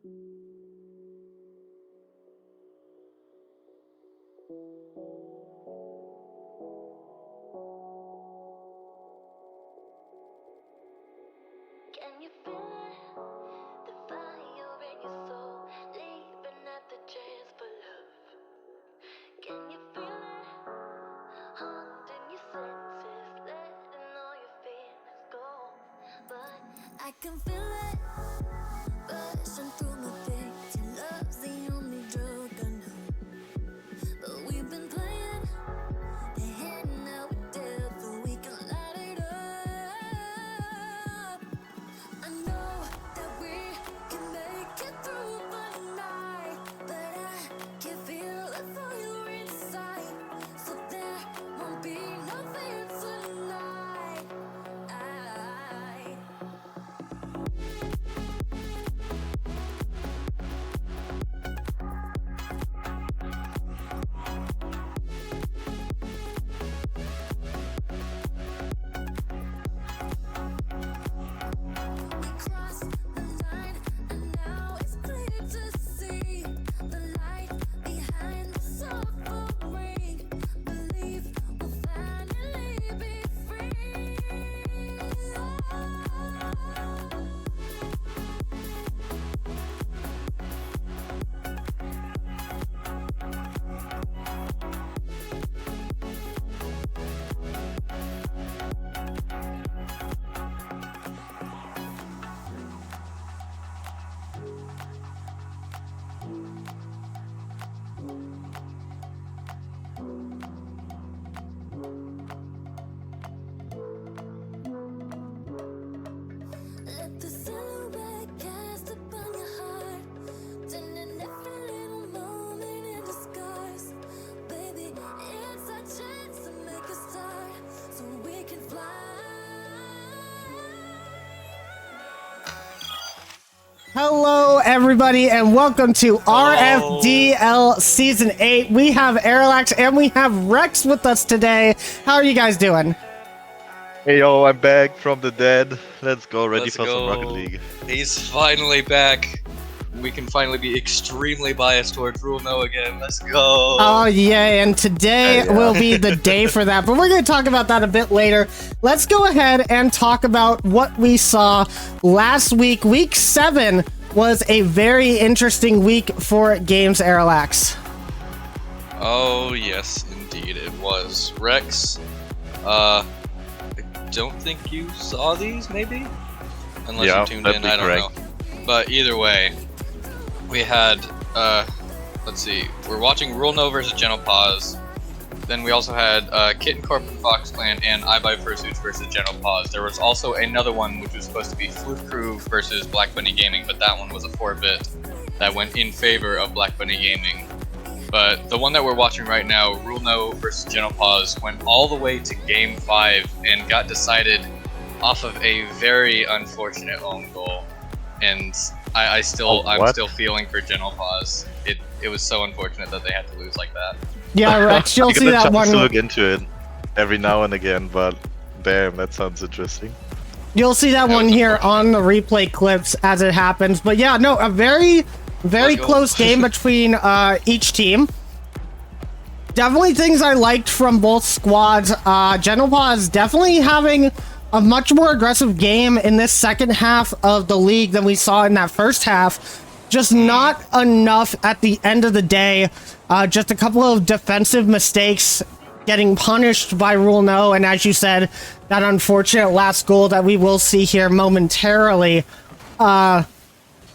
Can you feel it? The fire in your soul, leaving at the chance for love. Can you feel it? Haunting your senses, letting all your feelings go. But I can feel it rushing through my veins. Your love's the only drug I know. But we've been playing the hand now we're dealt, so we can light it up. I know that we can make it through the night, but I can feel the fire inside, so there won't be no fear tonight. We crossed the line, and now it's clear to see the light behind the suffering. Believe we'll finally be free. Let the silhouette cast upon your heart, turning every little moment into scars. Baby, it's our chance to make a start, so we can fly. Hello, everybody, and welcome to RFDL Season 8. We have Airlax and we have Rex with us today. How are you guys doing? Hey yo, I'm back from the dead. Let's go, ready Let's for some go. Rocket League. He's finally back. We can finally be extremely biased towards Rule No again. Let's go. Oh, yeah, and today Yeah. will be the day for that, but we're going to talk about that a bit later. Let's go ahead and talk about what we saw last week. Week 7 was a very interesting week for Games Airlax. Oh, yes, indeed it was. Rex, I don't think you saw these, maybe? Unless Yeah, you tuned that'd in, be I don't correct. know. But either way, we had, let's see, we're watching Rule No versus Gentle Paws. Then we also had Kitten Corp and Fox Clan and I Buy Fursuits versus Gentle Paws. There was also another one which was supposed to be Flute Crew versus Black Bunny Gaming, but that one was a 4-bit that went in favor of Black Bunny Gaming. But the one that we're watching right now, Rule No versus Gentle Paws, went all the way to Game 5 and got decided off of a very unfortunate own goal. And I'm still feeling for Gentle Paws. It was so unfortunate that they had to lose like that. Yeah, Rex, you'll I get see a that chance one. to look into it every now and again, but damn, that sounds interesting. You'll see that one was here on the replay clips as it happens. But yeah, no, a very Let's go. close game between each team. Definitely things I liked from both squads. Gentle Paws definitely having a much more aggressive game in this second half of the league than we saw in that first half. Just not enough at the end of the day. Just a couple of defensive mistakes getting punished by Rule No, and as you said, that unfortunate last goal that we will see here momentarily. But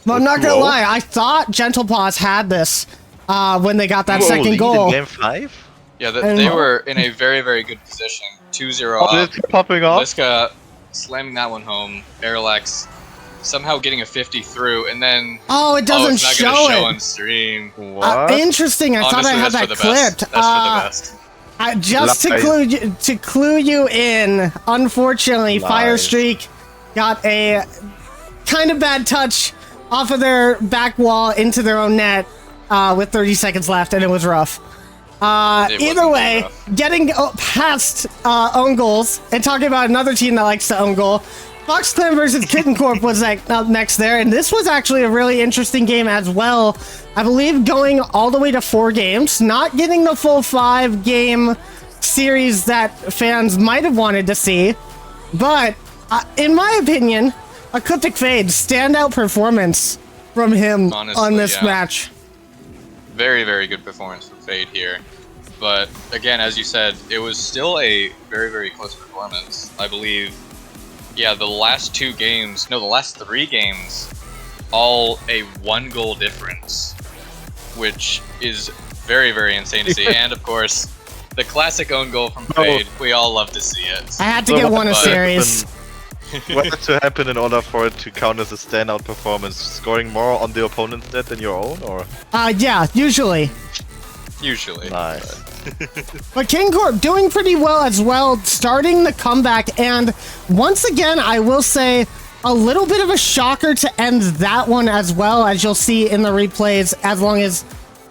I'm not gonna lie, I thought Gentle Paws had this when they got that Whoa, second lead goal. in Game 5? Yeah, And- they were in a very, very good position. 2-0 Oh, up. it's popping off? Liska slamming that one home. Airlax somehow getting a 50 through, and then Oh, it doesn't it's not show gonna show it. on stream. What? Interesting. I thought I Honestly, had that's that for the best. clipped. That's for the best. Just to clue you in, unfortunately, Fire Nice. Streak got a kind of bad touch off of their back wall into their own net with 30 seconds left, and it was rough. It Either wasn't way, rough. getting past own goals and talking about another team that likes to own goal, Fox Clan versus Kitten Corp was like up next there, and this was actually a really interesting game as well. I believe going all the way to 4 games, not getting the full 5-game series that fans might have wanted to see, but in my opinion, a Kutik Fade standout performance from him. Honestly, on this match. Very, very good performance from Fade here. But again, as you said, it was still a very, very close performance. I believe, yeah, the last 3 games, all a 1-goal difference, which is very, very insane to see. And of course, the classic own goal from Fade, we all love to see it. I had to get one a series. What had to happen in order for it to count as a standout performance? Scoring more on the opponent's net than your own, or? Yeah, usually. Usually. Nice. But King Corp doing pretty well as well, starting the comeback, and once again, I will say, a little bit of a shocker to end that one as well, as you'll see in the replays, as long as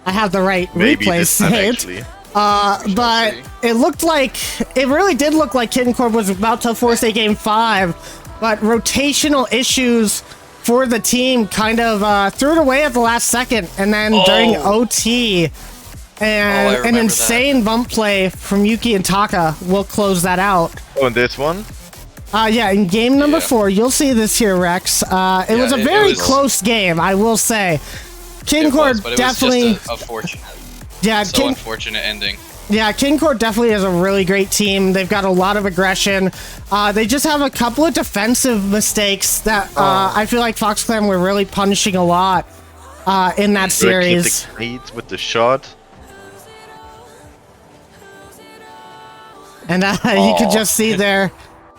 I have the right replays saved. But it really did look like Kitten Corp was about to force a game 5, but rotational issues for the team kind of threw it away at the last second, and then during OT, and an insane bump play from Yuki and Taka will close that out. Oh, and this one? Yeah, in game number 4, you'll see this here, Rex. It was a very close game, I will say. King Corp definitely... It was just a fortunate. Yeah, unfortunate ending. Yeah, King Corp definitely is a really great team. They've got a lot of aggression. They just have a couple of defensive mistakes that I feel like Fox Clan were really punishing a lot in that series. With the shot. And you can just see there,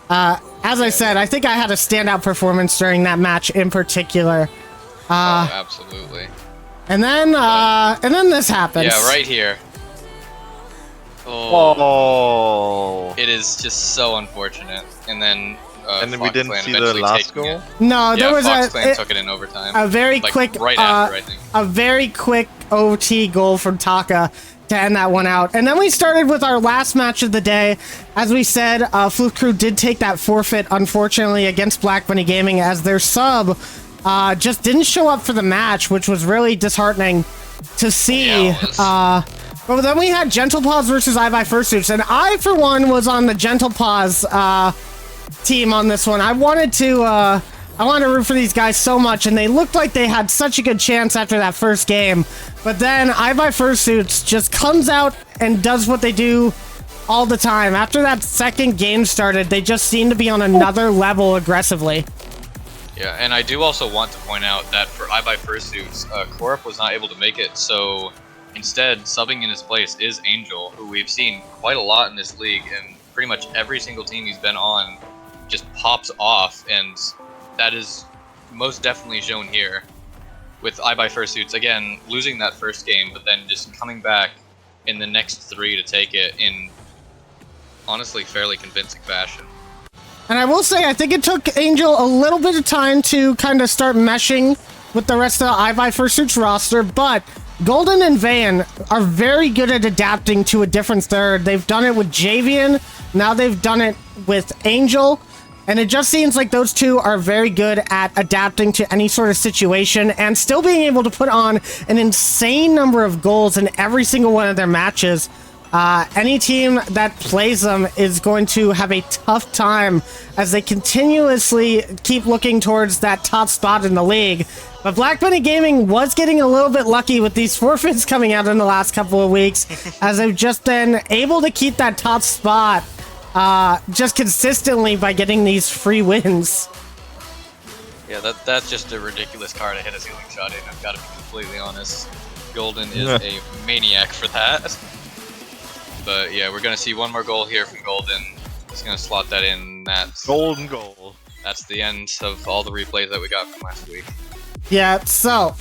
as I said, I think I had a standout performance during that match in particular. Absolutely. And then this happens. Yeah, right here. Oh. It is just so unfortunate. And then we didn't see the last goal? No, there was Fox Clan took it in overtime. A very quick, right after, I think. A very quick OT goal from Taka to end that one out. And then we started with our last match of the day. As we said, Fluke Crew did take that forfeit, unfortunately, against Black Bunny Gaming, as their sub just didn't show up for the match, which was really disheartening to see. But then we had Gentle Paws versus iBuy Fursuits, and I, for one, was on the Gentle Paws team on this one. I wanted to root for these guys so much, and they looked like they had such a good chance after that first game. But then iBuy Fursuits just comes out and does what they do all the time. After that second game started, they just seem to be on another level aggressively. Yeah, and I do also want to point out that for iBuy Fursuits, Corp was not able to make it, so instead, subbing in his place is Angel, who we've seen quite a lot in this league, and pretty much every single team he's been on just pops off, and that is most definitely shown here with iBuy Fursuits. Again, losing that first game, but then just coming back in the next 3 to take it in, honestly, fairly convincing fashion. And I will say, I think it took Angel a little bit of time to kind of start meshing with the rest of the iBuy Fursuits roster, but Golden and Van are very good at adapting to a different third. They've done it with Javian, now they've done it with Angel, and it just seems like those two are very good at adapting to any sort of situation and still being able to put on an insane number of goals in every single one of their matches. Any team that plays them is going to have a tough time as they continuously keep looking towards that top spot in the league. But Black Bunny Gaming was getting a little bit lucky with these forfeits coming out in the last couple of weeks, as they've just been able to keep that top spot just consistently by getting these free wins. Yeah, that's just a ridiculous card to hit a ceiling shot in, I've got to be completely honest. Golden is a maniac for that. But yeah, we're gonna see one more goal here from Golden. Just gonna slot that in. That's golden goal. That's the end of all the replays that we got from last week. Yeah, so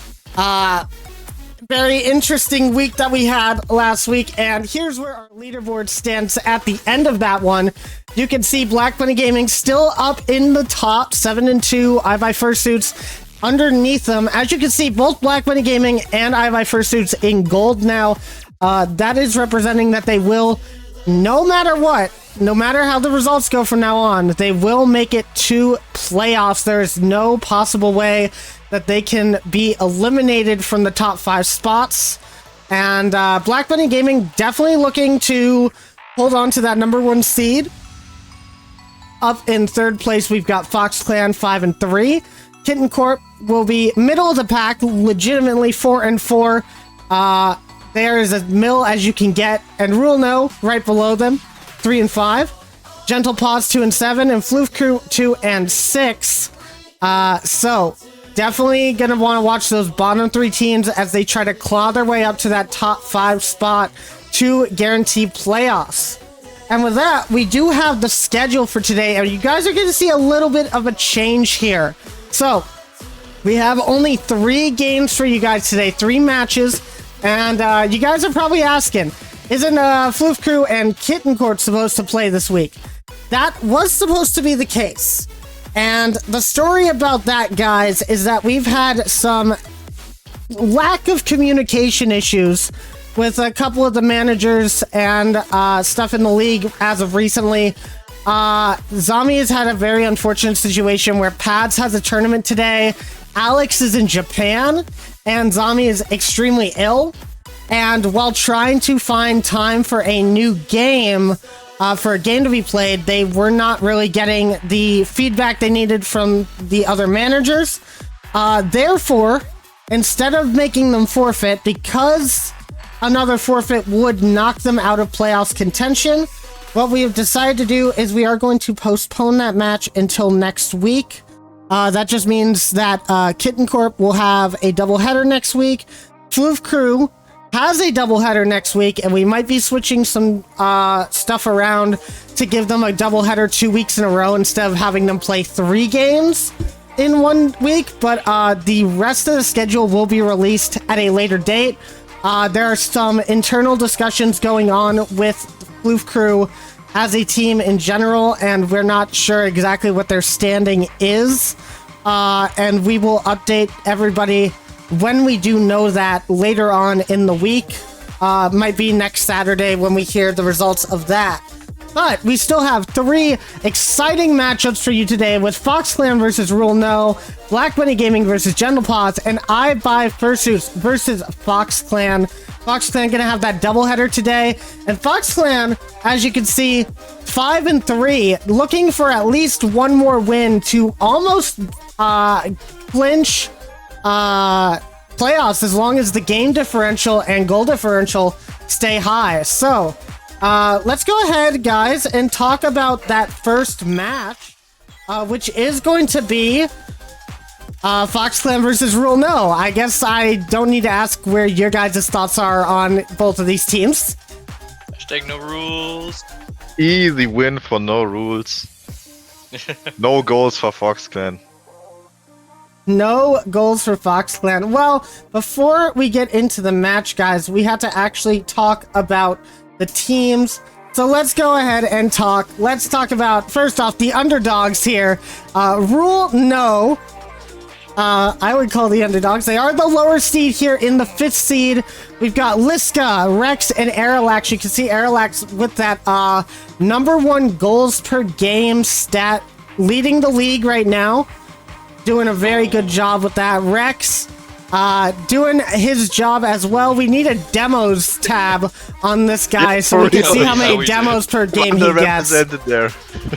very interesting week that we had last week, and here's where our leaderboard stands at the end of that one. You can see Black Bunny Gaming still up in the top, 7-2. iBuy Fursuits underneath them. As you can see, both Black Bunny Gaming and iBuy Fursuits in gold now. That is representing that they will, no matter what, no matter how the results go from now on, they will make it to playoffs. There is no possible way that they can be eliminated from the top 5 spots. And Black Bunny Gaming definitely looking to hold on to that number 1 seed. Up in 3rd place, we've got Fox Clan 5-3. Kitten Corp will be middle of the pack, legitimately 4-4. There is as mill as you can get, and Rule No right below them, 3-5. Gentle Paws 2-7, and Floof Crew 2-6. So definitely gonna want to watch those bottom 3 teams as they try to claw their way up to that top 5 spot to guarantee playoffs. And with that, we do have the schedule for today, and you guys are going to see a little bit of a change here. So, we have only 3 games for you guys today, 3 matches, and you guys are probably asking, isn't Floof Crew and Kitten Court supposed to play this week? That was supposed to be the case. And the story about that, guys, is that we've had some lack of communication issues with a couple of the managers and stuff in the league as of recently. Zombie has had a very unfortunate situation where Pads has a tournament today, Alex is in Japan, and Zombie is extremely ill. And while trying to find time for a new game, for a game to be played, they were not really getting the feedback they needed from the other managers. Therefore, instead of making them forfeit, because another forfeit would knock them out of playoffs contention, what we have decided to do is we are going to postpone that match until next week. That just means that Kitten Corp will have a doubleheader next week. Floof Crew has a doubleheader next week, and we might be switching some stuff around to give them a doubleheader 2 weeks in a row instead of having them play 3 games in 1 week. But the rest of the schedule will be released at a later date. There are some internal discussions going on with Floof Crew as a team in general, and we're not sure exactly what their standing is. And we will update everybody when we do know that later on in the week. Might be next Saturday when we hear the results of that. But we still have 3 exciting matchups for you today with Fox Clan versus Rule No, Black Bunny Gaming versus Gentle Paws, and I Buy Fursuits versus Fox Clan. Fox Clan gonna have that doubleheader today, and Fox Clan, as you can see, 5-3, looking for at least 1 more win to almost clinch playoffs as long as the game differential and goal differential stay high. So, let's go ahead, guys, and talk about that first match, which is going to be Fox Clan versus Rule No. I guess I don't need to ask where your guys' thoughts are on both of these teams. Hashtag no rules. Easy win for no rules. No goals for Fox Clan. No goals for Fox Clan. Well, before we get into the match, guys, we have to actually talk about the teams. So let's go ahead and talk. Let's talk about, first off, the underdogs here. Rule No. I would call the underdogs. They are the lower seed here in the 5th seed. We've got Liska, Rex, and Arilax. You can see Arilax with that number 1 goals per game stat, leading the league right now. Doing a very good job with that. Rex doing his job as well. We need a demos tab on this guy so we can see how many demos per game he gets. There.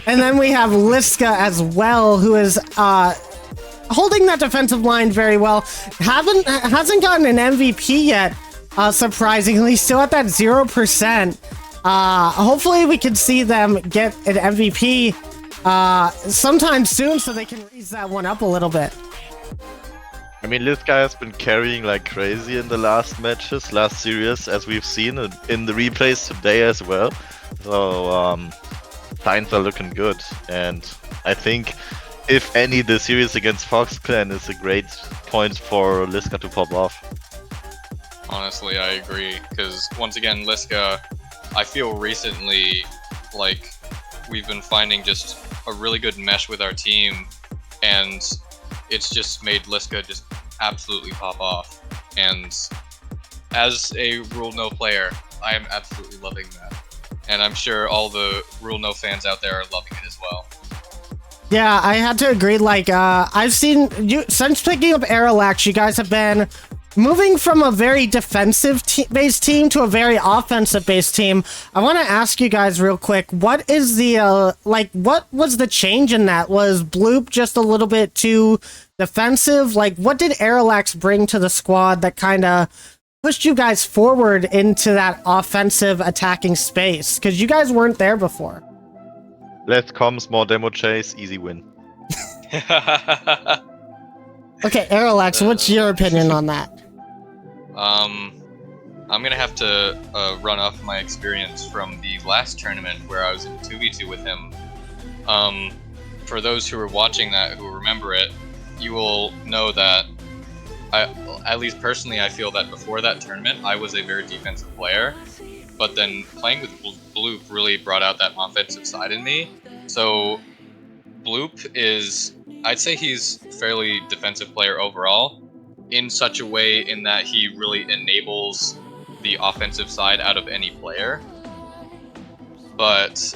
And then we have Liska as well, who is holding that defensive line very well. Hasn't gotten an MVP yet, surprisingly. Still at that 0%. Hopefully we can see them get an MVP sometime soon so they can raise that one up a little bit. I mean, this guy has been carrying like crazy in the last matches, last series, as we've seen in the replays today as well. So, signs are looking good. And I think, if any, the series against Fox Clan is a great point for Liska to pop off. Honestly, I agree. Because, once again, Liska, I feel recently like we've been finding just a really good mesh with our team. And it's just made Liska just absolutely pop off. And as a Rule No player, I am absolutely loving that. and I'm sure all the Rule No fans out there are loving it as well. Yeah, I had to agree. Like, I've seen you since picking up Aerolax, you guys have been moving from a very defensive-based team to a very offensive-based team. I want to ask you guys real quick, what is the, what was the change in that? Was Bloop just a little bit too defensive? Like, what did Aerolax bring to the squad that kind of pushed you guys forward into that offensive attacking space? Because you guys weren't there before. Less comms, more demo chase, easy win. Okay, Aerolax, what's your opinion on that? I'm gonna have to run off my experience from the last tournament where I was in 2v2 with him. For those who are watching that, who remember it, you will know that at least personally, I feel that before that tournament, I was a very defensive player, but then playing with Bloop really brought out that offensive side in me. So Bloop is, I'd say he's fairly defensive player overall, in such a way in that he really enables the offensive side out of any player. But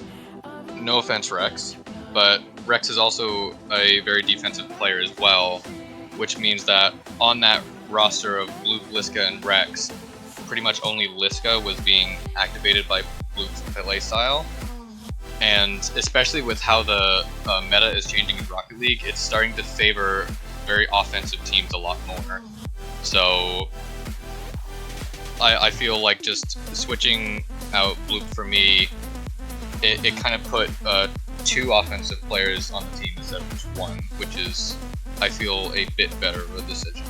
no offense, Rex, but Rex is also a very defensive player as well, which means that on that roster of Bloop, Liska, and Rex, pretty much only Liska was being activated by Bloop's play style. And especially with how the meta is changing in Rocket League, it's starting to favor very offensive teams a lot more. So I feel like just switching out Bloop for me, it kind of put 2 offensive players on the team instead of just 1, which is, I feel, a bit better of a decision.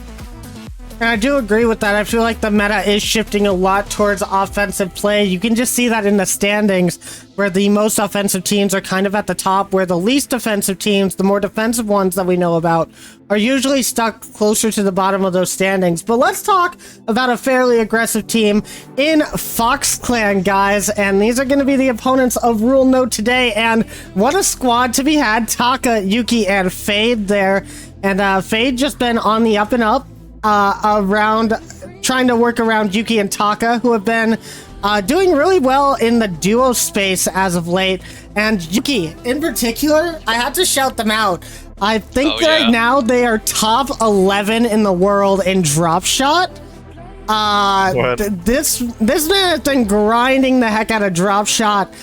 And I do agree with that. I feel like the meta is shifting a lot towards offensive play. You can just see that in the standings, where the most offensive teams are kind of at the top, where the least offensive teams, the more defensive ones that we know about, are usually stuck closer to the bottom of those standings. But let's talk about a fairly aggressive team in Fox Clan, guys. And these are going to be the opponents of Rule No today. And what a squad to be had. Taka, Yuki, and Fade there. And Fade just been on the up and up. Around trying to work around Yuki and Taka, who have been doing really well in the duo space as of late. And Yuki, in particular, I had to shout them out. I think right now they are top 11 in the world in drop shot. This man has been grinding the heck out of drop shot,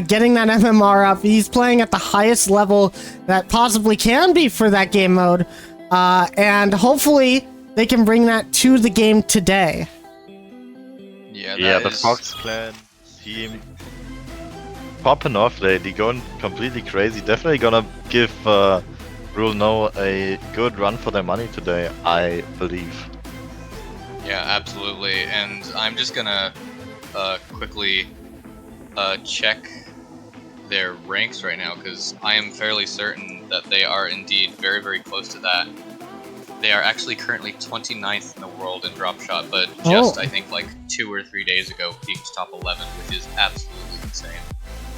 getting that MMR up. He's playing at the highest level that possibly can be for that game mode, and hopefully they can bring that to the game today. Yeah, the Fox Clan team popping off lately, going completely crazy. Definitely gonna give Rule No a good run for their money today, I believe. Yeah, absolutely. And I'm just gonna quickly check their ranks right now, because I am fairly certain that they are indeed very, very close to that. They are actually currently 29th in the world in drop shot, but just I think like 2 or 3 days ago peaked top 11, which is absolutely insane.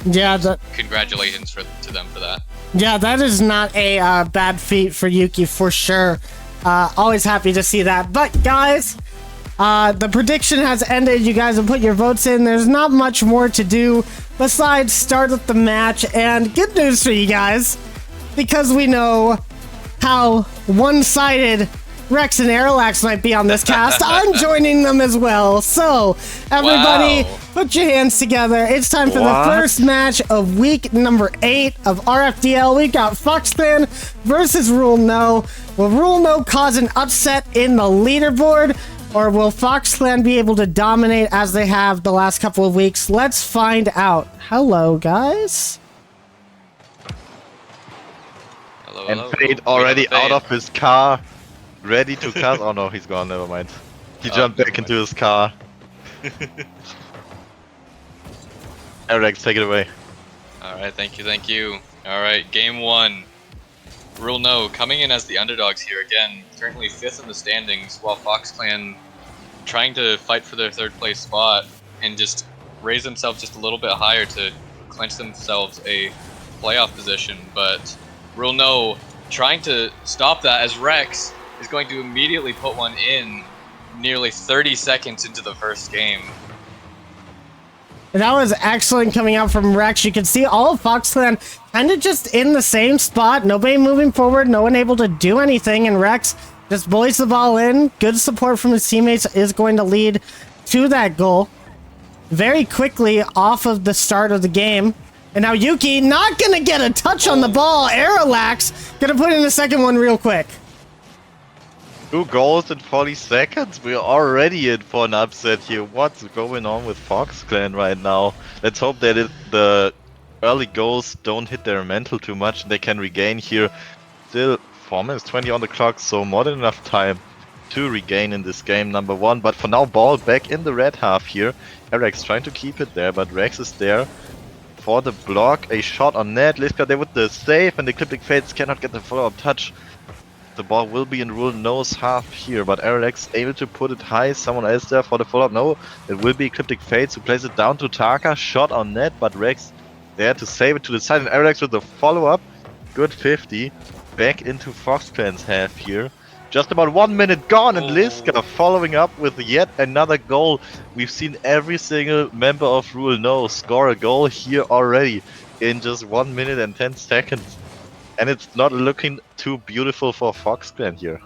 Yeah, congratulations to them for that. Yeah, that is not a bad feat for Yuki for sure. Always happy to see that. But guys, the prediction has ended. You guys have put your votes in. There's not much more to do besides start with the match. And good news for you guys, because we know how one-sided Rex and Aerolax might be on this cast, I'm joining them as well. So, everybody, put your hands together. It's time for the first match of week number 8 of RFDL. We've got Fox Clan versus Rule No. Will Rule No cause an upset in the leaderboard, or will Fox Clan be able to dominate as they have the last couple of weeks? Let's find out. Hello, guys. And Fade already out of his car, ready to cut. Oh no, he's gone, never mind. He jumped back into his car. Alex, take it away. Alright, thank you. Alright, game 1. Rule No coming in as the underdogs here again, currently 5th in the standings, while Fox Clan trying to fight for their 3rd place spot and just raise themselves just a little bit higher to clinch themselves a playoff position. But Rule No trying to stop that, as Rex is going to immediately put one in nearly 30 seconds into the first game. And that was excellent coming out from Rex. You can see all of Fox Clan kind of just in the same spot. Nobody moving forward. No one able to do anything. And Rex just bullies the ball in. Good support from his teammates is going to lead to that goal very quickly off of the start of the game. And now Yuki not going to get a touch on the ball. Aerolax going to put in the second one real quick. 2 goals in 40 seconds. We're already in for an upset here. What's going on with Fox Clan right now? Let's hope that the early goals don't hit their mental too much and they can regain here. Still 4 minutes 20 on the clock, so more than enough time to regain in this game, number 1. But for now, ball back in the red half here. Rex trying to keep it there, but Rex is there for the block. A shot on net. Liska there with the save, and the Ecliptic Fates cannot get the follow-up touch. The ball will be in Rule No's half here, but Alex able to put it high. Someone else there for the follow-up. No, it will be Ecliptic Fates who plays it down to Taka. Shot on net, but Rex there to save it to the side. And Alex with the follow-up. Good 50. Back into Fox Clan's half here. Just about 1 minute gone, and Liska following up with yet another goal. We've seen every single member of Rule No score a goal here already in just 1 minute and 10 seconds. And it's not looking too beautiful for Fox Clan here.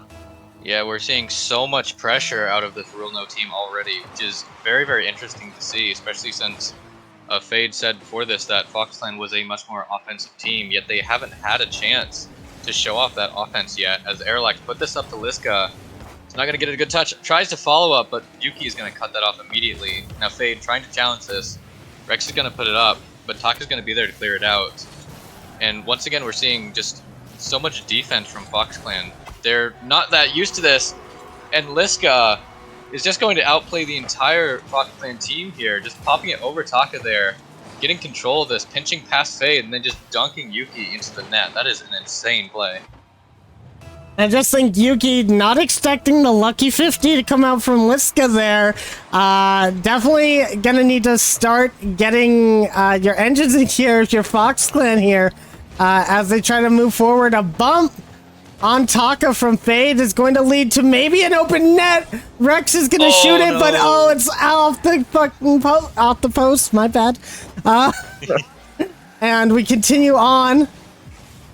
Yeah, we're seeing so much pressure out of this Rule No team already, which is very, very interesting to see, especially since Fade said before this that Fox Clan was a much more offensive team, yet they haven't had a chance to show off that offense yet. As Airlax put this up to Liska, it's not going to get a good touch, tries to follow up, but Yuki is going to cut that off immediately. Now Fade trying to challenge this, Rex is going to put it up, but Taka's going to be there to clear it out. And once again, we're seeing just so much defense from Fox Clan. They're not that used to this, and Liska is just going to outplay the entire Fox Clan team here, just popping it over Taka there, getting control of this, pinching past Fade, and then just dunking Yuki into the net. That is an insane play. I just think Yuki not expecting the lucky 50 to come out from Liska there. Definitely gonna need to start getting your engines in here, your Fox Clan here, as they try to move forward. A bump on Taka from Fade is going to lead to maybe an open net. Rex is gonna shoot it, but it's off the fucking off the post. My bad. And we continue on.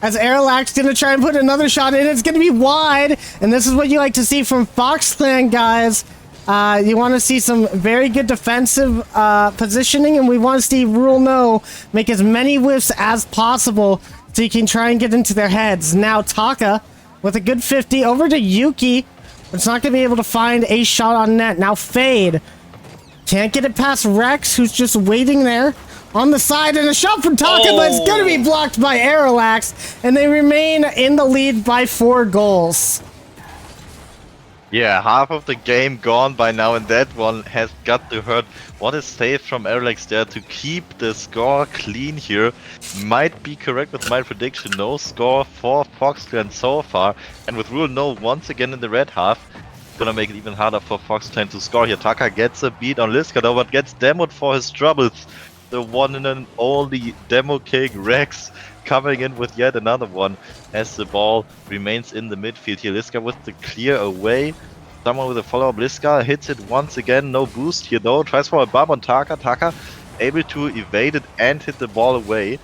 As Airlax gonna try and put another shot in, it's gonna be wide, and this is what you like to see from Fox Clan, guys. You want to see some very good defensive positioning, and we want to see Rule No make as many whiffs as possible so you can try and get into their heads. Now Taka with a good 50 over to Yuki. It's not gonna be able to find a shot on net. Now Fade can't get it past Rex, who's just waiting there on the side, and a shot from Taka, but it's going to be blocked by Aerolax, and they remain in the lead by 4 goals. Yeah, half of the game gone by now, and that one has got to hurt. What is saved from Aerolax there to keep the score clean here? Might be correct with my prediction. No score for Fox Clan so far, and with Rule No once again in the red half, gonna make it even harder for Fox Clan to score here. Taka gets a beat on Liska though, but gets demoed for his troubles. The one and only Demo King Rex coming in with yet another one as the ball remains in the midfield here. Liska with the clear away. Someone with a follow-up. Liska hits it once again. No boost here though. Tries for a bump on Taka. Taka able to evade it and hit the ball away.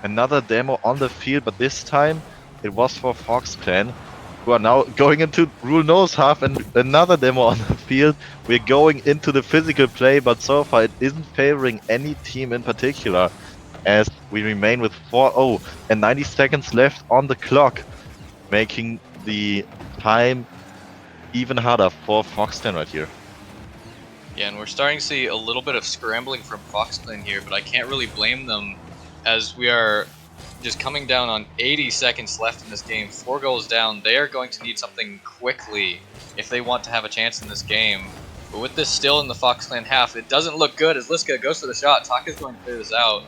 Another demo on the field, but this time it was for Fox Clan, who are now going into Rule No's half, and another demo on the field. We're going into the physical play, but so far it isn't favoring any team in particular, as we remain with 4-0 and 90 seconds left on the clock, making the time even harder for Fox Clan right here. Yeah, and we're starting to see a little bit of scrambling from Fox Clan here, but I can't really blame them, as we are just coming down on 80 seconds left in this game, 4 goals down. They are going to need something quickly if they want to have a chance in this game. But with this still in the Fox Clan half, it doesn't look good as Liska goes for the shot. Taka's going to clear this out.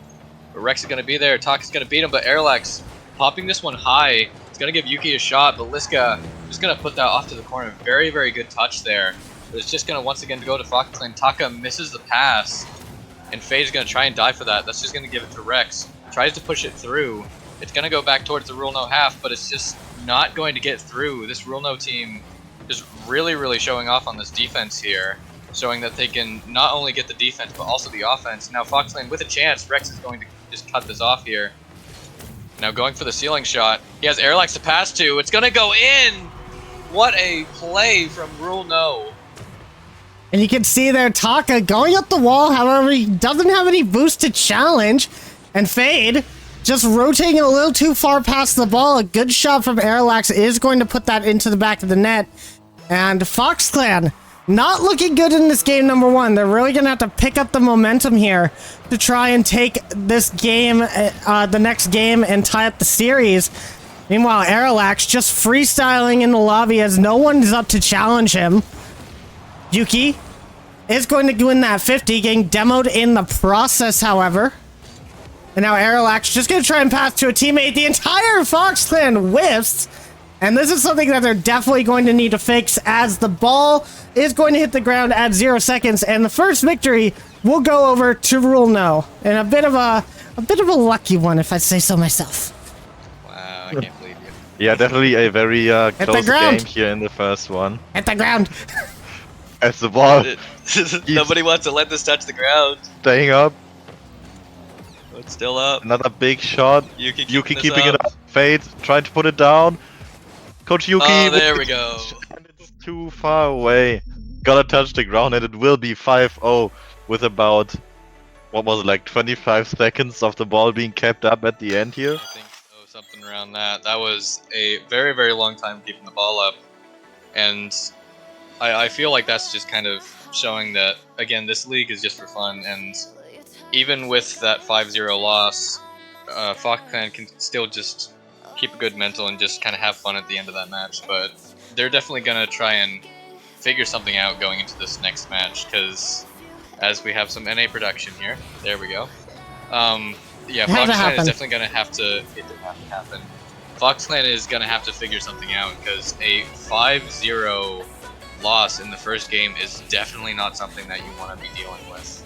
But Rex is going to be there. Taka's going to beat him, but Airlax popping this one high. It's going to give Yuki a shot, but Liska just going to put that off to the corner. Very, very good touch there. But it's just going to once again go to Fox Clan. Taka misses the pass, and Fade's going to try and die for that. That's just going to give it to Rex. Tries to push it through. It's going to go back towards the Rule No half, but it's just not going to get through. This Rule No team is really, really showing off on this defense here. showing that they can not only get the defense but also the offense. Now Foxland with a chance. Rex is going to just cut this off here. Now going for the ceiling shot. He has Airlax to pass to. It's going to go in. What a play from Rule No. And you can see there Taka going up the wall. However, he doesn't have any boost to challenge. And Fade just rotating a little too far past the ball. A good shot from Airlax is going to put that into the back of the net. And FoxClan not looking good in this game number one. They're really going to have to pick up the momentum here to try and take this game, the next game, and tie up the series. Meanwhile, Airlax just freestyling in the lobby as no one is up to challenge him. Yuki is going to win that 50, getting demoed in the process, however. And now Airlax just going to try and pass to a teammate. The entire Fox Clan whiffs. And this is something that they're definitely going to need to fix, as the ball is going to hit the ground at 0 seconds. And the first victory will go over to Rule No. And a bit of a lucky one, if I say so myself. Wow, I can't believe you. Yeah, definitely a very close game here in the first one. Hit the ground. As the ball Nobody wants to let this touch the ground. staying up. It's still up. Another big shot. Yuki keeping it up. Fade trying to put it down. Coach Yuki. Oh, there we go. And it's too far away. Gotta touch the ground, and it will be 5-0 with about, what was it, like 25 seconds of the ball being kept up at the end here. I think so, something around that. That was a very, very long time keeping the ball up. And I feel like that's just kind of showing that, again, this league is just for fun. And even with that 5-0 loss, Fox Clan can still just keep a good mental and just kind of have fun at the end of that match. But they're definitely going to try and figure something out going into this next match, because as we have some NA production here, there we go. Yeah, Fox Clan is definitely going to have to, it didn't have to happen. Fox Clan is going to have to figure something out, because a 5-0 loss in the first game is definitely not something that you want to be dealing with.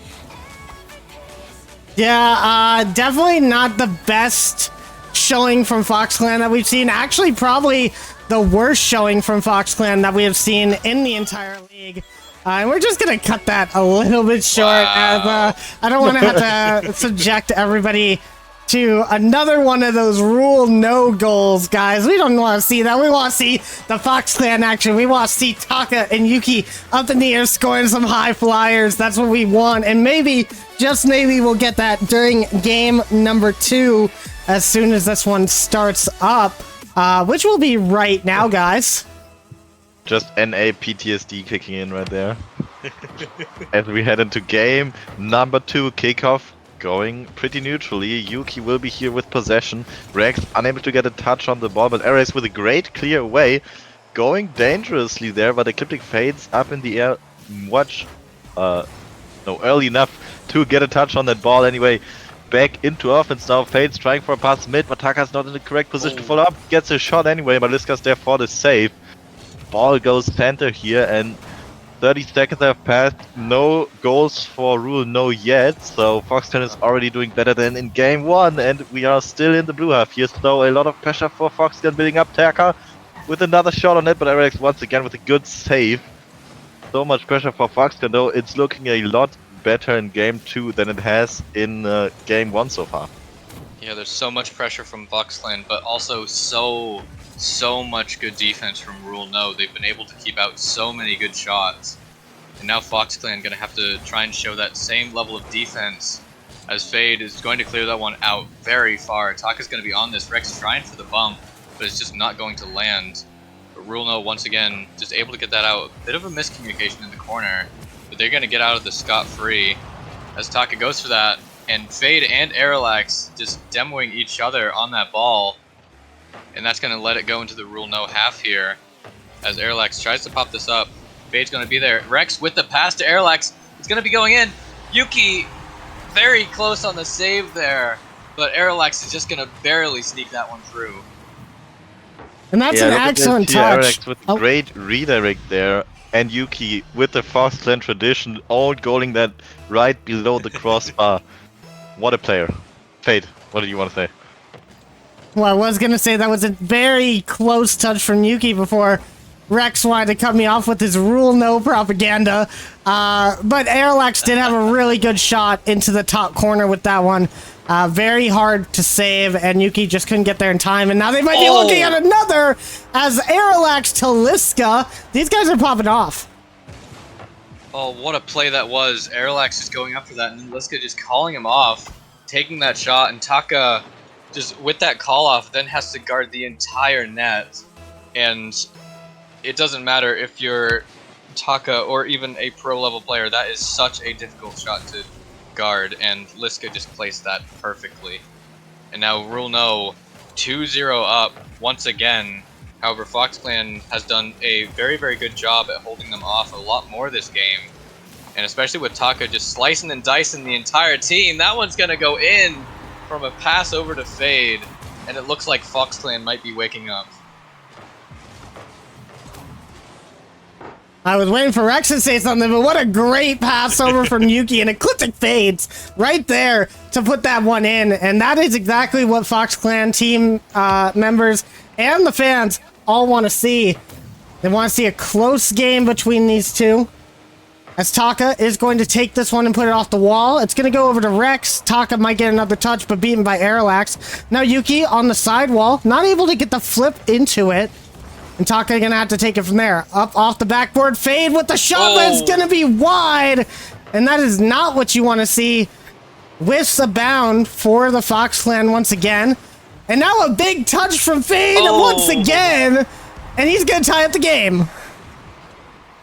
Yeah, definitely not the best showing from Fox Clan that we've seen. Actually, probably the worst showing from Fox Clan that we have seen in the entire league. And we're just going to cut that a little bit short. Wow. As, I don't want to have to subject everybody to another one of those Rule No goals, guys. We don't want to see that. We want to see the Fox Clan action. We want to see Taka and Yuki up in the air scoring some high flyers. That's what we want. And maybe, just maybe, we'll get that during game number 2 as soon as this one starts up, which will be right now, guys. Just NA PTSD kicking in right there. As we head into game number 2 kickoff. Going pretty neutrally. Yuki will be here with possession. Rex unable to get a touch on the ball, but Ares with a great clear away. Going dangerously there, but Ecliptic fades up in the air early enough to get a touch on that ball anyway. Back into offense now. Fades trying for a pass mid, but Taka's not in the correct position to follow up. Gets a shot anyway, but Liska's there for the save. Ball goes center here, and 30 seconds have passed, no goals for Rule No yet, so Foxton is already doing better than in game 1, and we are still in the blue half here, so a lot of pressure for Foxton building up. Taka with another shot on it, but Eric once again with a good save. So much pressure for Foxton, though it's looking a lot better in game 2 than it has in game 1 so far. Yeah, there's so much pressure from Foxland, but also so much good defense from Rule No. They've been able to keep out so many good shots. And now FoxClan gonna have to try and show that same level of defense, as Fade is going to clear that one out very far. Taka's gonna be on this. Rex trying for the bump, but it's just not going to land. But Rule No once again just able to get that out. A bit of a miscommunication in the corner, but they're gonna get out of this scot-free as Taka goes for that. And Fade and Airlax just demoing each other on that ball. And that's going to let it go into the Rule No half here, as Airlax tries to pop this up. Fade's going to be there. Rex with the pass to Airlax. It's going to be going in. Yuki very close on the save there, but Airlax is just going to barely sneak that one through. And that's an excellent touch. With great redirect there, and Yuki with the Fox Clan tradition, all goaling that right below the crossbar. What a player. Fade, what do you want to say? Well, I was going to say that was a very close touch from Yuki before Rex wanted to cut me off with his rule no propaganda. But Airlax did have a really good shot into the top corner with that one. Very hard to save, and Yuki just couldn't get there in time. And now they might be looking at another as Airlax to Liska. These guys are popping off. Oh, what a play that was. Airlax just going up for that, and then Liska just calling him off, taking that shot, and Taka just with that call off then has to guard the entire net. And it doesn't matter if you're Taka or even a pro level player, that is such a difficult shot to guard, and Liska just placed that perfectly. And now Rule No 2-0 up once again. However, FoxClan has done a very, very good job at holding them off a lot more this game. And especially with Taka just slicing and dicing the entire team, that one's going to go in from a pass over to Fade. And it looks like FoxClan might be waking up. I was waiting for Rex to say something, but what a great pass over from Yuki, and Ecliptic Fades right there to put that one in. And that is exactly what FoxClan team members and the fans all want to see. They want to see a close game between these two. As Taka is going to take this one and put it off the wall. It's going to go over to Rex. Taka might get another touch, but beaten by Airlax. Now Yuki on the sidewall, not able to get the flip into it. And Taka gonna have to take it from there. Up off the backboard, Fade with the shot, but it's gonna be wide. And that is not what you want to see. Whiffs abound for the FoxClan once again. And now a big touch from Fade once again. And he's gonna tie up the game.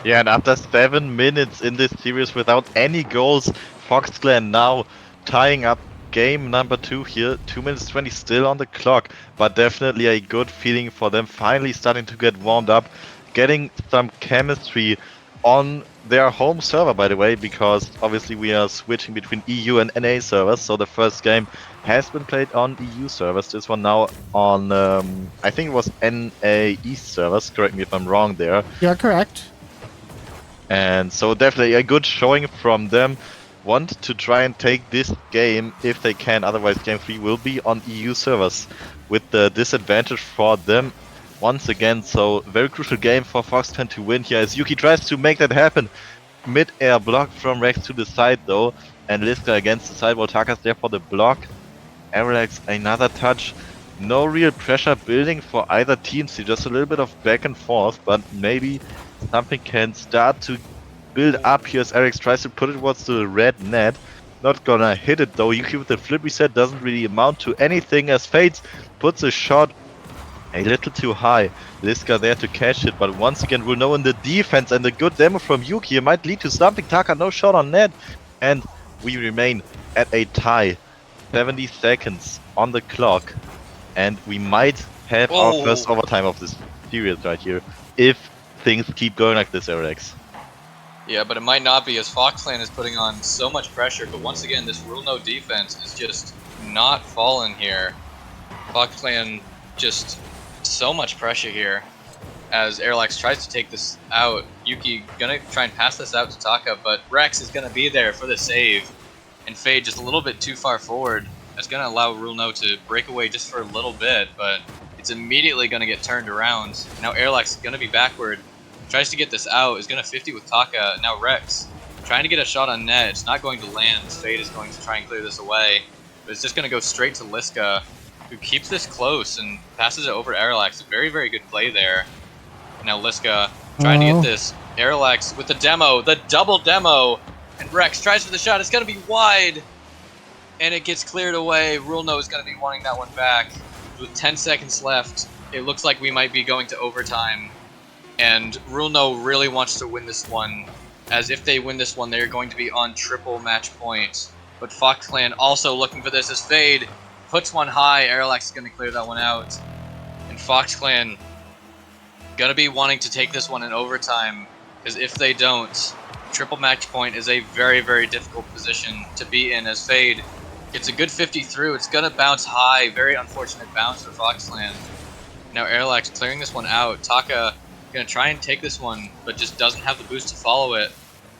Yeah, and after 7 minutes in this series without any goals, FoxClan now tying up game number 2 here. 2 minutes 20 still on the clock, but definitely a good feeling for them, finally starting to get warmed up, getting some chemistry on their home server, by the way, because obviously we are switching between EU and NA servers. So the first game has been played on EU servers, this one now on I think it was NA East servers, correct me if I'm wrong there. You're correct. And so definitely a good showing from them. Want to try and take this game if they can, otherwise game 3 will be on EU servers with the disadvantage for them once again. So very crucial game for FoxClan to win here as Yuki tries to make that happen. Mid-air block from Rex to the side though, and Liska against the sidewall. Taka's there for the block. Airlax another touch. No real pressure building for either team, see just a little bit of back and forth, but maybe something can start to build up here as Airlax tries to put it towards the red net. Not gonna hit it though. Yuki with the flip reset doesn't really amount to anything as Fates puts a shot a little too high. Liska there to catch it, but once again we'll know in the defense, and the good demo from Yuki, it might lead to something. Taka no shot on net, and we remain at a tie. 70 seconds on the clock, and we might have our first overtime of this series right here if things keep going like this, Airlax. Yeah, but it might not be, as FoxClan is putting on so much pressure, but once again, this Rule No defense is just not falling here. FoxClan just so much pressure here as Airlax tries to take this out. Yuki gonna try and pass this out to Taka, but Rex is gonna be there for the save. And Fade just a little bit too far forward. That's gonna allow Rule No to break away just for a little bit, but it's immediately gonna get turned around. Now Airlax is gonna be backward. Tries to get this out, is going to 50 with Taka. Now Rex trying to get a shot on net. It's not going to land. Fade is going to try and clear this away. But it's just going to go straight to Liska, who keeps this close and passes it over to Airlax. A very, very good play there. Now Liska trying to get this. Airlax with the demo, the double demo. And Rex tries for the shot. It's going to be wide. And it gets cleared away. Rule No is going to be wanting that one back. With 10 seconds left, it looks like we might be going to overtime. And Rule No really wants to win this one, as if they win this one, they're going to be on triple match points. But FoxClan also looking for this as Fade puts one high. Airlax is going to clear that one out. And FoxClan going to be wanting to take this one in overtime, because if they don't, triple match point is a very, very difficult position to be in, as Fade gets a good 50 through. It's going to bounce high. Very unfortunate bounce for FoxClan. Now Airlax clearing this one out. Taka gonna try and take this one, but just doesn't have the boost to follow it.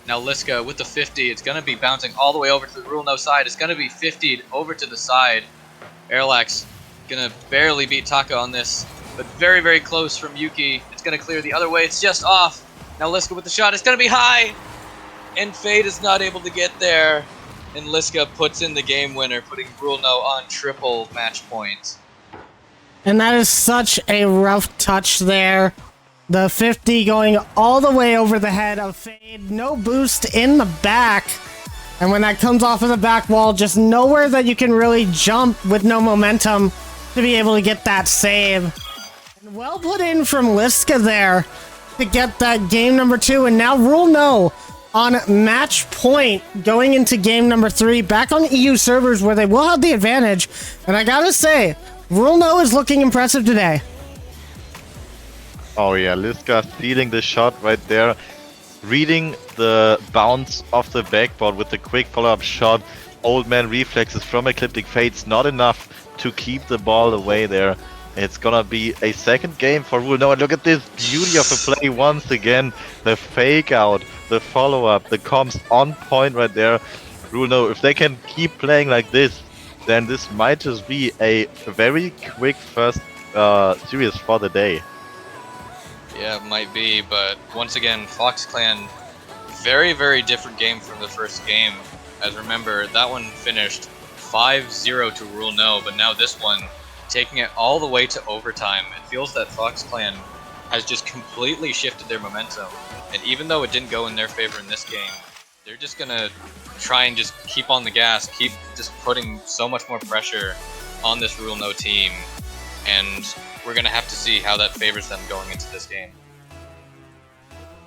Now Liska with the 50, it's gonna be bouncing all the way over to the Rule No side. It's gonna be 50'd over to the side. Airlax gonna barely beat Taka on this. but very, very close from Yuki. It's going to clear the other way. It's just off. Now Liska with the shot. It's going to be high. And Fade is not able to get there. And Liska puts in the game winner, putting Brulno on triple match points. And that is such a rough touch there. The 50 going all the way over the head of Fade. No boost in the back. And when that comes off of the back wall, just nowhere that you can really jump with no momentum to be able to get that save. And well put in from Liska there to get that game number 2. And now Rule No on match point going into game number 3. Back on EU servers where they will have the advantage. And I gotta say, Rule No is looking impressive today. Oh yeah, Liska stealing the shot right there. Reading the bounce off the backboard with the quick follow-up shot. Old man reflexes from Ecliptic Fates, not enough to keep the ball away there. It's gonna be a second game for Rule No. And look at this beauty of a play once again. The fake out, the follow-up, the comms on point right there. Rule No, if they can keep playing like this, then this might just be a very quick first series for the day. Yeah, it might be, but once again, Fox Clan, very, very different game from the first game. As remember, that one finished 5-0 to Rule No, but now this one, taking it all the way to overtime. It feels that Fox Clan has just completely shifted their momentum, and even though it didn't go in their favor in this game, they're just gonna try and just keep on the gas, keep just putting so much more pressure on this Rule No team, and we're going to have to see how that favors them going into this game.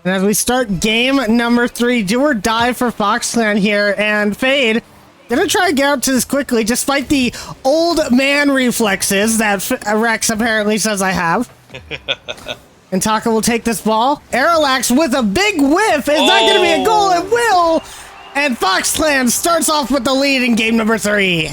And as we start game number 3, do or die for Fox Clan here, and Fade gonna try to get out to this quickly, despite the old man reflexes that Rex apparently says I have. And Taka will take this ball. Aerolax with a big whiff. Is that gonna be a goal? It will! And Fox Clan starts off with the lead in game number 3.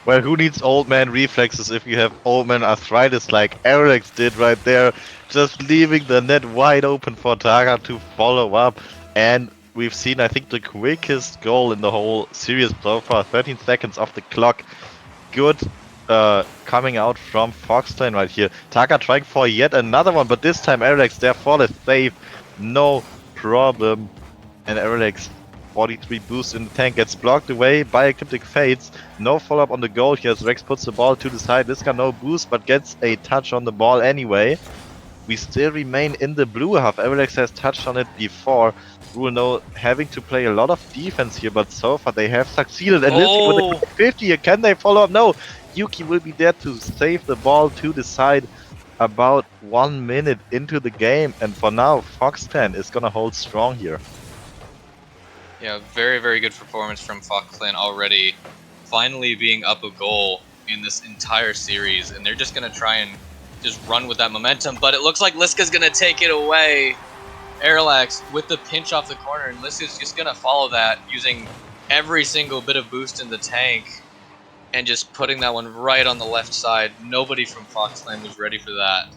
Well, who needs old man reflexes if you have old man arthritis like Alex did right there, just leaving the net wide open for Taka to follow up. And we've seen, I think, the quickest goal in the whole series so far, 13 seconds off the clock. Good coming out from Fox Clan right here. Taka trying for yet another one, but this time Alex there for the save, no problem. And Alex 43 boost in the tank gets blocked away by Ecliptic Fates. No follow-up on the goal here as Rex puts the ball to the side. Liska no boost but gets a touch on the ball anyway. We still remain in the blue half. Alex has touched on it before. Rule No having to play a lot of defense here, but so far they have succeeded. And Liska with a 50 here, can they follow up? No! Yuki will be there to save the ball to the side about 1 minute into the game. And for now, Fox Clan is gonna hold strong here. Yeah, very, very good performance from Fox Clan already. Finally being up a goal in this entire series, and they're just going to try and just run with that momentum, but it looks like Liska's going to take it away. Aerolax with the pinch off the corner, and Liska's just going to follow that using every single bit of boost in the tank and just putting that one right on the left side. Nobody from Fox Clan was ready for that.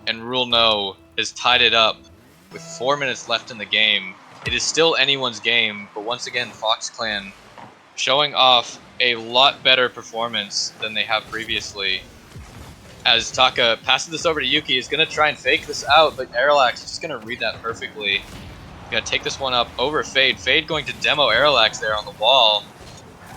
And Rule No has tied it up with 4 minutes left in the game. It is still anyone's game, but once again, Fox Clan showing off a lot better performance than they have previously. As Taka passes this over to Yuki, he's going to try and fake this out, but Aerolax is just going to read that perfectly. Going to take this one up over Fade. Fade going to demo Aerolax there on the wall.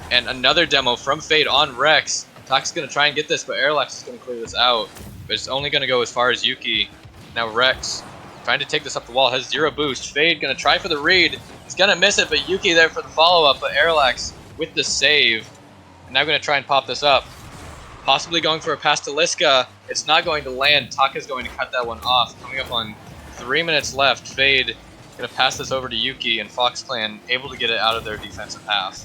And another demo from Fade on Rex. Taka's going to try and get this, but Aerolax is going to clear this out. But it's only going to go as far as Yuki. Now Rex trying to take this up the wall, has 0 boost. Fade gonna try for the read. He's gonna miss it, but Yuki there for the follow-up, but Aerolax with the save. And now gonna try and pop this up. Possibly going for a pass to Liska. It's not going to land. Taka's going to cut that one off. Coming up on 3 minutes left. Fade gonna pass this over to Yuki, and Fox Clan able to get it out of their defensive half.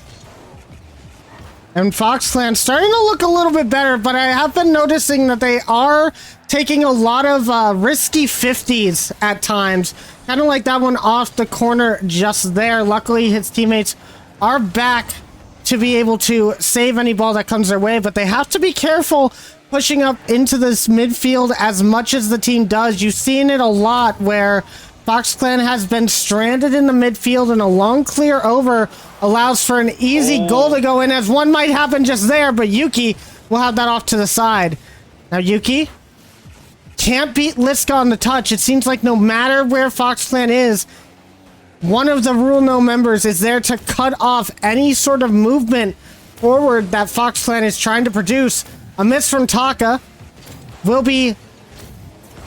And Fox Clan starting to look a little bit better, but I have been noticing that they are taking a lot of risky 50s at times. Kind of like that one off the corner just there. Luckily, his teammates are back to be able to save any ball that comes their way, but they have to be careful pushing up into this midfield as much as the team does. You've seen it a lot where Fox Clan has been stranded in the midfield, and a long clear over allows for an easy goal to go in, as one might happen just there, but Yuki will have that off to the side. Now Yuki can't beat Liska on the touch. It seems like no matter where Fox Clan is, one of the Rule No members is there to cut off any sort of movement forward that Fox Clan is trying to produce. A miss from Taka will be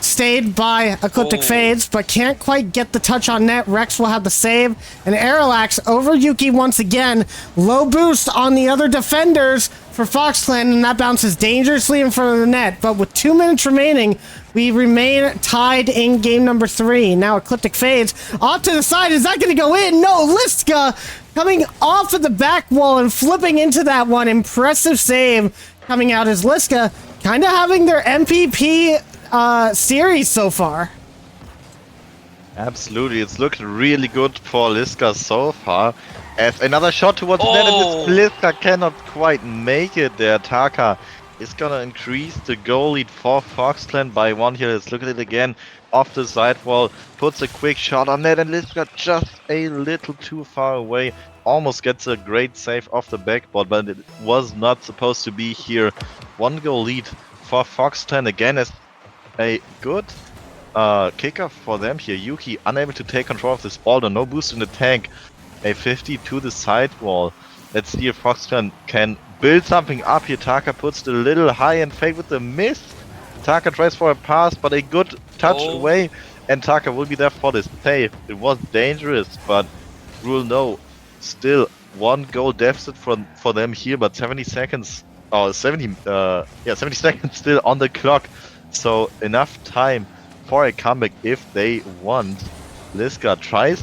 stayed by Ecliptic Fades, but can't quite get the touch on net. Rex will have the save, and Arilax over Yuki once again. Low boost on the other defenders for Fox Clan, and that bounces dangerously in front of the net. But with 2 minutes remaining, we remain tied in game number 3. Now Ecliptic Fades off to the side. Is that going to go in? No, Liska coming off of the back wall and flipping into that one. Impressive save coming out as Liska kind of having their MVP series so far. Absolutely, it's looking really good for Liska so far. As another shot towards net, and this Liska cannot quite make it there. Taka is gonna increase the goal lead for Fox Clan by 1 here. Let's look at it again. Off the side wall, puts a quick shot on net, and Liska just a little too far away. Almost gets a great save off the backboard, but it was not supposed to be here. 1 goal lead for Fox Clan again, as a good kicker for them here. Yuki unable to take control of this ball, no boost in the tank. A 50 to the side wall. Let's see if Fox can build something up here. Taka puts it a little high and Fade with the miss. Taka tries for a pass, but a good touch away, and Taka will be there for the save. It was dangerous, but Rule No still 1 goal deficit for them here, but 70 seconds or 70 seconds still on the clock. So enough time for a comeback if they want. Liska tries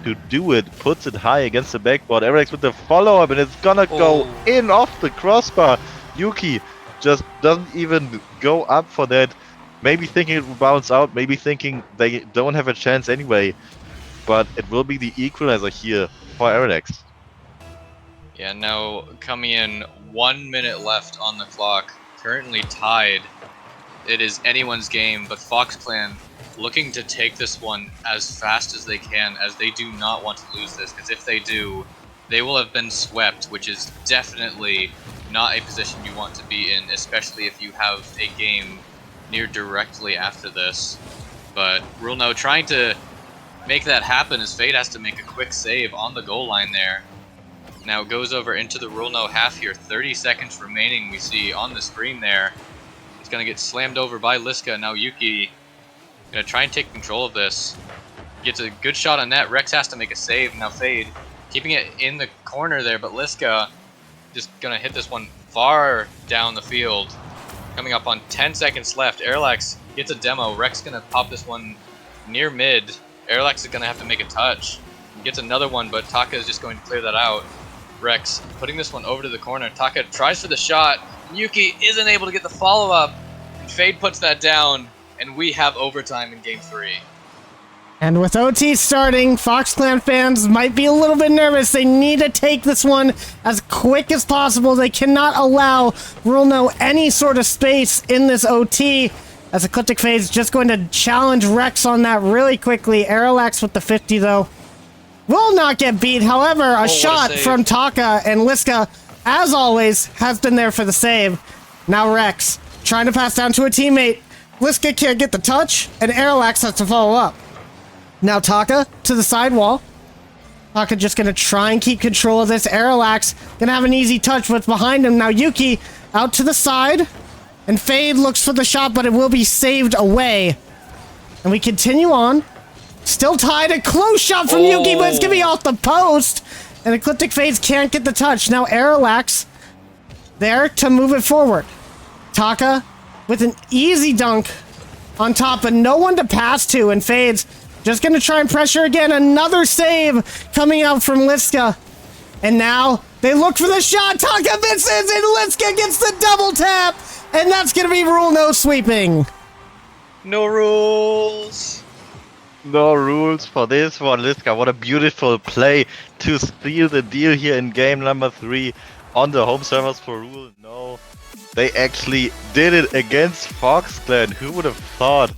to do it, puts it high against the backboard. Eric with the follow-up, and it's gonna go in off the crossbar. Yuki just doesn't even go up for that. Maybe thinking it will bounce out, maybe thinking they don't have a chance anyway. But it will be the equalizer here for Erilex. Yeah, now coming in 1 minute left on the clock, currently tied. It is anyone's game, but Fox Clan looking to take this one as fast as they can, as they do not want to lose this, because if they do, they will have been swept, which is definitely not a position you want to be in, especially if you have a game near directly after this. But Rule No trying to make that happen as Fade has to make a quick save on the goal line there. Now it goes over into the Rule No half here, 30 seconds remaining we see on the screen there. Gonna get slammed over by Liska. Now Yuki gonna try and take control of this. Gets a good shot on net. Rex has to make a save. Now Fade keeping it in the corner there, but Liska just gonna hit this one far down the field. Coming up on 10 seconds left. Arilax gets a demo. Rex gonna pop this one near mid. Arilax is gonna have to make a touch. Gets another one, but Taka is just going to clear that out. Rex putting this one over to the corner. Taka tries for the shot. Yuki isn't able to get the follow-up, and Fade puts that down, and we have overtime in game 3. And with OT starting, Fox Clan fans might be a little bit nervous. They need to take this one as quick as possible. They cannot allow Rule No any sort of space in this OT, as Ecliptic Fade's just going to challenge Rex on that really quickly. Arilax with the 50, though, will not get beat. However, a shot from Taka, and Liska, as always, has been there for the save. Now Rex trying to pass down to a teammate. Liska can't get the touch, and Arilax has to follow up. Now Taka to the side wall. Taka just gonna try and keep control of this. Arilax gonna have an easy touch, but behind him now Yuki out to the side, and Fade looks for the shot, but it will be saved away. And we continue on. Still tied. A close shot from Yuki, but it's gonna be off the post. And Ecliptic Fades can't get the touch. Now Arilax there to move it forward. Taka with an easy dunk on top, but no one to pass to, and Fades just gonna try and pressure again. Another save coming out from Liska. And now they look for the shot. Taka misses, and Liska gets the double tap. And that's gonna be Rule No sweeping. No rules. No rules for this one, Liska. What a beautiful play to steal the deal here in game number 3 on the home servers for Rule No. They actually did it against Fox Clan. Who would have thought?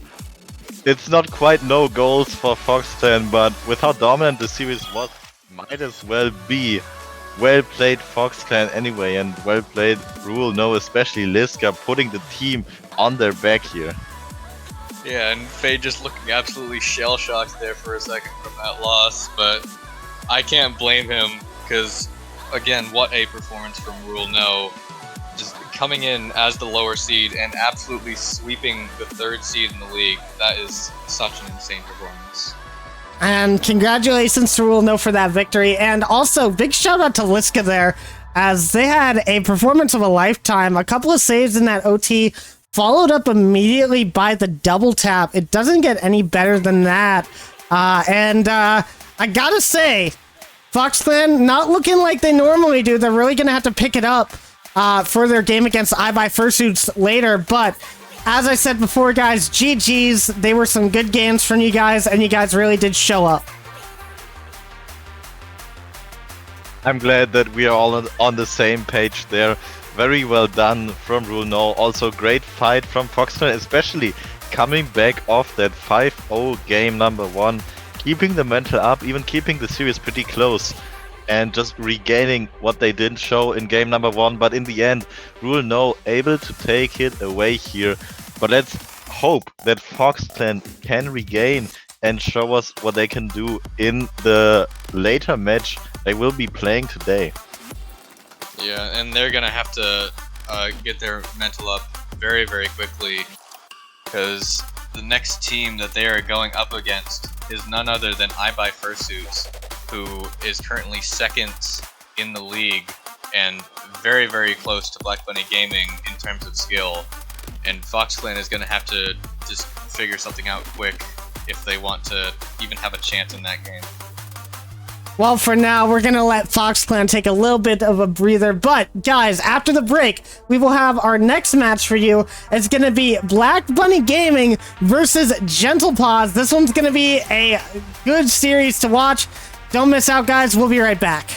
It's not quite no goals for Fox Clan, but with how dominant the series was, might as well be. Well played Fox Clan anyway, and well played Rule No, especially Liska, putting the team on their back here. Yeah, and Faye just looking absolutely shell-shocked there for a second from that loss, but I can't blame him, because, again, what a performance from Rule No. Just coming in as the lower seed and absolutely sweeping the 3rd seed in the league. That is such an insane performance. And congratulations to Rule No for that victory. And also, big shout out to Liska there, as they had a performance of a lifetime. A couple of saves in that OT, followed up immediately by the double tap. It doesn't get any better than that. I gotta say, Fox Clan not looking like they normally do. They're really gonna have to pick it up for their game against iBuy Fursuits later. But as I said before, guys, GG's. They were some good games from you guys, and you guys really did show up. I'm glad that we are all on the same page there. Very well done from Rule No. Also great fight from Foxtrot, especially coming back off that 5-0 game number 1. Keeping the mental up, even keeping the series pretty close. And just regaining what they didn't show in game number 1. But in the end, Rule No able to take it away here. But let's hope that Fox Clan can regain and show us what they can do in the later match they will be playing today. Yeah, and they're gonna have to get their mental up very, very quickly, because the next team that they are going up against is none other than iBuy Fursuits, who is currently 2nd in the league and very, very close to Black Bunny Gaming in terms of skill. And Fox Clan is gonna have to just figure something out quick if they want to even have a chance in that game. Well, for now, we're going to let Fox Clan take a little bit of a breather. But, guys, after the break, we will have our next match for you. It's going to be Black Bunny Gaming versus Gentle Paws. This one's going to be a good series to watch. Don't miss out, guys. We'll be right back.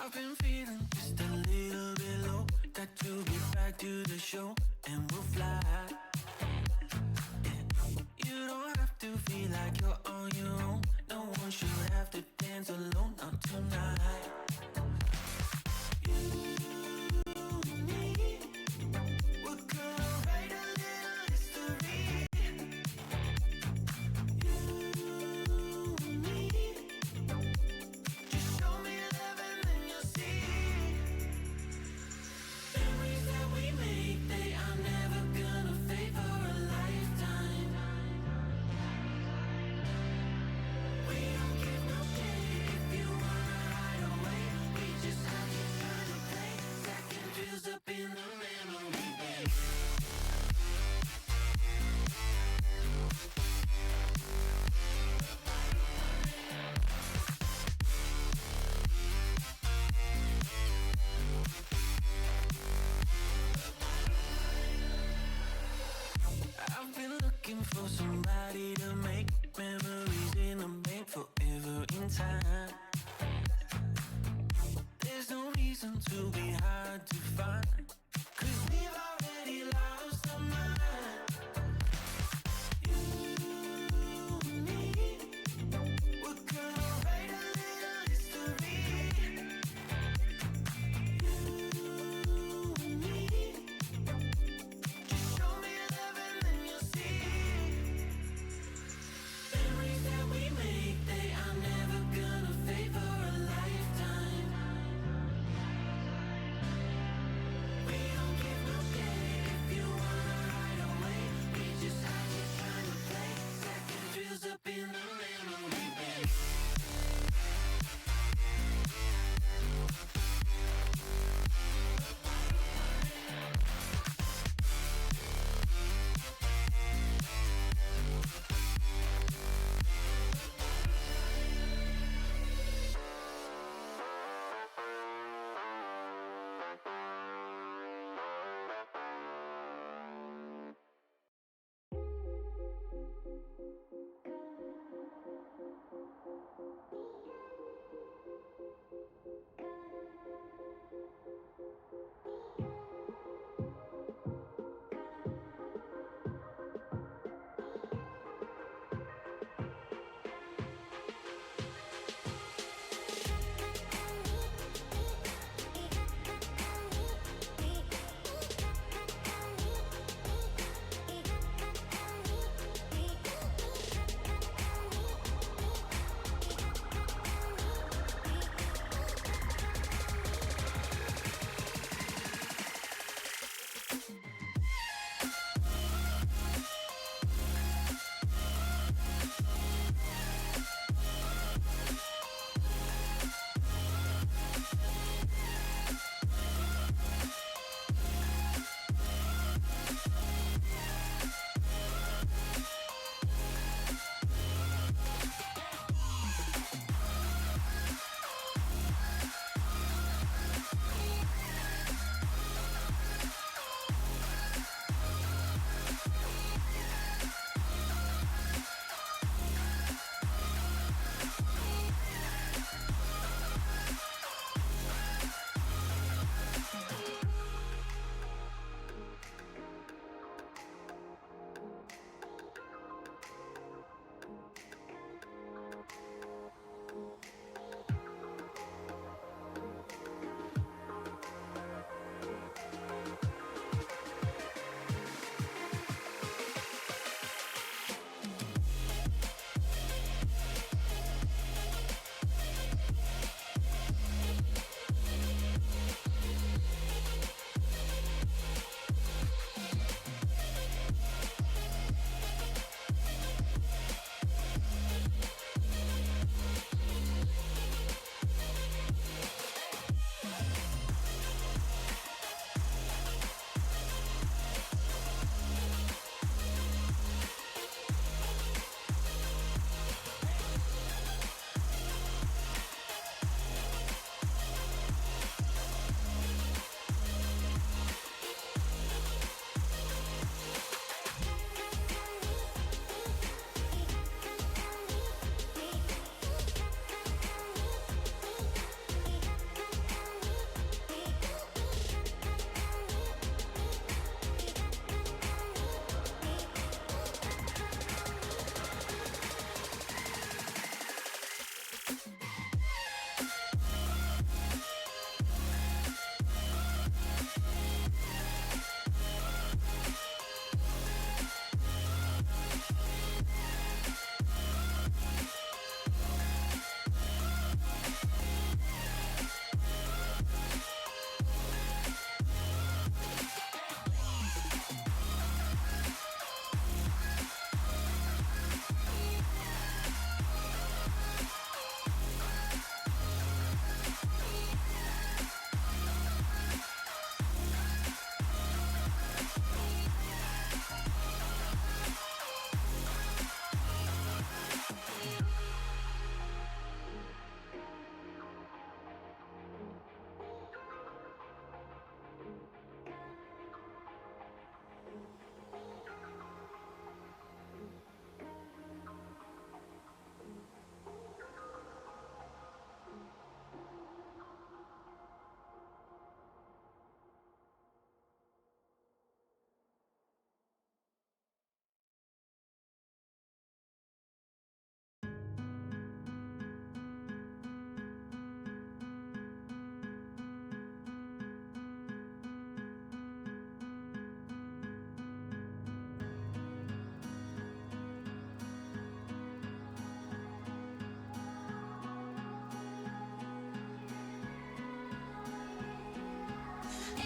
I've been feeling just a little bit low. Got to get back to the show and we'll fly. Yeah. You don't have to feel like you're on your own. No one should have to dance alone, not tonight.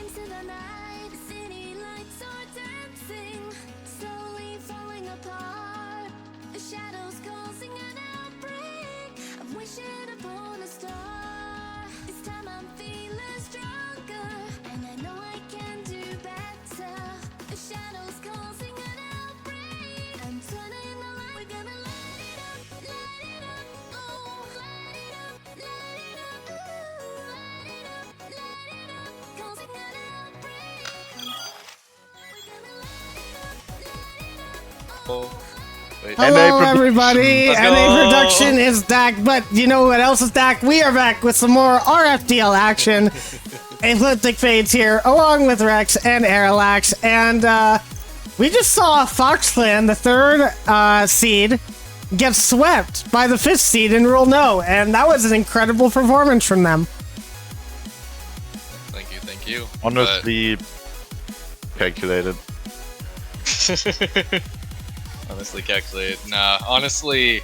into the night. The city lights are dancing, slowly falling apart. The shadows causing an outbreak. I'm wishing upon a star. This time I'm feeling stronger, and I know I can do better. The shadows causing an outbreak. I'm turning the light. We're gonna light it up, oh, light it up, ooh, light it up, causing an outbreak. We're gonna light it up, oh. Wait. Hello, everybody. Let's NA go. Production is back, but you know what else is back? We are back with some more RFDL action. Ecliptic Fades here, along with Rex and Arilax, and we just saw FoxClan, the third seed, get swept by the fifth seed in Rule No, and that was an incredible performance from them. Thank you. Honestly, calculated. Honestly calculated. Nah, honestly,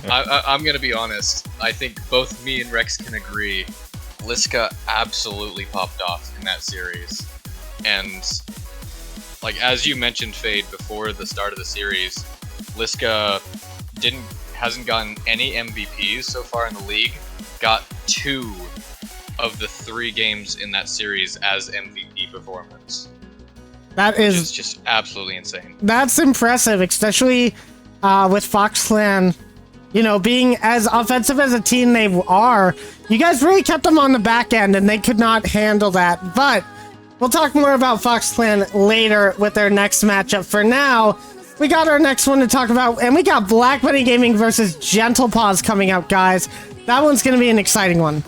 I'm gonna be honest. I think both me and Rex can agree. Liska absolutely popped off in that series. And, like, as you mentioned, Fade, before the start of the series, Liska hasn't gotten any MVPs so far in the league. Got 2 of the 3 games in that series as MVP performance. That Which is is just absolutely insane. That's impressive, especially with FoxClan, you know, being as offensive as a team they are. You guys really kept them on the back end, and they could not handle that. But we'll talk more about FoxClan later with their next matchup. For now, we got our next one to talk about, and we got Black Bunny Gaming versus Gentle Paws coming up, guys. That one's going to be an exciting one.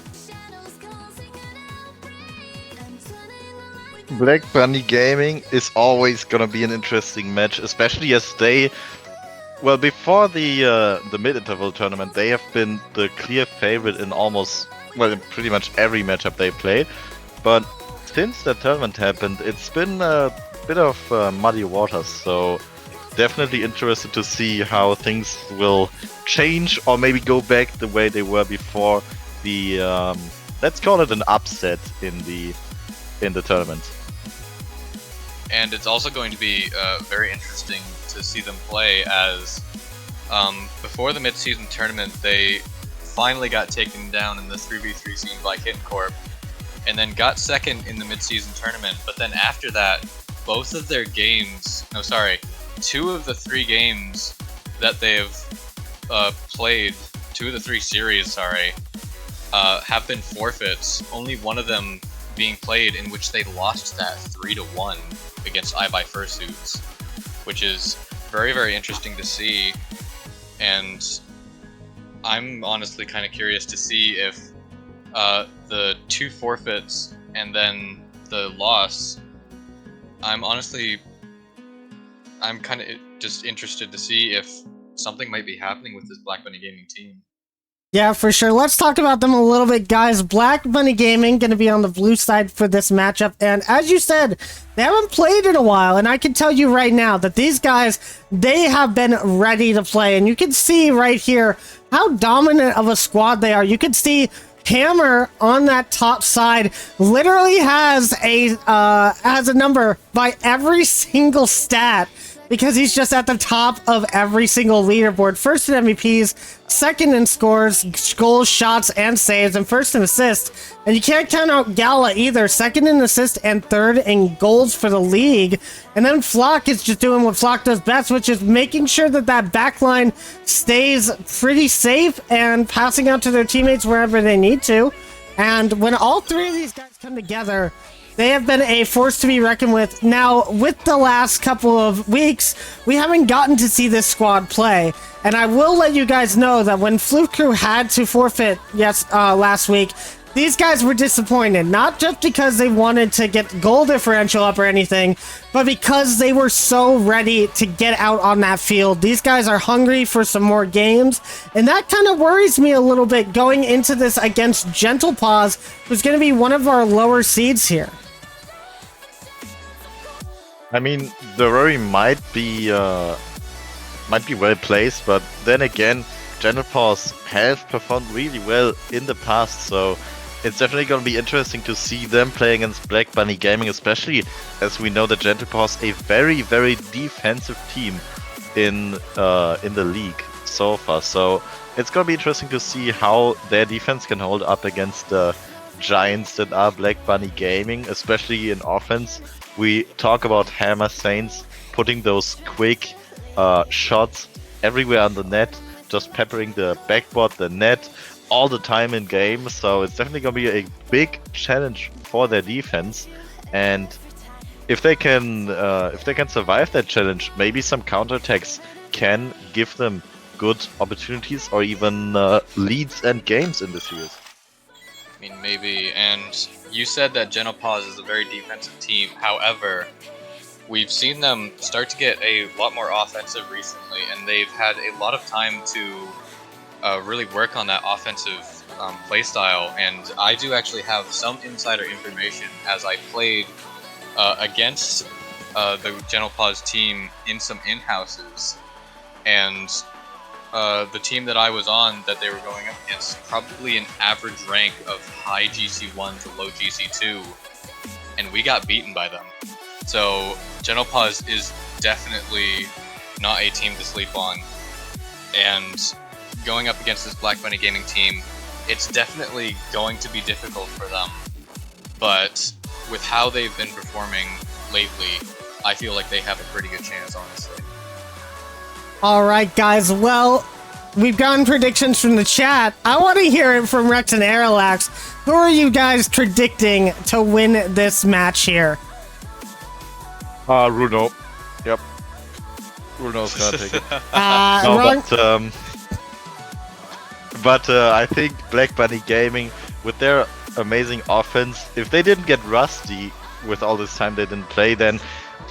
Black Bunny Gaming is always gonna be an interesting match, especially as they, well, before the mid-interval tournament, they have been the clear favorite in almost, well, in pretty much every matchup they played. But since that tournament happened, it's been a bit of muddy waters. So definitely interested to see how things will change, or maybe go back the way they were before the, let's call it an upset in the tournament. And it's also going to be very interesting to see them play, as before the mid-season tournament they finally got taken down in the 3v3 scene by Kitten Corp, and then got second in the mid-season tournament. But then after that, both of their games, 2 of the 3 games that they've played, 2 of the 3 series, have been forfeits. Only one of them being played in which they lost that 3-1 against iBuy Fursuits, which is very, very interesting to see. And I'm honestly kind of curious to see if the 2 forfeits and then the loss, I'm kind of just interested to see if something might be happening with this Black Bunny Gaming team. Yeah, for sure. Let's talk about them a little bit, guys. Black Bunny Gaming going to be on the blue side for this matchup. And as you said, they haven't played in a while. And I can tell you right now that these guys, they have been ready to play. And you can see right here how dominant of a squad they are. You can see Hammer on that top side literally has a number by every single stat, because he's just at the top of every single leaderboard. First in MVPs, second in scores, goals, shots, and saves, and first in assists. And you can't count out Gala either. Second in assists and third in goals for the league. And then Flock is just doing what Flock does best, which is making sure that that backline stays pretty safe and passing out to their teammates wherever they need to. And when all 3 of these guys come together, they have been a force to be reckoned with. Now, with the last couple of weeks, we haven't gotten to see this squad play. And I will let you guys know that when Flute Crew had to forfeit last week, these guys were disappointed. Not just because they wanted to get goal differential up or anything, but because they were so ready to get out on that field. These guys are hungry for some more games, and that kind of worries me a little bit going into this against Gentle Paws, who's going to be one of our lower seeds here. I mean, the worry might be well placed, but then again, Gentle Paws have performed really well in the past, so it's definitely going to be interesting to see them play against Black Bunny Gaming, especially as we know that Gentle Paws a very, very defensive team in the league so far. So it's going to be interesting to see how their defense can hold up against the giants that are Black Bunny Gaming, especially in offense. We talk about Hammer Saints putting those quick shots everywhere on the net, just peppering the backboard, the net, all the time in game. So it's definitely going to be a big challenge for their defense. And if they can survive that challenge, maybe some counterattacks can give them good opportunities or even leads and games in the series. I mean, maybe. And you said that Gentle Paws is a very defensive team. However, we've seen them start to get a lot more offensive recently, and they've had a lot of time to really work on that offensive playstyle. And I do actually have some insider information as I played against the Gentle Paws team in some in-houses, and the team that I was on that they were going up against probably an average rank of high GC1 to low GC2, and we got beaten by them. So Gentle Paws is definitely not a team to sleep on, and going up against this Black Bunny Gaming team, it's definitely going to be difficult for them. But with how they've been performing lately, I feel like they have a pretty good chance, honestly. All right, guys. Well, we've gotten predictions from the chat. I want to hear it from Rex and Aerolax. Who are you guys predicting to win this match here? Runo. Yep. Runo's gonna take it. Wrong. But I think Black Bunny Gaming, with their amazing offense, if they didn't get rusty with all this time they didn't play, then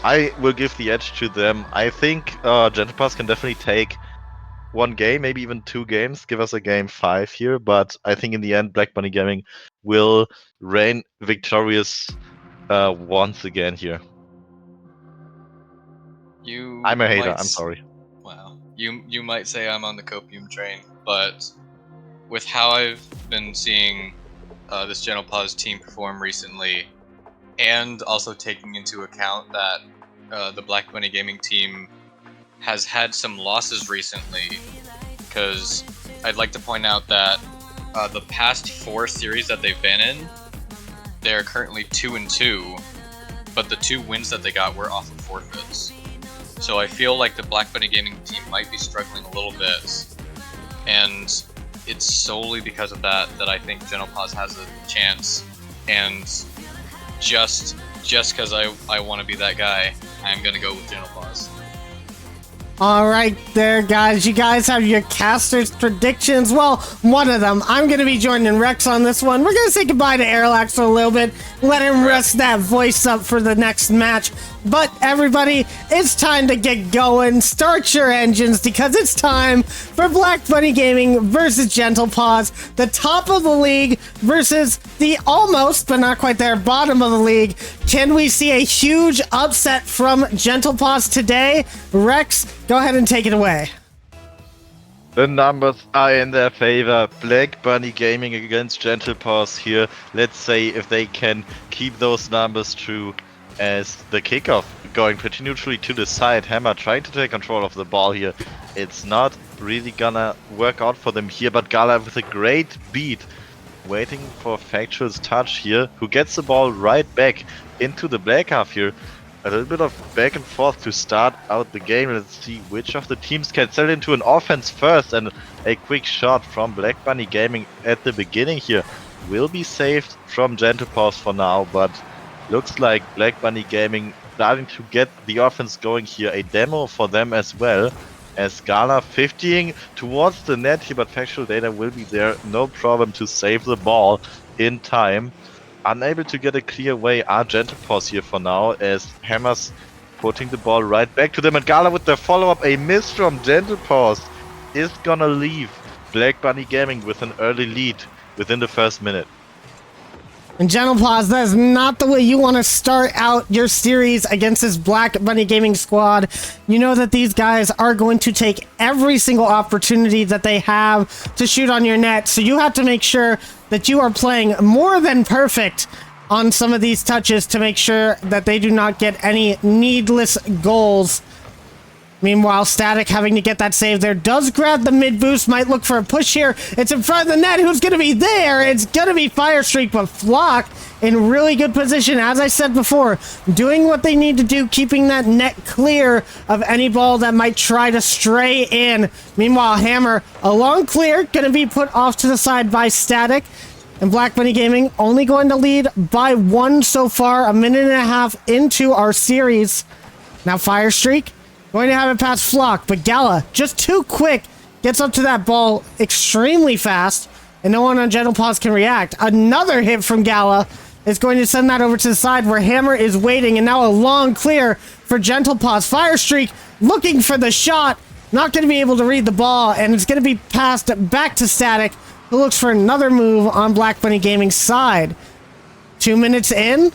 I will give the edge to them. I think Gentle Paws can definitely take one game, maybe even 2 games, give us a game 5 here, but I think in the end Black Bunny Gaming will reign victorious once again here. I'm a hater, I'm sorry. Wow. You might say I'm on the copium train, but with how I've been seeing this Gentle Paws team perform recently, and also taking into account that the Black Bunny Gaming team has had some losses recently, because I'd like to point out that the past 4 series that they've been in, they're currently 2-2, but the 2 wins that they got were off of forfeits. So I feel like the Black Bunny Gaming team might be struggling a little bit, and it's solely because of that I think Gentle Paws has a chance. And just because I want to be that guy, I'm gonna go with Gentle Paws. All right there, guys. You guys have your casters' predictions. Well, one of them. I'm going to be joining Rex on this one. We're going to say goodbye to Aerolax for a little bit. Let him rest that voice up for the next match. But everybody, it's time to get going. Start your engines because it's time for Black Bunny Gaming versus Gentle Paws. The top of the league versus the almost, but not quite there, bottom of the league. Can we see a huge upset from Gentle Paws today? Rex, go ahead and take it away. The numbers are in their favor. Black Bunny Gaming against Gentle Paws here. Let's say if they can keep those numbers true as the kickoff going pretty neutrally to the side. Hammer trying to take control of the ball here. It's not really gonna work out for them here, but Gala with a great beat, waiting for Factual's touch here, who gets the ball right back into the black half here. A little bit of back and forth to start out the game. Let's see which of the teams can settle into an offense first, and a quick shot from Black Bunny Gaming at the beginning here will be saved from Gentle Paws for now, but looks like Black Bunny Gaming starting to get the offense going here. A demo for them as well, as Gala 50ing towards the net here, but Factual Data will be there, no problem to save the ball in time. Unable to get a clear way are Gentle Paws here for now, as Hammer's putting the ball right back to them, and Gala with the follow-up. A miss from Gentle Paws is gonna leave Black Bunny Gaming with an early lead within the first minute. And Gentle Paws, that is not the way you want to start out your series against this Black Bunny Gaming squad. You know that these guys are going to take every single opportunity that they have to shoot on your net, so you have to make sure that you are playing more than perfect on some of these touches to make sure that they do not get any needless goals. Meanwhile, Static having to get that save there. Does grab the mid boost. Might look for a push here. It's in front of the net. Who's going to be there? It's going to be Firestreak, but Flock in really good position. As I said before, doing what they need to do, keeping that net clear of any ball that might try to stray in. Meanwhile, Hammer, a long clear, going to be put off to the side by Static. And Black Bunny Gaming only going to lead by 1 so far. A minute and a half into our series. Now Firestreak going to have it past Flock, but Gala, just too quick, gets up to that ball extremely fast, and no one on Gentle Paws can react. Another hit from Gala is going to send that over to the side where Hammer is waiting, and now a long clear for Gentle Paws. Firestreak looking for the shot, not going to be able to read the ball, and it's going to be passed back to Static, who looks for another move on Black Bunny Gaming's side. 2 minutes in,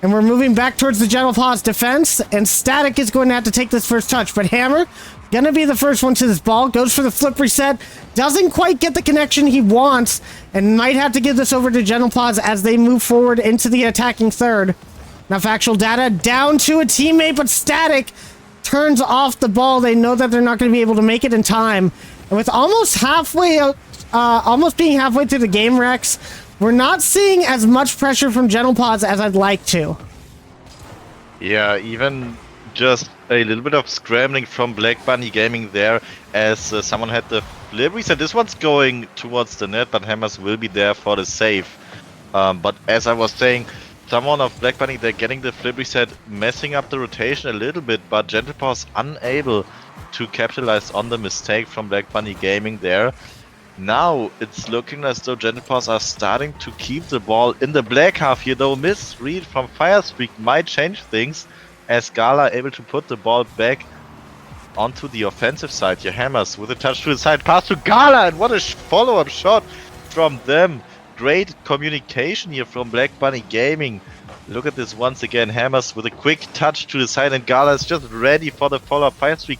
and we're moving back towards the Gentle Paws defense, and Static is going to have to take this first touch, but Hammer gonna be the first one to this ball, goes for the flip reset, doesn't quite get the connection he wants, and might have to give this over to Gentle Paws as they move forward into the attacking third. Now Factual Data down to a teammate, but Static turns off the ball. They know that they're not going to be able to make it in time, and with almost being halfway through the game, Rex, we're not seeing as much pressure from Gentle Paws as I'd like to. Yeah, even just a little bit of scrambling from Black Bunny Gaming there as someone had the flip reset. This one's going towards the net, but Hammers will be there for the save. But as I was saying, someone of Black Bunny, they're getting the flip reset, messing up the rotation a little bit, but Gentle Paws unable to capitalize on the mistake from Black Bunny Gaming there. Now it's looking as though Gentle Paws are starting to keep the ball in the black half here, though misread from Firestreak might change things as Gala able to put the ball back onto the offensive side here. Hammers with a touch to the side, pass to Gala, and what a follow-up shot from them. Great communication here from Black Bunny Gaming. Look at this once again, Hammers with a quick touch to the side, and Gala is just ready for the follow-up. Firestreak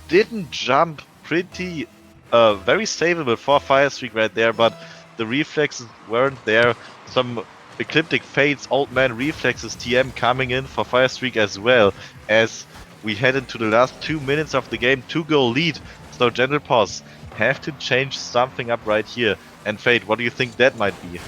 didn't jump, pretty very savable for Firestreak right there, but the reflexes weren't there. Some ecliptic fades, old man reflexes, TM coming in for Firestreak as well, as we head into the last 2 minutes of the game, 2-goal lead. So Gentle Paws have to change something up right here. And Fade, what do you think that might be?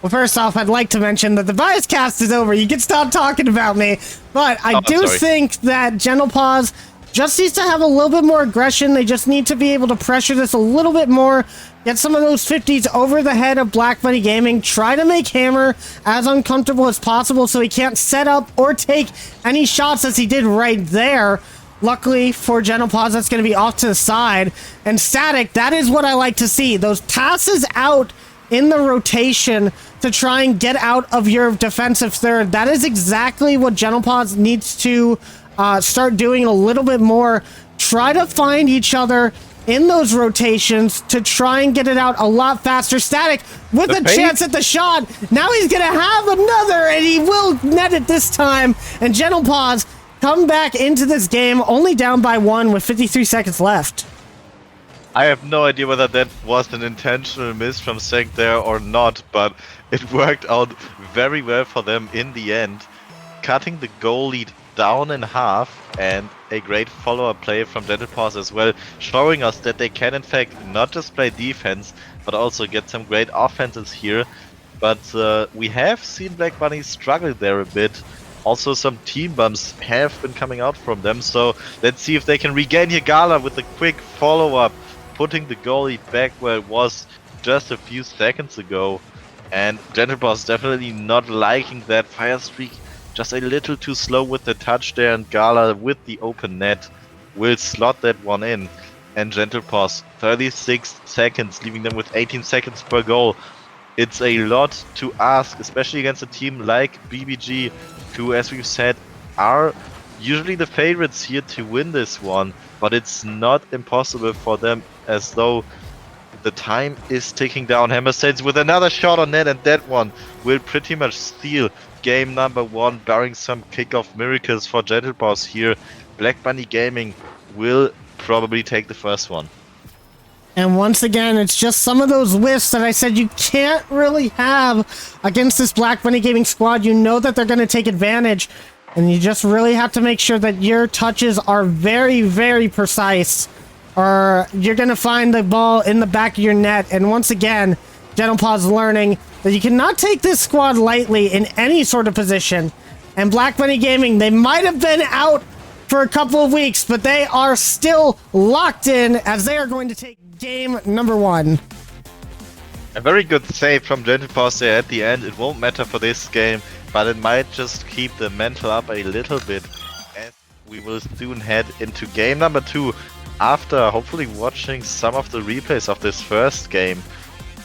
Well, first off, I'd like to mention that the bias cast is over. You can stop talking about me. But I do think that Gentle Paws just needs to have a little bit more aggression. They just need to be able to pressure this a little bit more. Get some of those 50s over the head of Black Bunny Gaming. Try to make Hammer as uncomfortable as possible so he can't set up or take any shots as he did right there. Luckily for Gentle Paws, that's going to be off to the side. And Static, that is what I like to see. Those passes out in the rotation to try and get out of your defensive third. That is exactly what Gentle Paws needs to start doing a little bit more. Try to find each other in those rotations to try and get it out a lot faster. Static with a chance at the shot. Now he's going to have another, and he will net it this time. And Gentle Paws come back into this game only down by 1 with 53 seconds left. I have no idea whether that was an intentional miss from Sek there or not, but it worked out very well for them in the end, cutting the goal lead down in half, and a great follow-up play from Gentle Paws as well, showing us that they can in fact not just play defense, but also get some great offenses here. But we have seen Black Bunny struggle there a bit. Also some team bumps have been coming out from them, so let's see if they can regain here. Gala with a quick follow-up, putting the goalie back where it was just a few seconds ago. And Gentle Paws definitely not liking that. Firestreak just a little too slow with the touch there, and Gala with the open net will slot that one in. And Gentle Paws 36 seconds, leaving them with 18 seconds per goal. It's a lot to ask, especially against a team like BBG, who, as we've said, are usually the favorites here to win this one. But it's not impossible for them, as though The time is ticking down. Hammer States with another shot on net, and that one will pretty much steal game number 1, barring some kickoff miracles for Gentle Boss here. Black Bunny Gaming will probably take the first one. And once again, it's just some of those whiffs that I said you can't really have against this Black Bunny Gaming squad. You know that they're going to take advantage, and you just really have to make sure that your touches are very, very precise, or you're going to find the ball in the back of your net. And once again, Gentlepaw's learning that you cannot take this squad lightly in any sort of position. And Black Bunny Gaming, they might have been out for a couple of weeks, but they are still locked in as they are going to take game number 1. A very good save from Gentle Boss there at the end. It won't matter for this game, but it might just keep the mental up a little bit, as we will soon head into game number 2 after hopefully watching some of the replays of this first game.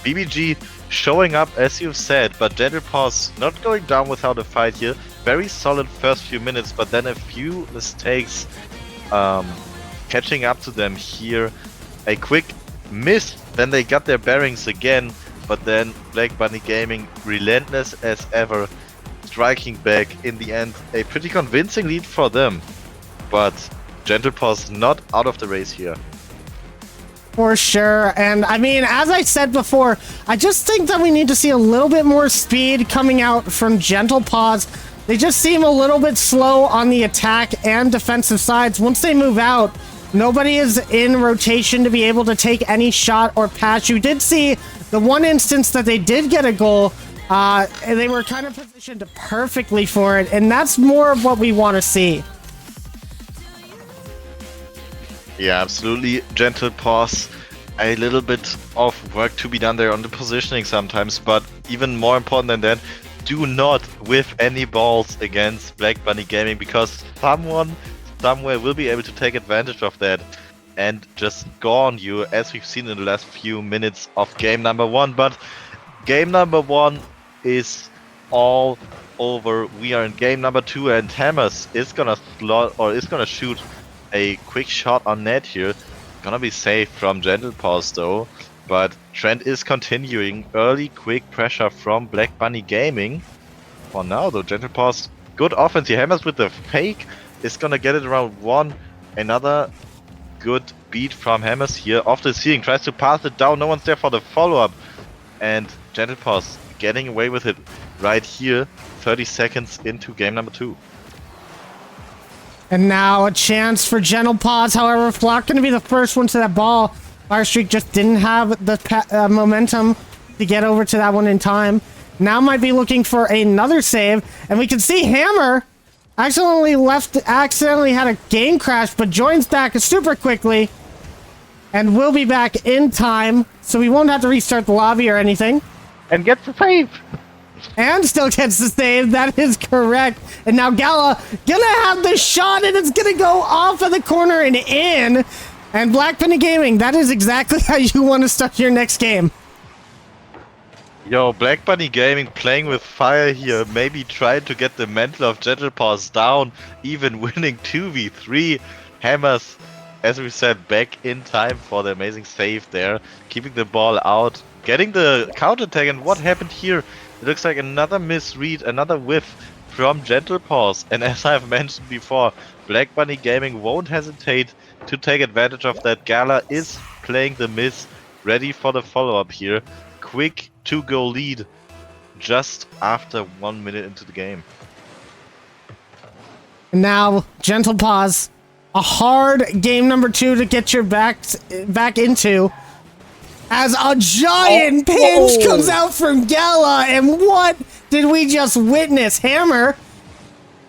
BBG showing up as you've said, but Gentle Boss not going down without a fight here. Very solid first few minutes, but then a few mistakes catching up to them here. A quick miss, then they got their bearings again, but then Black Bunny Gaming relentless as ever, striking back in the end. A pretty convincing lead for them, but Gentle Boss not out of the race here. For sure. And I mean, as I said before, I just think that we need to see a little bit more speed coming out from Gentle Paws. They just seem a little bit slow on the attack and defensive sides. Once they move out, nobody is in rotation to be able to take any shot or pass. You did see the one instance that they did get a goal, and they were kind of positioned perfectly for it, and that's more of what we want to see. Yeah, absolutely. Gentle Paws, a little bit of work to be done there on the positioning sometimes, but even more important than that, do not whiff any balls against Black Bunny Gaming, because someone somewhere will be able to take advantage of that and just score on you, as we've seen in the last few minutes of game number 1. But game number 1 is all over. We are in game number 2, and Hammers is gonna shoot a quick shot on net here. Gonna be safe from Gentle Paws though, but trend is continuing. Early quick pressure from Black Bunny Gaming. For now though, Gentle Paws, good offense here. Hammers with the fake is gonna get it around 1. Another good beat from Hammers here. Off the ceiling, tries to pass it down. No one's there for the follow-up. And Gentle Paws getting away with it right here. 30 seconds into game number 2. And now a chance for Gentle Paws. However, Flock going to be the first one to that ball. Fire Streak just didn't have the momentum to get over to that one in time. Now might be looking for another save. And we can see Hammer accidentally had a game crash, but joins back super quickly. And will be back in time, so we won't have to restart the lobby or anything. And gets the save! And still gets the save, that is correct. And now Gala gonna have the shot, and it's gonna go off of the corner and in. And Black Bunny Gaming, that is exactly how you want to start your next game. Yo, Black Bunny Gaming playing with fire here, maybe trying to get the mantle of Gentle Paws down, even winning 2v3. Hammers, as we said, back in time for the amazing save there, keeping the ball out, getting the counter-attack. And what happened here? It looks like another misread, another whiff from Gentle Paws. And as I've mentioned before, Black Bunny Gaming won't hesitate to take advantage of that. Gala is playing the miss, ready for the follow-up here. Quick 2-goal lead just after 1 minute into the game. Now, Gentle Paws, a hard game number 2 to get your back into. As a giant pinch comes out from Gala, and what did we just witness? Hammer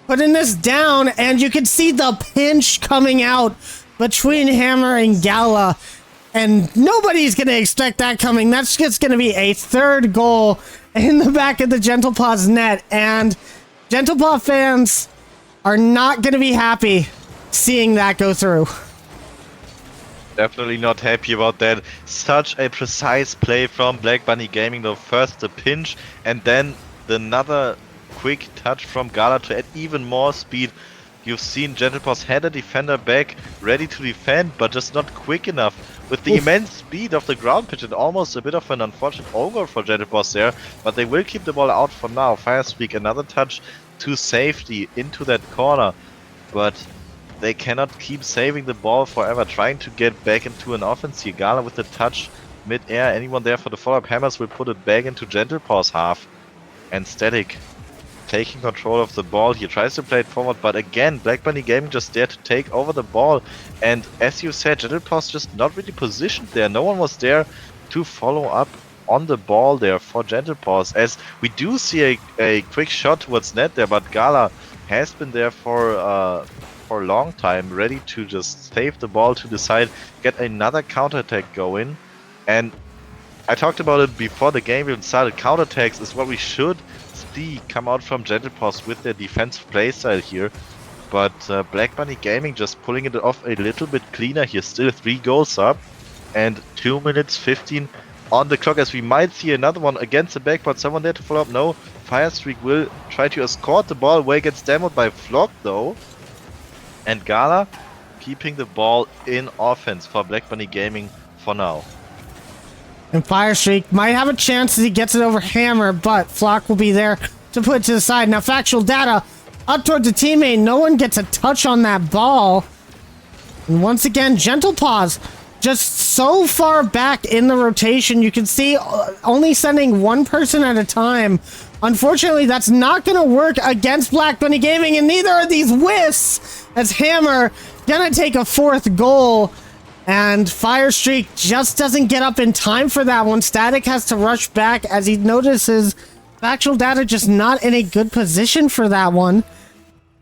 putting this down, and you can see the pinch coming out between Hammer and Gala, and nobody's going to expect that coming. That's just going to be a third goal in the back of the Gentle Paws net, and Gentle Paw fans are not going to be happy seeing that go through. Definitely not happy about that. Such a precise play from Black Bunny Gaming though. First the pinch, and then another quick touch from Gala to add even more speed. You've seen Gentle Paws had a defender back, ready to defend, but just not quick enough. With the immense speed of the ground pitch, and almost a bit of an unfortunate own goal for Gentle Paws there, but they will keep the ball out for now. Firestreak, another touch to safety into that corner, but they cannot keep saving the ball forever, trying to get back into an offense here. Gala with the touch mid-air, anyone there for the follow-up? Hammers will put it back into Gentle Paws half, and Static taking control of the ball. He tries to play it forward, but again, Black Bunny Gaming just there to take over the ball. And as you said, Gentle Paws just not really positioned there. No one was there to follow up on the ball there for Gentle Paws. As we do see a quick shot towards net there, but Gala has been there for a long time, ready to just save the ball to the side, get another counterattack going. And I talked about it before the game even started. Counterattacks is what we should see come out from Gentle Paws with their defensive playstyle here. But Black Bunny Gaming just pulling it off a little bit cleaner here. Still 3 goals up and 2 minutes 15 on the clock, as we might see another one against the back, but someone there to follow up. No, Firestreak will try to escort the ball away, gets demoed by Flock though. And Gala keeping the ball in offense for Black Bunny Gaming for now. And Firestreak might have a chance as he gets it over Hammer, but Flock will be there to put it to the side. Now, Factual Data up towards the teammate. No one gets a touch on that ball. And once again, Gentle Paws just so far back in the rotation. You can see only sending one person at a time. Unfortunately, that's not going to work against Black Bunny Gaming, and neither are these Wisps, as Hammer gonna take a 4th goal. And Firestreak just doesn't get up in time for that one. Static has to rush back as he notices Factual Data just not in a good position for that one.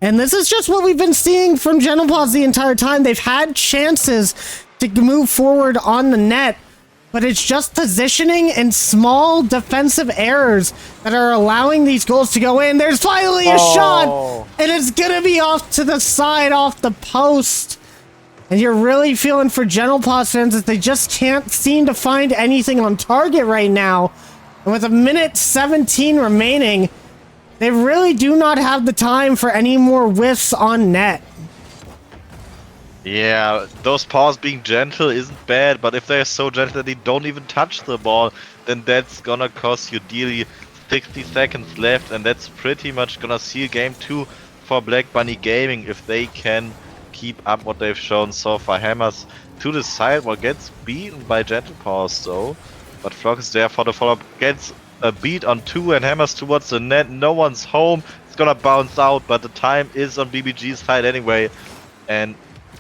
And this is just what we've been seeing from Gentle Paws the entire time. They've had chances to move forward on the net, but it's just positioning and small defensive errors that are allowing these goals to go in. There's finally a shot, and it's gonna be off to the side, off the post. And you're really feeling for Gentle Paws fans that they just can't seem to find anything on target right now. And with 1:17 remaining, they really do not have the time for any more whiffs on net. Yeah, those paws being gentle isn't bad, but if they're so gentle that they don't even touch the ball, then that's gonna cost you dearly. 60 seconds left, and that's pretty much gonna seal game 2 for Black Bunny Gaming if they can keep up what they've shown so far. Hammers to the side, well, gets beaten by Gentle Paws though, but Flock is there for the follow-up, gets a beat on 2 and Hammers towards the net. No one's home, it's gonna bounce out, but the time is on BBG's side anyway, and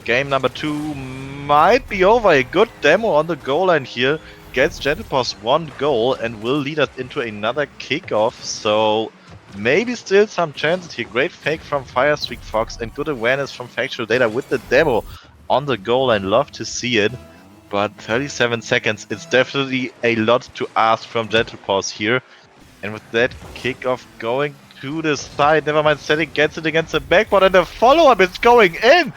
game number 2 might be over. A good demo on the goal line here gets Gentle Paws 1 goal and will lead us into another kickoff, so maybe still some chances here. Great fake from Firestreak Fox and good awareness from Factual Data with the demo on the goal line. Love to see it, but 37 seconds, it's definitely a lot to ask from Gentle Paws here. And with that kickoff going to the side, never mind, Static gets it against the backboard and the follow-up is going in!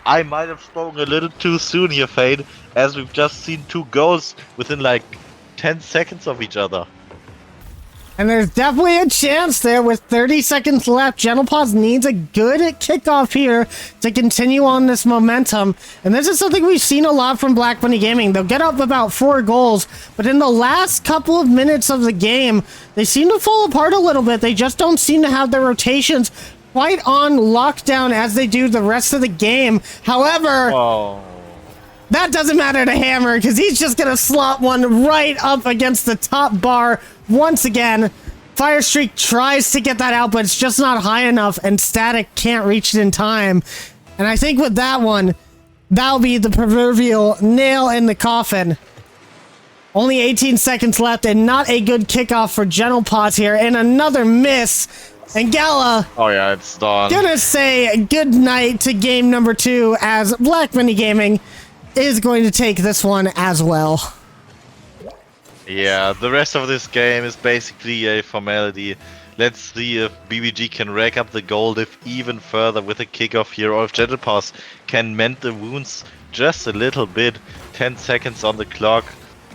I might have spoken a little too soon here, Fade, as we've just seen 2 goals within like 10 seconds of each other. And there's definitely a chance there with 30 seconds left. Gentle Paws needs a good kickoff here to continue on this momentum. And this is something we've seen a lot from Black Bunny Gaming. They'll get up about 4 goals, but in the last couple of minutes of the game, they seem to fall apart a little bit. They just don't seem to have their rotations quite on lockdown as they do the rest of the game. However, that doesn't matter to Hammer because he's just going to slot one right up against the top bar once again. Firestreak tries to get that out, but it's just not high enough, and Static can't reach it in time. And I think with that one, that'll be the proverbial nail in the coffin. Only 18 seconds left, and not a good kickoff for Gentle Paws here, and another miss. And Gala, oh yeah, it's done. Gonna say good night to game number 2 as Black Bunny Gaming is going to take this one as well. Yeah, the rest of this game is basically a formality. Let's see if BBG can rack up the gold if even further with a kickoff here, or if Gentle Paws can mend the wounds just a little bit. 10 seconds on the clock,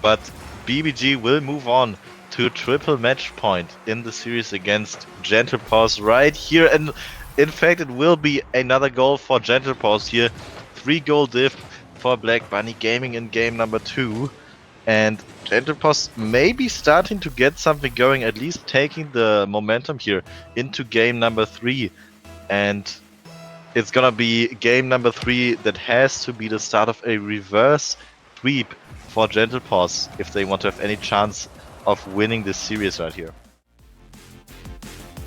but BBG will move on to triple match point in the series against Gentle Paws right here. And in fact, it will be another goal for Gentle Paws here. 3-goal diff for Black Bunny Gaming in game number 2. And Gentle Paws may be starting to get something going, at least taking the momentum here into game number 3. And it's gonna be game number 3 that has to be the start of a reverse sweep for Gentle Paws if they want to have any chance of winning this series right here.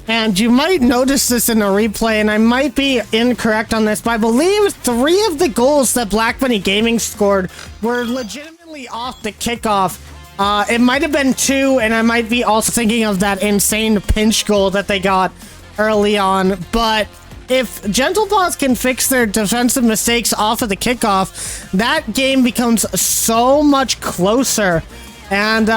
And you might notice this in a replay, and I might be incorrect on this, but I believe 3 of the goals that Black Bunny Gaming scored were legitimately off the kickoff. It might have been 2, and I might be also thinking of that insane pinch goal that they got early on. But if Gentle Paws can fix their defensive mistakes off of the kickoff, that game becomes so much closer. And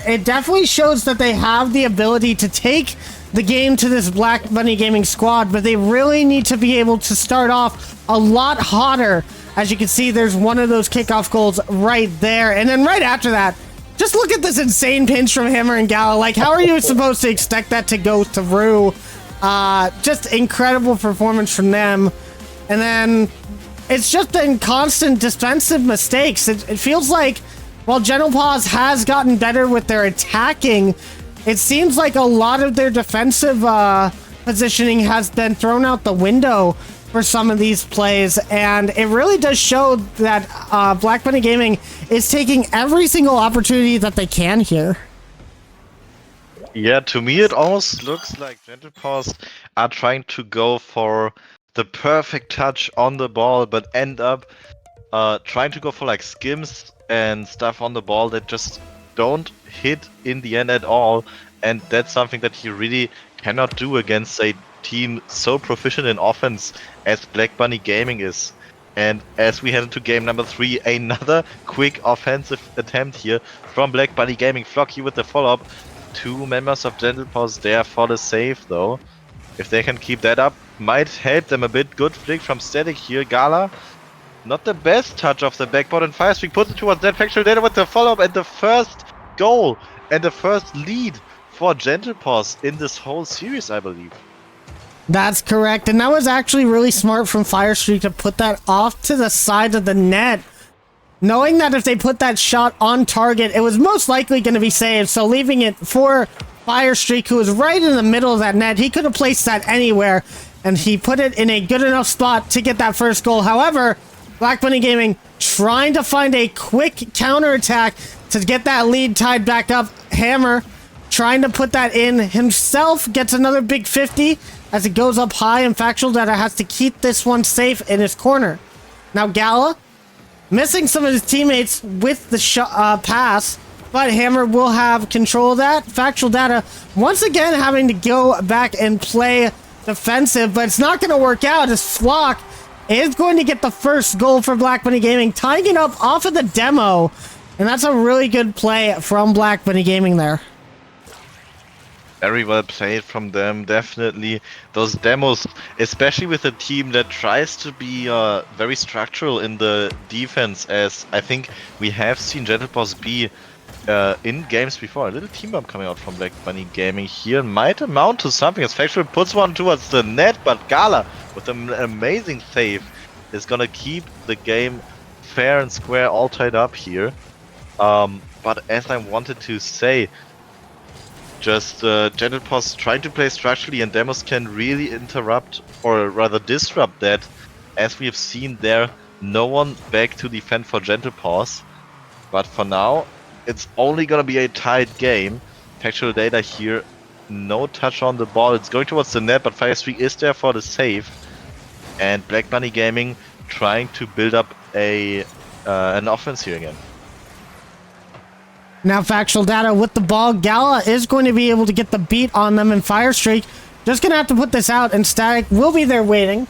it definitely shows that they have the ability to take the game to this Black Bunny Gaming squad, but they really need to be able to start off a lot hotter. As you can see, there's one of those kickoff goals right there. And then right after that, just look at this insane pinch from Hammer and Gala. Like, how are you supposed to expect that to go through? Just incredible performance from them. And then it's just been constant defensive mistakes. It feels like while Gentle Paws has gotten better with their attacking, it seems like a lot of their defensive positioning has been thrown out the window for some of these plays, and it really does show that Black Bunny Gaming is taking every single opportunity that they can here. Yeah, to me it almost looks like Gentle Paws are trying to go for the perfect touch on the ball, but end up trying to go for like skims and stuff on the ball that just don't hit in the end at all, and that's something that he really cannot do against a team so proficient in offense as Black Bunny Gaming is. And as we head into game number 3, another quick offensive attempt here from Black Bunny Gaming. Flocky with the follow-up. 2 members of Gentle Paws there for the save though. If they can keep that up, might help them a bit. Good flick from Static here. Gala, not the best touch of the backboard, and Firestreak puts it towards that Factual Data with the follow-up and the first goal and the first lead for Gentle Paws in this whole series, I believe. That's correct, and that was actually really smart from Firestreak to put that off to the side of the net, knowing that if they put that shot on target, it was most likely going to be saved, so leaving it for Firestreak, who was right in the middle of that net. He could have placed that anywhere, and he put it in a good enough spot to get that first goal. However, Black Bunny Gaming trying to find a quick counterattack to get that lead tied back up. Hammer trying to put that in himself, gets another big 50 as it goes up high, and Factual Data has to keep this one safe in his corner. Now Gala missing some of his teammates with the pass, but Hammer will have control of that. Factual Data once again having to go back and play defensive, but it's not going to work out as Flock is going to get the first goal for Black Bunny Gaming, tying it up off of the demo. And that's a really good play from Black Bunny Gaming there. Very well played from them, definitely. Those demos, especially with a team that tries to be very structural in the defense, as I think we have seen Gentle Paws be in games before. A little team bomb coming out from Black Bunny Gaming here might amount to something, as Factual puts one towards the net, but Gala with an amazing save is gonna keep the game fair and square, all tied up here. But as I wanted to say, just Gentle Paws trying to play structurally, and demos can really interrupt, or rather disrupt that, as we have seen there. No one back to defend for Gentle Paws, but for now it's only gonna be a tight game. Factual Data here, no touch on the ball. It's going towards the net, but Firestreak is there for the save, and Black Bunny Gaming trying to build up a an offense here again. Now Factual Data with the ball. Gala is going to be able to get the beat on them, and Firestreak just going to have to put this out, and Static will be there waiting.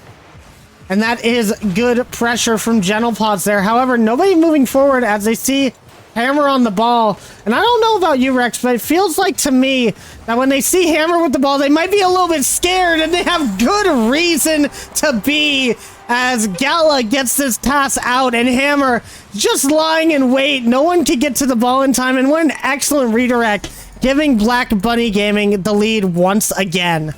And that is good pressure from Gentle Paws there. However, nobody moving forward as they see Hammer on the ball. And I don't know about you, Rex, but it feels like to me that when they see Hammer with the ball, they might be a little bit scared, and they have good reason to be, as Gala gets this pass out, and Hammer just lying in wait. No one can get to the ball in time, and what an excellent redirect, giving Black Bunny Gaming the lead once again.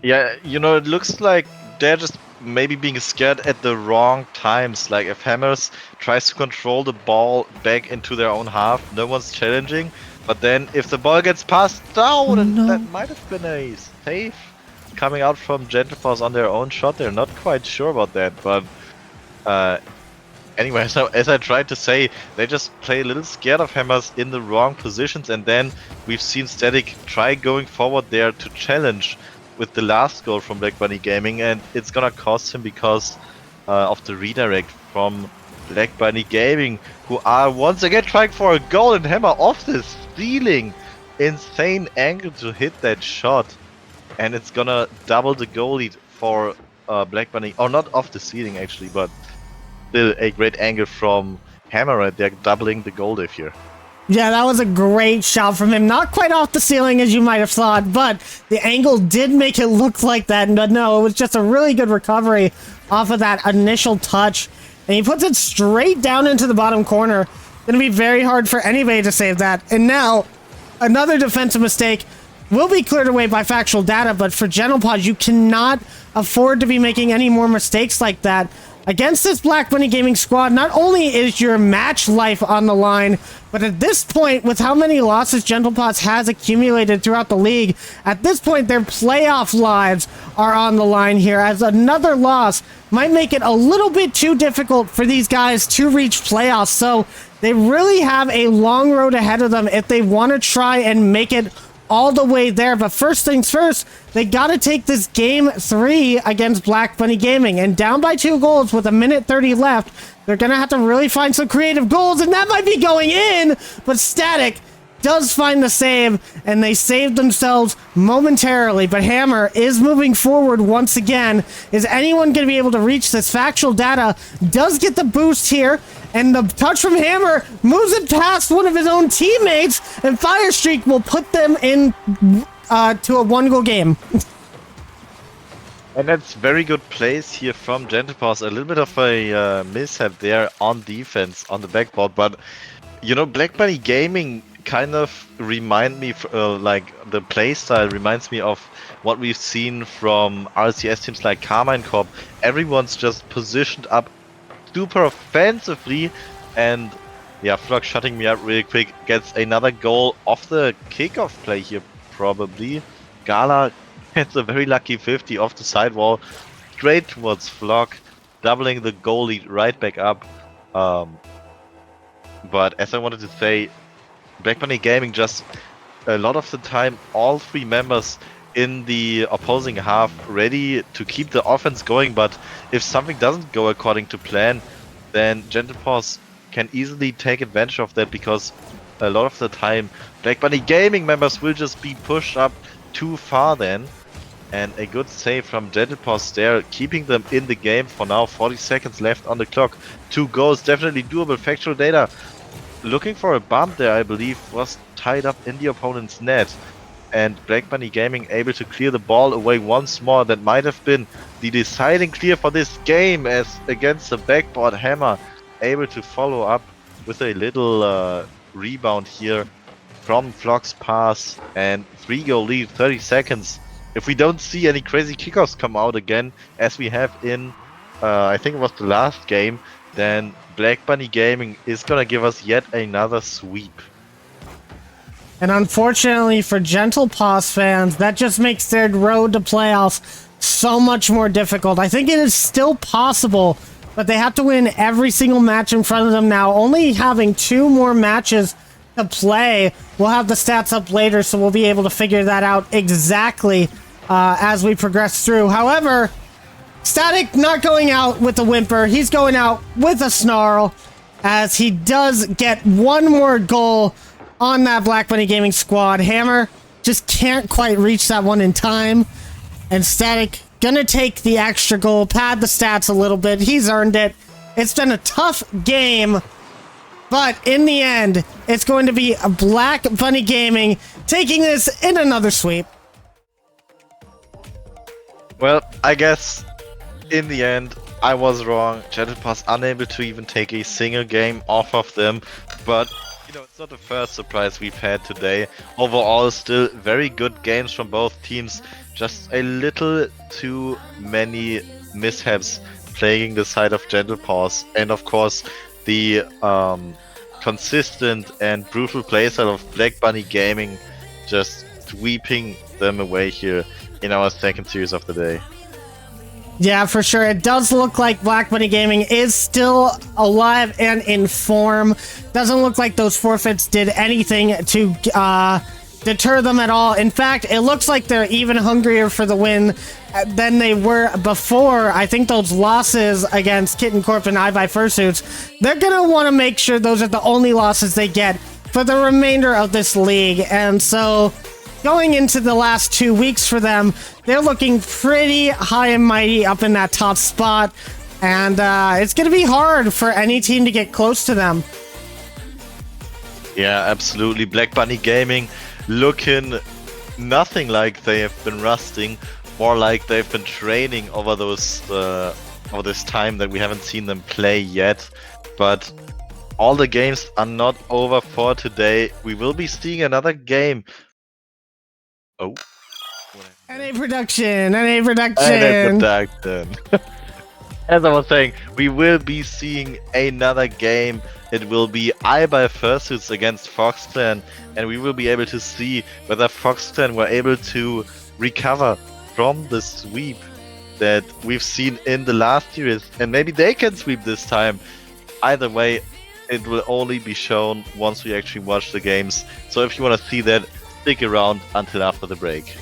Yeah, you know, it looks like they're just maybe being scared at the wrong times. Like if Hammers tries to control the ball back into their own half, no one's challenging. But then if the ball gets passed down, and that No. might have been a save coming out from Gentleforce on their own shot. They're not quite sure about that, but uh, anyway, so as I tried to say, they just play a little scared of Hammers in the wrong positions, and then we've seen Static try going forward there to challenge with the last goal from Black Bunny Gaming, and it's gonna cost him because of the redirect from Black Bunny Gaming, who are once again trying for a goal, and Hammer off the ceiling. Insane angle to hit that shot, and it's gonna double the goal lead for Black Bunny. Or not off the ceiling actually, but still a great angle from Hammer right there, doubling the goal diff here. Yeah, that was a great shot from him. Not quite off the ceiling as you might have thought, but the angle did make it look like that. But no, it was just a really good recovery off of that initial touch. And he puts it straight down into the bottom corner. Gonna be very hard for anybody to save that. And now, another defensive mistake will be cleared away by factual data, but for Genopause, you cannot afford to be making any more mistakes like that. Against this Black Bunny Gaming squad, not only is your match life on the line, but at this point, with how many losses Gentlepots has accumulated throughout the league, at this point, their playoff lives are on the line here, as another loss might make it a little bit too difficult for these guys to reach playoffs. So they really have a long road ahead of them if they want to try and make it all the way there. But first things first, they got to take this game 3 against Black Bunny Gaming, and down by 2 goals with 1:30 left, they're gonna have to really find some creative goals, and that might be going in, but Static does find the save, and they saved themselves momentarily. But Hammer is moving forward once again. Is anyone going to be able to reach this? Factual data does get the boost here, and the touch from Hammer moves it past one of his own teammates, and Fire Streak will put them in to a 1-goal game. And that's very good plays here from Gentlepaws. A little bit of a mishap there on defense on the backboard, but you know, Black Bunny Gaming kind of remind me, like the playstyle reminds me of what we've seen from RCS teams like Carmine Corp. Everyone's just positioned up super offensively, and yeah, Flock shutting me up real quick gets another goal off the kickoff play here probably. Gala gets a very lucky 50 off the sidewall straight towards Flock, doubling the goal lead right back up. But as I wanted to say, Black Bunny Gaming just a lot of the time, all 3 members in the opposing half ready to keep the offense going, but if something doesn't go according to plan, then Gentlepaws can easily take advantage of that, because a lot of the time Black Bunny Gaming members will just be pushed up too far then. And a good save from Gentlepaws there, keeping them in the game for now. 40 seconds left on the clock. 2 goals, definitely doable. Factual data looking for a bump there, I believe, was tied up in the opponent's net. And Black Bunny Gaming able to clear the ball away once more. That might have been the deciding clear for this game, as against the backboard, Hammer able to follow up with a little rebound here from Flock's pass, and 3-goal lead, 30 seconds. If we don't see any crazy kickoffs come out again, as we have in, I think it was the last game, then Black Bunny Gaming is gonna give us yet another sweep. And unfortunately for Gentlepaws fans, that just makes their road to playoffs so much more difficult. I think it is still possible, but they have to win every single match in front of them now. Only having 2 more matches to play. We'll have the stats up later, so we'll be able to figure that out exactly as we progress through. However, Static not going out with a whimper. He's going out with a snarl, as he does get 1 more goal on that Black Bunny Gaming squad. Hammer just can't quite reach that one in time, and Static gonna take the extra goal, pad the stats a little bit. He's earned it. It's been a tough game, but in the end, it's going to be a Black Bunny Gaming taking this in another sweep. Well, I guess in the end, I was wrong. Gentlepaws unable to even take a single game off of them, but You know, it's not the first surprise we've had today. Overall, still very good games from both teams. Just a little too many mishaps playing the side of Gentle Paws. And of course, the consistent and brutal playstyle of Black Bunny Gaming just sweeping them away here in our second series of the day. Yeah, for sure. It does look like Black Bunny Gaming is still alive and in form. Doesn't look like those forfeits did anything to deter them at all. In fact, it looks like they're even hungrier for the win than they were before. I think those losses against Kitten Corp and I by Fursuits, they're going to want to make sure those are the only losses they get for the remainder of this league. And so going into the last 2 weeks for them, they're looking pretty high and mighty up in that top spot. And it's going to be hard for any team to get close to them. Yeah, absolutely. Black Bunny Gaming looking nothing like they have been rusting, more like they've been training over over this time that we haven't seen them play yet. But all the games are not over for today. We will be seeing another game. Oh. NA production, NA production. As I was saying, we will be seeing another game. It will be I by Fursuits against FoxClan, and we will be able to see whether FoxClan were able to recover from the sweep that we've seen in the last series, and maybe they can sweep this time. Either way, it will only be shown once we actually watch the games. So if you want to see that, stick around until after the break.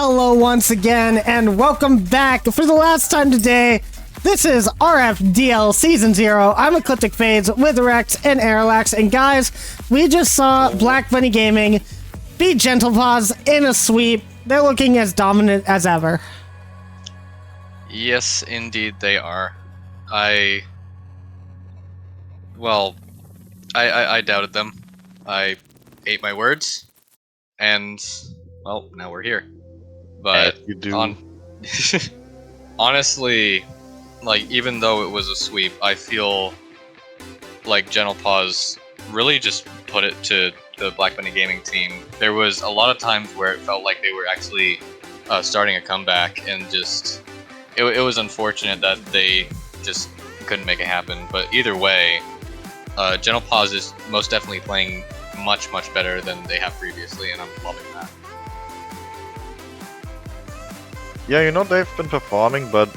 Hello once again, and welcome back for the last time today. This is RFDL Season 0. I'm Ecliptic Fades with Rex and Airlax, and guys, we just saw Black Bunny Gaming beat Gentle Paws in a sweep. They're looking as dominant as ever. Yes, indeed they are. I doubted them. I ate my words, and, well, now we're here. But As you do. honestly, like, even though it was a sweep, I feel like Gentle Paws really just put it to the Black Bunny Gaming team. There was a lot of times where it felt like they were actually starting a comeback, and just it was unfortunate that they just couldn't make it happen. But either way, Gentle Paws is most definitely playing much better than they have previously, and I'm loving that. Yeah, you know, they've been performing, but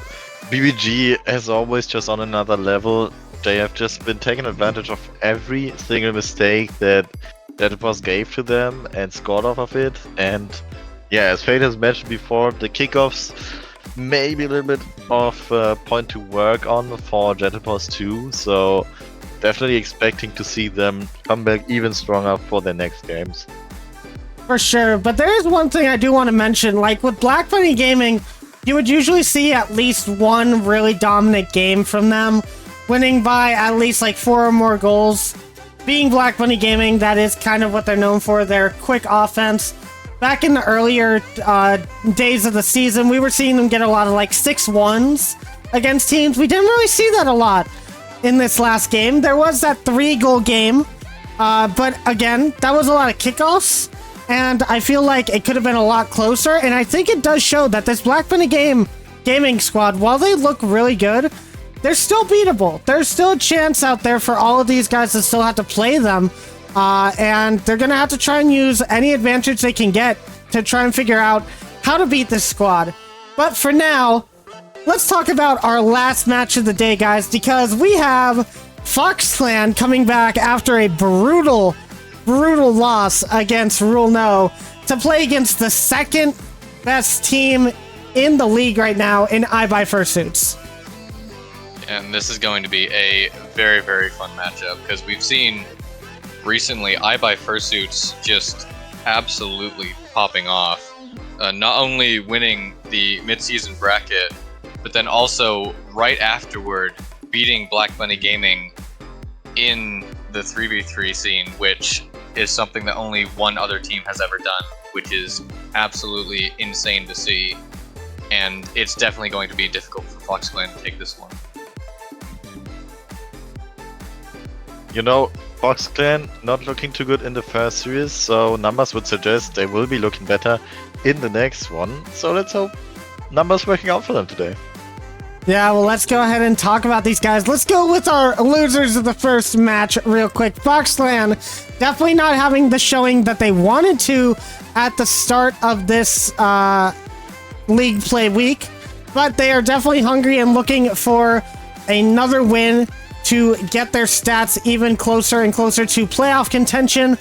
BBG, as always, just on another level. They have just been taking advantage of every single mistake that it was gave to them and scored off of it. And yeah, as Fade has mentioned before, the kickoffs maybe a little bit of a point to work on for Gentle Paws 2. So definitely expecting to see them come back even stronger for their next games. For sure, but there is one thing I do want to mention. Like, with Black Bunny Gaming, you would usually see at least one really dominant game from them, winning by at least like 4 or more goals. Being Black Bunny Gaming, that is kind of what they're known for, their quick offense. Back in the earlier days of the season, we were seeing them get a lot of like 6-1s against teams. We didn't really see that a lot in this last game. There was that 3-goal game, but again, that was a lot of kickoffs. And I feel like it could have been a lot closer, and I think it does show that this Black Bunny gaming squad, while they look really good, they're still beatable. There's still a chance out there for all of these guys to still have to play them, and they're going to have to try and use any advantage they can get to try and figure out how to beat this squad. But for now, let's talk about our last match of the day, guys, because we have Fox Clan coming back after a brutal loss against Rule No to play against the second best team in the league right now in iBuy Fursuits. And this is going to be a very fun matchup, because we've seen recently iBuy Fursuits just absolutely popping off. Not only winning the mid-season bracket, but then also right afterward beating Black Bunny Gaming in the 3v3 scene, which is something that only one other team has ever done, which is absolutely insane to see. And it's definitely going to be difficult for Fox Clan to take this one. You know, Fox Clan not looking too good in the first series, so numbers would suggest they will be looking better in the next one. So let's hope numbers working out for them today. Yeah, well, let's go ahead and talk about these guys. Let's go with our losers of the first match real quick. Fox Clan definitely not having the showing that they wanted to at the start of this league play week, but they are definitely hungry and looking for another win to get their stats even closer and closer to playoff contention.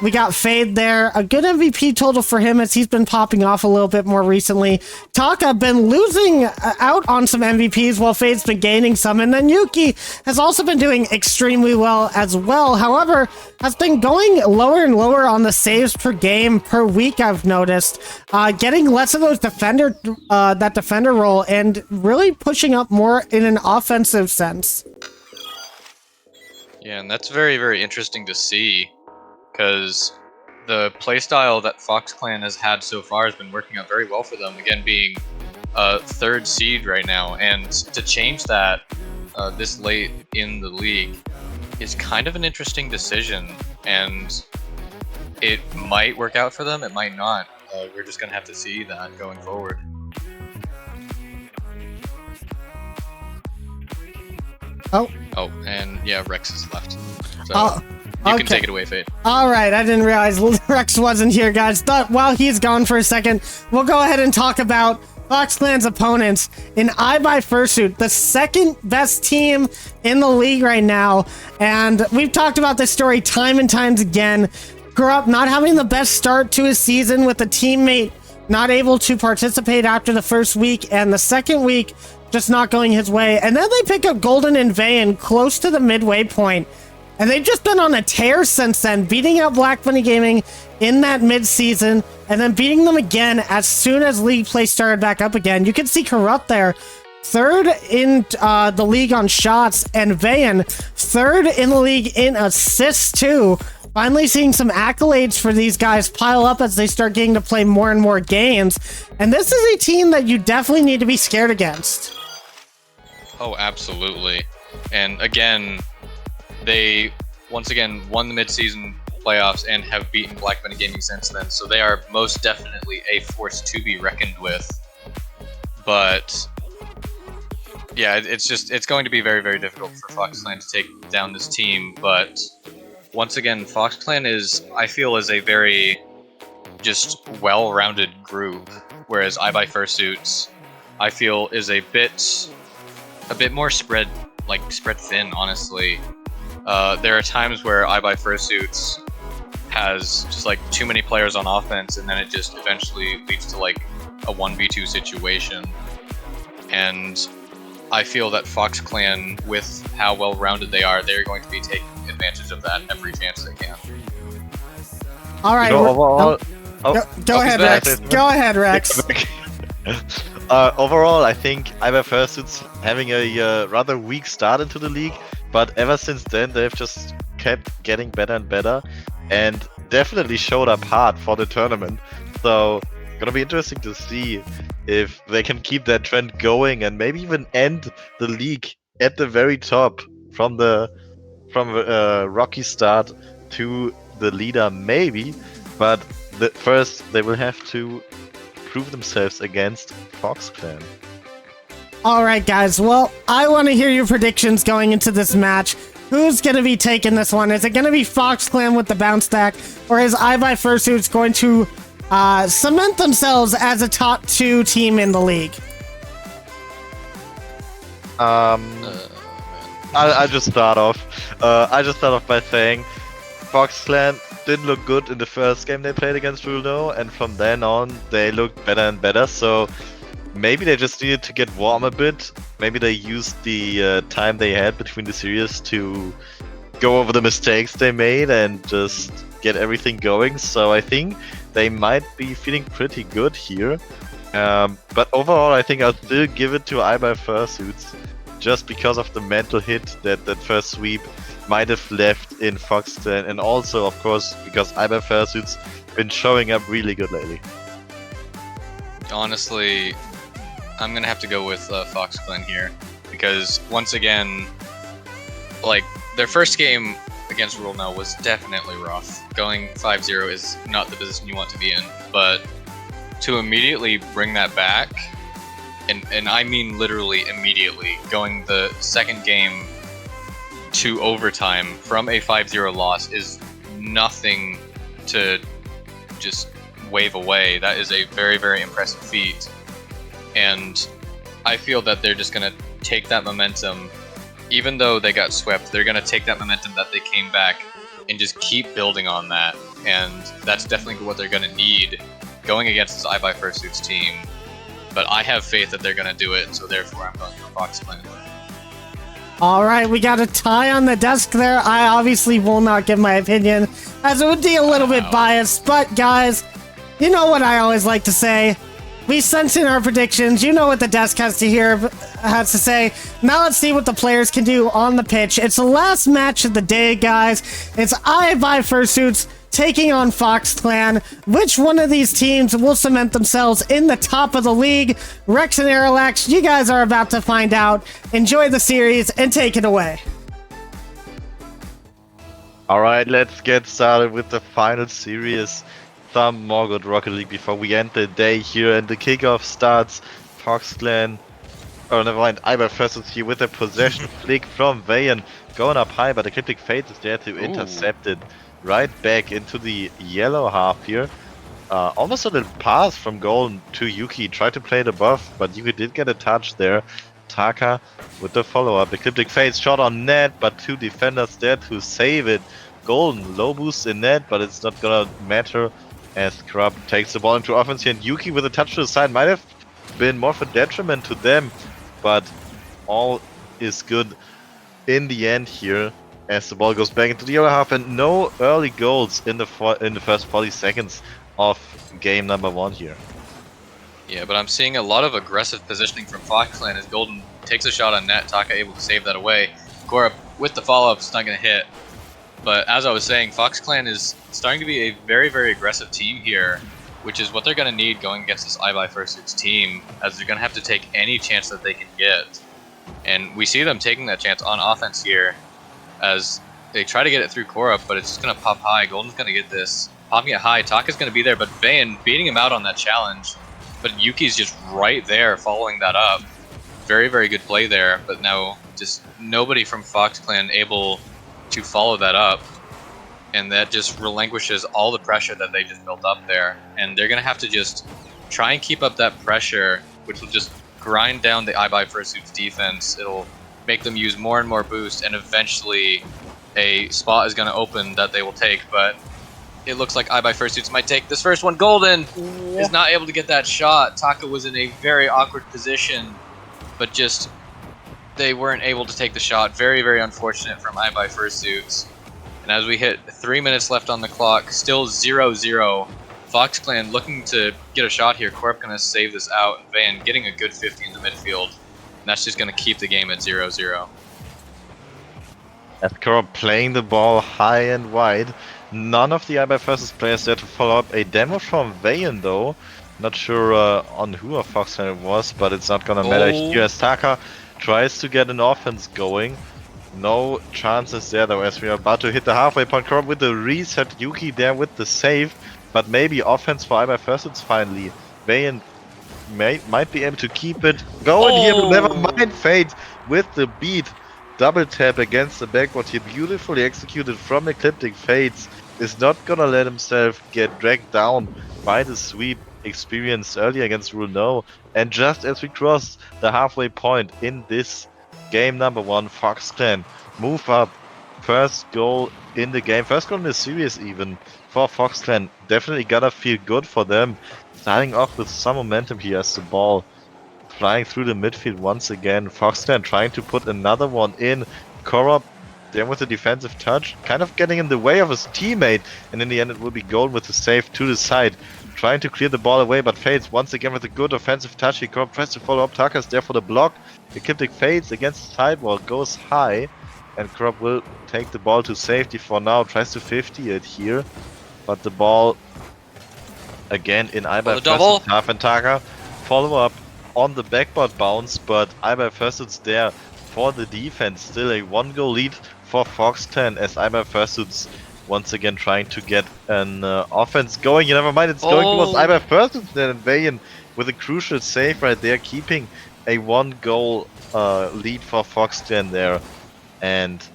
We got Fade there. A good MVP total for him as he's been popping off a little bit more recently. Taka been losing out on some MVPs while Fade's been gaining some. And then Yuki has also been doing extremely well as well. However, has been going lower and lower on the saves per game per week, I've noticed. Getting less of those defender role and really pushing up more in an offensive sense. Yeah, and that's very interesting to see, because the playstyle that Fox Clan has had so far has been working out very well for them, again being third seed right now, and to change that this late in the league is kind of an interesting decision, and it might work out for them, it might not. We're just going to have to see that going forward. Oh, and yeah, Rex is left. So you can take it away, Fade. All right, I didn't realize Rex wasn't here, guys. Thought while he's gone for a second, we'll go ahead and talk about Fox Clan's opponents in iBuy Fursuit, the second best team in the league right now. And we've talked about this story time and times again. Grew up not having the best start to his season with a teammate not able to participate after the first week, and the second week just not going his way. And then they pick up Golden and Vayan close to the midway point, and they've just been on a tear since then, beating out Black Bunny Gaming in that mid-season, and then beating them again as soon as league play started back up again. You can see Corrupt there, third in the league on shots, and Vayan, third in the league in assists too. Finally seeing some accolades for these guys pile up as they start getting to play more and more games. And this is a team that you definitely need to be scared against. Oh, absolutely. And again, they once again won the midseason playoffs and have beaten Black Bunny Gaming since then, so they are most definitely a force to be reckoned with. But yeah, it's going to be very, very difficult for Fox Clan to take down this team. But once again, Fox Clan I feel is a very just well-rounded group, whereas I Buy Fursuits, I feel, is a bit more spread thin, honestly. There are times where I Buy Fursuits has just like too many players on offense, and then it just eventually leads to like a 1v2 situation. And I feel that Fox Clan, with how well-rounded they are, they're going to be taking advantage of that every chance they can. All right, go ahead, Rex. Go ahead, Rex. Overall, I think I Buy Fursuits having a rather weak start into the league, but ever since then they've just kept getting better and better, and definitely showed up hard for the tournament. So gonna be interesting to see if they can keep that trend going and maybe even end the league at the very top from a rocky start to the leader, maybe. But first they will have to prove themselves against Fox Clan. All right, guys. Well, I want to hear your predictions going into this match. Who's going to be taking this one? Is it going to be Fox Clan with the bounce stack, or is I Buy Fursuits going to cement themselves as a top 2 team in the league? I just start off. By saying Fox Clan didn't look good in the first game they played against Rulno, and from then on they looked better and better. So maybe they just needed to get warm a bit. Maybe they used the time they had between the series to go over the mistakes they made and just get everything going. So I think they might be feeling pretty good here. But overall, I think I'll still give it to I Buy Fursuits, just because of the mental hit that first sweep might have left in Fox Clan, and also, of course, because I Buy Fursuits been showing up really good lately. Honestly, I'm gonna have to go with Fox Clan here, because once again, like, their first game against Rulno was definitely rough. Going 5-0 is not the position you want to be in, but to immediately bring that back, and I mean literally immediately, going the second game to overtime from a 5-0 loss is nothing to just wave away. That is a very, very impressive feat. And I feel that they're just going to take that momentum, even though they got swept, they're going to take that momentum that they came back and just keep building on that. And that's definitely what they're going to need going against this I Buy Fursuits team. But I have faith that they're going to do it, so therefore I'm going for Fox Clan. All right, we got a tie on the desk there. I obviously will not give my opinion, as it would be a little bit biased. But guys, you know what I always like to say. We sent in our predictions. You know what the desk has to say. Now let's see what the players can do on the pitch. It's the last match of the day, guys. It's I Buy Fursuits taking on Fox Clan. Which one of these teams will cement themselves in the top of the league? Rex and Arilax, you guys are about to find out. Enjoy the series and take it away. Alright, let's get started with the final series. Some more good Rocket League before we end the day here, and the kickoff starts. Fox Clan, oh never mind, I Buy Fursuits here with a possession flick from Vayan, going up high, but the Ecliptic Fate is there to intercept it right back into the yellow half here. Almost a little pass from Golden to Yuki, tried to play it above, but Yuki did get a touch there. Taka with the follow-up, Ecliptic Fate shot on net, but 2 defenders there to save it. Golden, low boost in net, but it's not gonna matter as Corrupt takes the ball into offense here, and Yuki with a touch to the side might have been more of a detriment to them, but all is good in the end here as the ball goes back into the other half, and no early goals in the first 40 seconds of game number 1 here. Yeah, but I'm seeing a lot of aggressive positioning from Fox Clan as Golden takes a shot on net. Taka able to save that away. Korup with the follow-up is not going to hit. But as I was saying, Fox Clan is starting to be a very, very aggressive team here, which is what they're going to need going against this iBuy Fursuit's team, as they're going to have to take any chance that they can get. And we see them taking that chance on offense here as they try to get it through Korup, but it's just going to pop high. Golden's going to get this. Popping it high, Taka's going to be there, but Vayan beating him out on that challenge. But Yuki's just right there following that up. Very, very good play there, but now just nobody from Fox Clan able to follow that up. And that just relinquishes all the pressure that they just built up there. And they're going to have to just try and keep up that pressure, which will just grind down the iBuy Fursuit's defense. It'll make them use more and more boost, and eventually a spot is going to open that they will take. But it looks like iBuy Fursuits might take this first one. Golden is not able to get that shot. Taka was in a very awkward position, but just they weren't able to take the shot. Very, very unfortunate from iBuy Fursuits. And as we hit 3 minutes left on the clock, still 0-0. Fox Clan looking to get a shot here. Corp gonna save this out. And Van getting a good 50 in the midfield. And that's just gonna keep the game at 0-0. As Corp playing the ball high and wide. None of the iBuy Fursuits players there to follow up. A demo from Vayan though. Not sure on who of Fox Clan it was, but it's not gonna matter here as Taka tries to get an offense going. No chances there though, as we are about to hit the halfway point. Corp with the reset, Yuki there with the save, but maybe offense for iBuy Fursuits finally. Vayan might be able to keep it going here, but never mind. Fade with the beat. Double tap against the backboard here, beautifully executed from Ecliptic Fates. Is not gonna let himself get dragged down by the sweep experienced earlier against Rule No. And just as we cross the halfway point in this game number 1, Fox Clan move up. First goal in the game, first goal in the series even for Fox Clan. Definitely gotta feel good for them. Starting off with some momentum here as the ball flying through the midfield once again. Fox Clan trying to put another one in. Korup there with a defensive touch, kind of getting in the way of his teammate, and in the end it will be Golden with the save to the side. Trying to clear the ball away, but Fades once again with a good offensive touch. He tries to follow up. Taka's there for the block. Ecliptic Fades against the sidewall, goes high, and Korup will take the ball to safety for now. Tries to 50 it here, but the ball again in iBuy Fursuits half, and Taka follow up on the backboard bounce, but iBuy Fursuits there for the defense. Still a 1-goal lead for Fox Clan as iBuy Fursuits once again trying to get an offense going. Never mind, it's going towards iBuy Fursuits then, and Vayan with a crucial save right there, keeping a 1-goal lead for Fox Clan there. And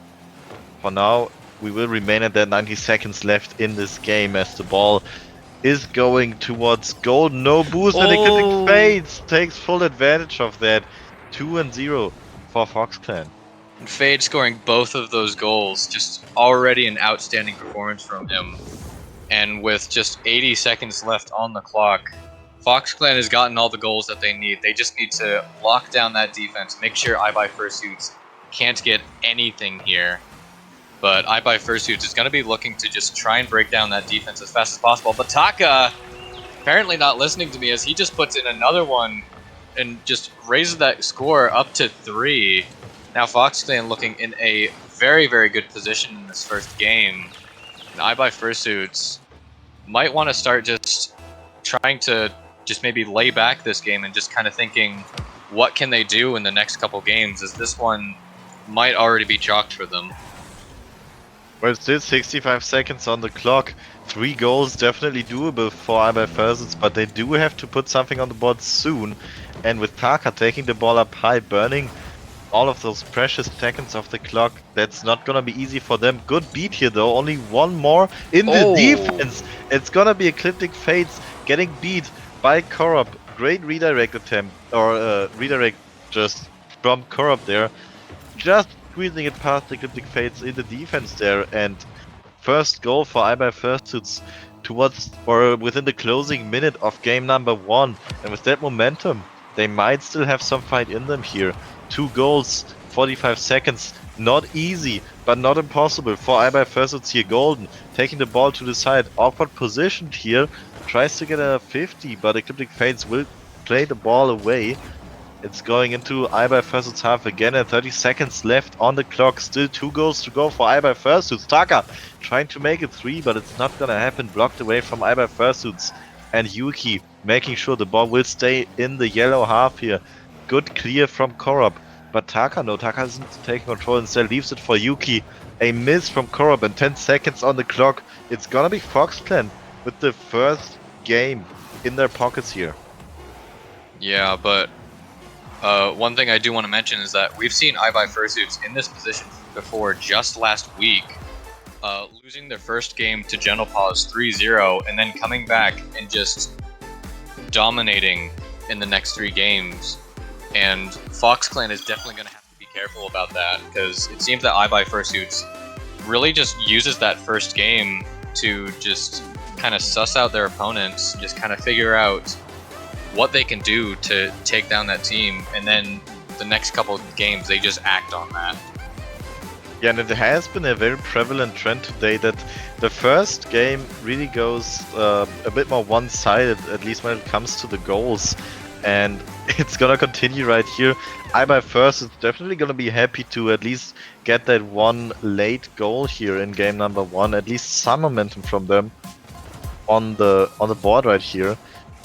for now, we will remain at that 90 seconds left in this game as the ball is going towards Golden. No boost, and Ecliptic Fades takes full advantage of that. 2-0 for Fox Clan. And Fade scoring both of those goals, just already an outstanding performance from him. And with just 80 seconds left on the clock, Fox Clan has gotten all the goals that they need. They just need to lock down that defense, make sure iBuy Fursuits can't get anything here. But iBuy Fursuits is going to be looking to just try and break down that defense as fast as possible. But Taka apparently not listening to me as he just puts in another one and just raises that score up to 3. Now Fox Clan looking in a very, very good position in this first game. And iBuy Fursuits might want to start just trying to just maybe lay back this game and just kind of thinking, what can they do in the next couple games, as this one might already be chalked for them. Well, still 65 seconds on the clock. 3 goals definitely doable for iBuy Fursuits, but they do have to put something on the board soon. And with Taka taking the ball up high, burning all of those precious seconds of the clock, that's not gonna be easy for them. Good beat here though, only one more in the defense. It's gonna be Ecliptic Fates getting beat by Korup. Great redirect attempt, or redirect just from Korup there. Just squeezing it past Ecliptic Fates in the defense there, and first goal for iBuy Fursuits towards or within the closing minute of game number 1, and with that momentum, they might still have some fight in them here. 2 goals, 45 seconds, not easy, but not impossible for iBuy Fursuits here. Golden taking the ball to the side, awkward positioned here, tries to get a 50, but Ecliptic Fates will play the ball away. It's going into iBuy Fursuits half again, and 30 seconds left on the clock. Still 2 goals to go for iBuy Fursuits. Taka trying to make it 3, but it's not gonna happen. Blocked away from iBuy Fursuits. And Yuki making sure the ball will stay in the yellow half here. Good clear from Korop. But Taka, no, Taka isn't taking control, instead leaves it for Yuki. A miss from Korop and 10 seconds on the clock. It's gonna be FoxClan with the first game in their pockets here. Yeah, but one thing I do want to mention is that we've seen iBuy Fursuits in this position before just last week, losing their first game to Gentle Paws 3-0 and then coming back and just dominating in the next 3 games. And FoxClan is definitely going to have to be careful about that, because it seems that iBuy Fursuits really just uses that first game to just kind of suss out their opponents, just kind of figure out what they can do to take down that team, and then the next couple of games they just act on that. Yeah, and it has been a very prevalent trend today that the first game really goes a bit more one-sided, at least when it comes to the goals, and it's gonna continue right here. iBuy First is definitely gonna be happy to at least get that one late goal here in game number 1, at least some momentum from them on the board right here.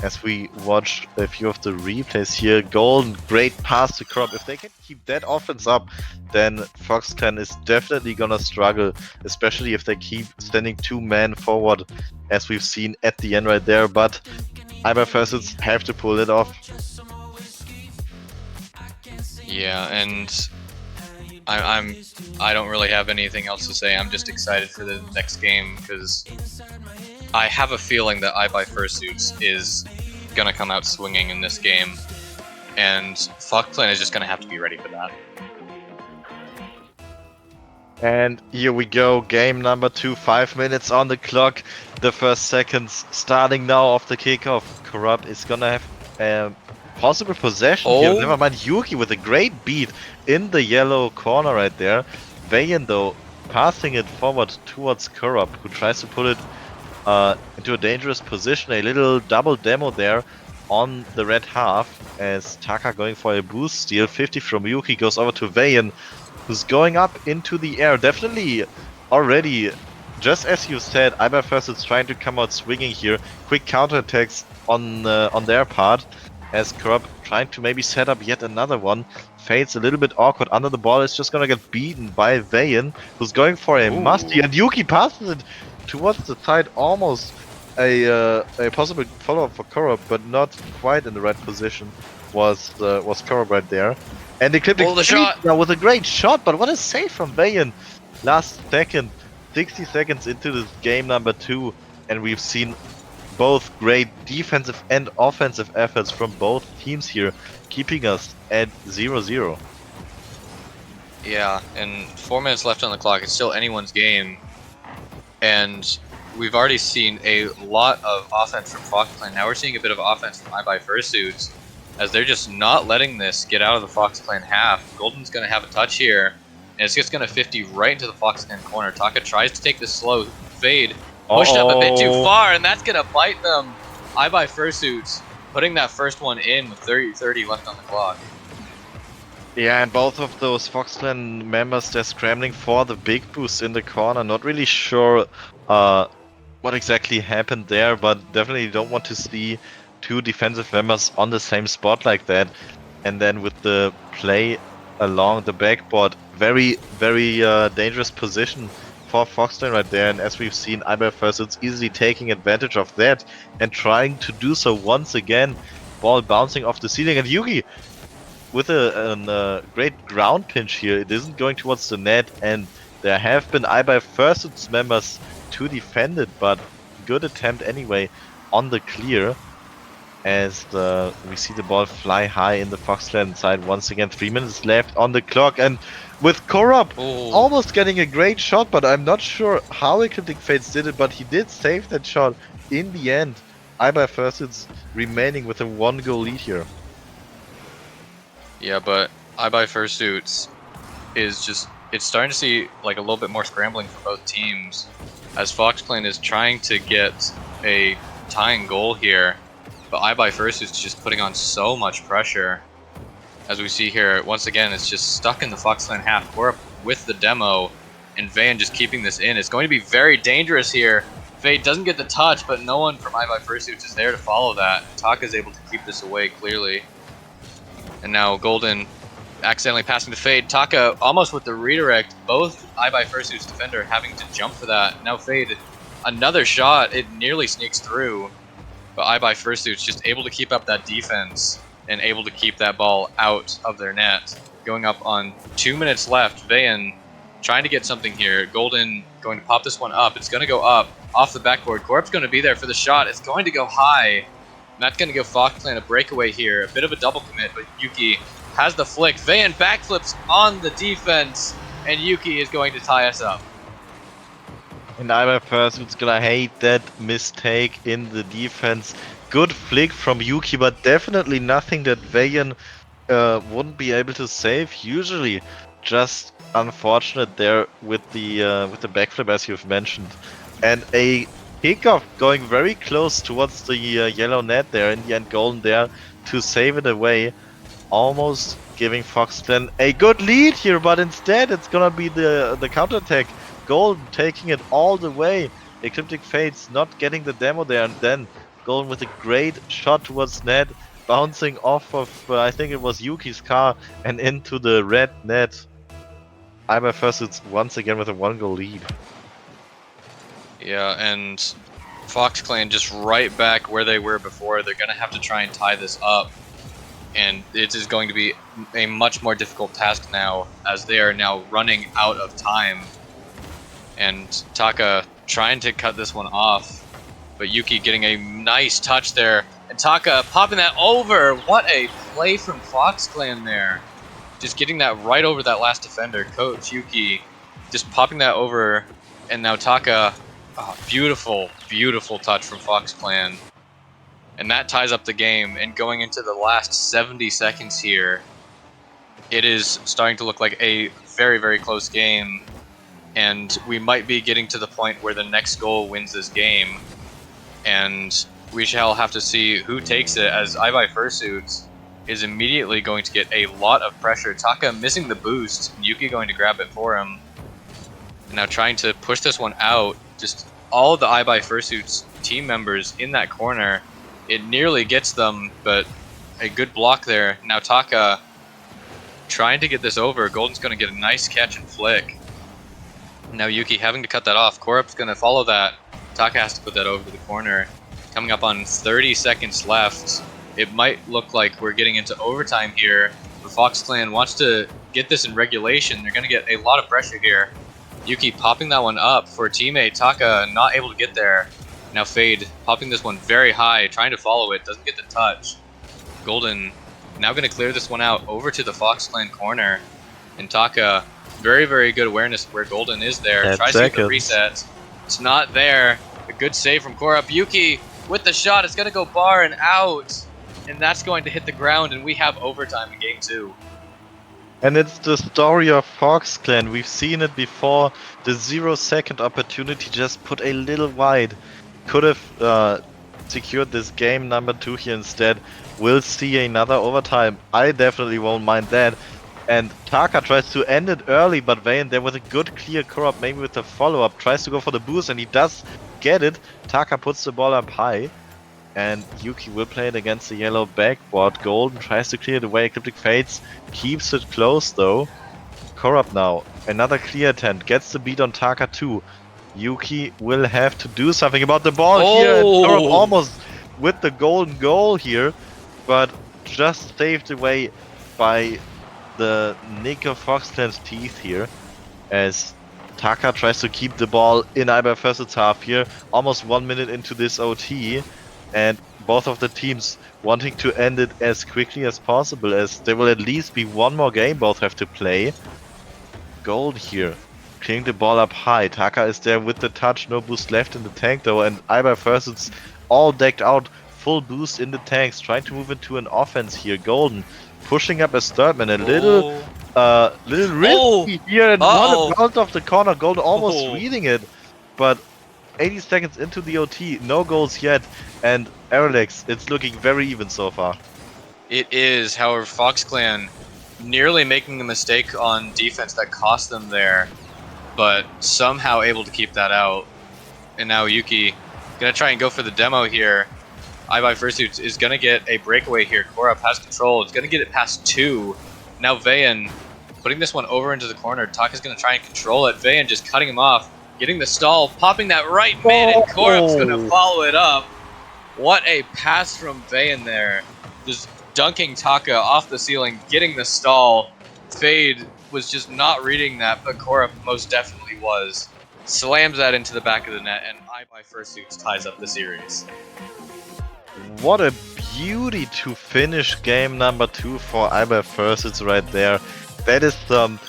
As we watch a few of the replays here, Golden, great pass to Crop. If they can keep that offense up, then FoxClan is definitely gonna struggle, especially if they keep standing 2 men forward, as we've seen at the end right there. But iBuy Fursuits have to pull it off. Yeah, and I don't really have anything else to say. I'm just excited for the next game, because I have a feeling that iBuy Fursuits is gonna come out swinging in this game, and FoxClan is just gonna have to be ready for that. And here we go, game number 2, 5 minutes on the clock. The first seconds starting now of the kickoff. Corrupt is gonna have possible possession here. Never mind, Yuki with a great beat in the yellow corner right there. Vayan though passing it forward towards Corrupt, who tries to put it into a dangerous position. A little double demo there on the red half, as Taka going for a boost steal. 50 from Yuki goes over to Vayan, who's going up into the air. Definitely already, just as you said, iBuy Fursuits trying to come out swinging here. Quick counterattacks on their part, as Corrupt trying to maybe set up yet another one. Fades a little bit awkward under the ball, is just gonna get beaten by Vayan, who's going for a musty, and Yuki passes it towards the side, almost a possible follow-up for Corrupt, but not quite in the right position. Was Corrupt right there, and Ecliptic shot now with a great shot, but what a save from Vayan last second. 60 seconds into this game number 2, and we've seen both great defensive and offensive efforts from both teams here, keeping us at 0-0. Yeah, and 4 minutes left on the clock. It's still anyone's game, and we've already seen a lot of offense from FoxClan. Now we're seeing a bit of offense from iBuy Fursuits, as they're just not letting this get out of the FoxClan half. Golden's going to have a touch here, and it's just going to 50 right into the FoxClan corner. Taka tries to take the slow fade, pushed up a bit too far, and that's going to bite them. iBuy Fursuits putting that first one in with 30 left on the clock. Yeah, and both of those FoxClan members, they're scrambling for the big boost in the corner. Not really sure what exactly happened there, but definitely don't want to see 2 defensive members on the same spot like that. And then with the play along the backboard, very, very dangerous position for FoxClan right there. And as we've seen, iBuy Fursuits easily taking advantage of that and trying to do so once again. Ball bouncing off the ceiling, and Yuki with a great ground pinch here. It isn't going towards the net, and there have been iBuy Fursuits members to defend it, but good attempt anyway on the clear, as we see the ball fly high in the FoxClan side once again. 3 minutes left on the clock, and with Korab Oh. almost getting a great shot, but I'm not sure how Ecliptic Fates did it, but he did save that shot in the end. iBuy Fursuit's remaining with a 1-goal lead here. Yeah, but I Buy Fursuits is just, it's starting to see like a little bit more scrambling for both teams, as Fox Clan is trying to get a tying goal here, but I Buy Fursuits just putting on so much pressure. As we see here, once again, it's just stuck in the Fox Clan half court with the demo, and Van just keeping this in. It's going to be very dangerous here. Fade doesn't get the touch, but no one from I Buy Fursuits is there to follow that. Taka's able to keep this away clearly. And now Golden accidentally passing to Fade. Taka almost with the redirect. Both I Buy Fursuit's defender having to jump for that. Now Fade, another shot. It nearly sneaks through. But I Buy Fursuit's just able to keep up that defense and able to keep that ball out of their net. Going up on 2 minutes left. Vayan trying to get something here. Golden going to pop this one up. It's going to go up off the backboard. Corp's going to be there for the shot. It's going to go high. And that's going to give Fox Clan a breakaway here. A bit of a double commit, but Yuki has the flick. Vayan backflips on the defense, and Yuki is going to tie us up. And iBuy Fursuit's gonna hate that mistake in the defense. Good flick from Yuki, but definitely nothing that Vayan wouldn't be able to save. Usually, just unfortunate there with the backflip, as you've mentioned, and a kickoff going very close towards the yellow net there. In the end, Golden there to save it away, almost giving Fox Clan a good lead here, but instead it's gonna be the counterattack. Golden taking it all the way. Ecliptic Fates not getting the demo there, and then Golden with a great shot towards net, bouncing off of I think it was Yuki's car and into the red net. iBuy Fursuits once again with a 1-goal lead. Yeah, and Fox Clan just right back where they were before. They're going to have to try and tie this up. And it is going to be a much more difficult task now, as they are now running out of time. And Taka trying to cut this one off, but Yuki getting a nice touch there. And Taka popping that over. What a play from Fox Clan there. Just getting that right over that last defender. Coach Yuki just popping that over. And now Taka, beautiful, beautiful touch from Fox Clan. And that ties up the game. And going into the last 70 seconds here, it is starting to look like a very, very close game. And we might be getting to the point where the next goal wins this game. And we shall have to see who takes it, as I Buy Fursuits is immediately going to get a lot of pressure. Taka missing the boost, Yuki going to grab it for him. And now trying to push this one out. Just all of the I Buy Fursuits team members in that corner. It nearly gets them, but a good block there. Now Taka trying to get this over. Golden's going to get a nice catch and flick. Now Yuki having to cut that off. Korup's going to follow that. Taka has to put that over to the corner. Coming up on 30 seconds left. It might look like we're getting into overtime here. But Fox Clan wants to get this in regulation. They're going to get a lot of pressure here. Yuki popping that one up for a teammate. Taka not able to get there. Now Fade popping this one very high, trying to follow it. Doesn't get the touch. Golden now going to clear this one out over to the Fox Clan corner. And Taka, very, very good awareness of where Golden is there. Tries to get the reset. It's not there. A good save from Korup. Yuki with the shot. It's going to go bar and out. And that's going to hit the ground, and we have overtime in game 2. And it's the story of Fox Clan. We've seen it before. The 0-second opportunity just put a little wide. Could have secured this game number 2 here instead. We'll see another overtime. I definitely won't mind that. And Taka tries to end it early, but Vayan there with a good clear Korup, maybe with a follow-up, tries to go for the boost, and he does get it. Taka puts the ball up high. And Yuki will play it against the yellow backboard. Golden tries to clear it away. Ecliptic Fates keeps it close though. Korup now, another clear attempt. Gets the beat on Taka too. Yuki will have to do something about the ball here. And Korup almost with the golden goal here. But just saved away by the nick of Fox Clan's teeth here. As Taka tries to keep the ball in iBuy Fursuit's half here. Almost 1 minute into this OT. And both of the teams wanting to end it as quickly as possible, as there will at least be one more game both have to play. Gold here. Clearing the ball up high. Taka is there with the touch, no boost left in the tank though, and Ibai first, it's all decked out, full boost in the tanks, trying to move into an offense here. Golden pushing up a Sturtman, a little risky here, and one bounce off the corner. Golden almost reading it, but 80 seconds into the OT, no goals yet, and Erlex, it's looking very even so far. It is, however, Fox Clan nearly making a mistake on defense that cost them there, but somehow able to keep that out. And now Yuki gonna try and go for the demo here. Ibai Fursuit is gonna get a breakaway here. Korup has control. It's gonna get it past 2. Now Vayan putting this one over into the corner. Taka's gonna try and control it. Vayan just cutting him off, getting the stall, popping that right mid, and Korup's gonna follow it up. What a pass from Vayan there. Just dunking Taka off the ceiling, getting the stall. Fade was just not reading that, but Korup most definitely was. Slams that into the back of the net, and Ibai Fursuits ties up the series. What a beauty to finish game number 2 for Ibai Fursuits right there. That is some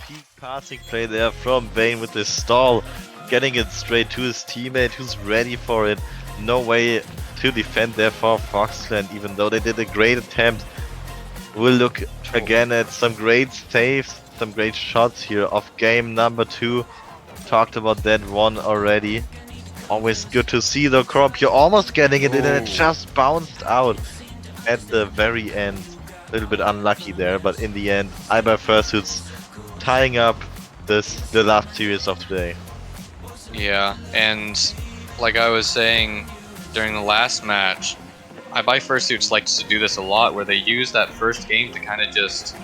peak passing play there from Vayne with this stall, getting it straight to his teammate who's ready for it. No way to defend there for Foxland, even though they did a great attempt. We'll look again at some great saves, some great shots here of game number 2. Talked about that one already. Always good to see though, Korup, you're almost getting it in and it just bounced out at the very end. A little bit unlucky there, but in the end, Ibai Fursuits tying up the last series of today. Yeah, and like I was saying during the last match, Ibai Fursuits likes to do this a lot, where they use that first game to kind of just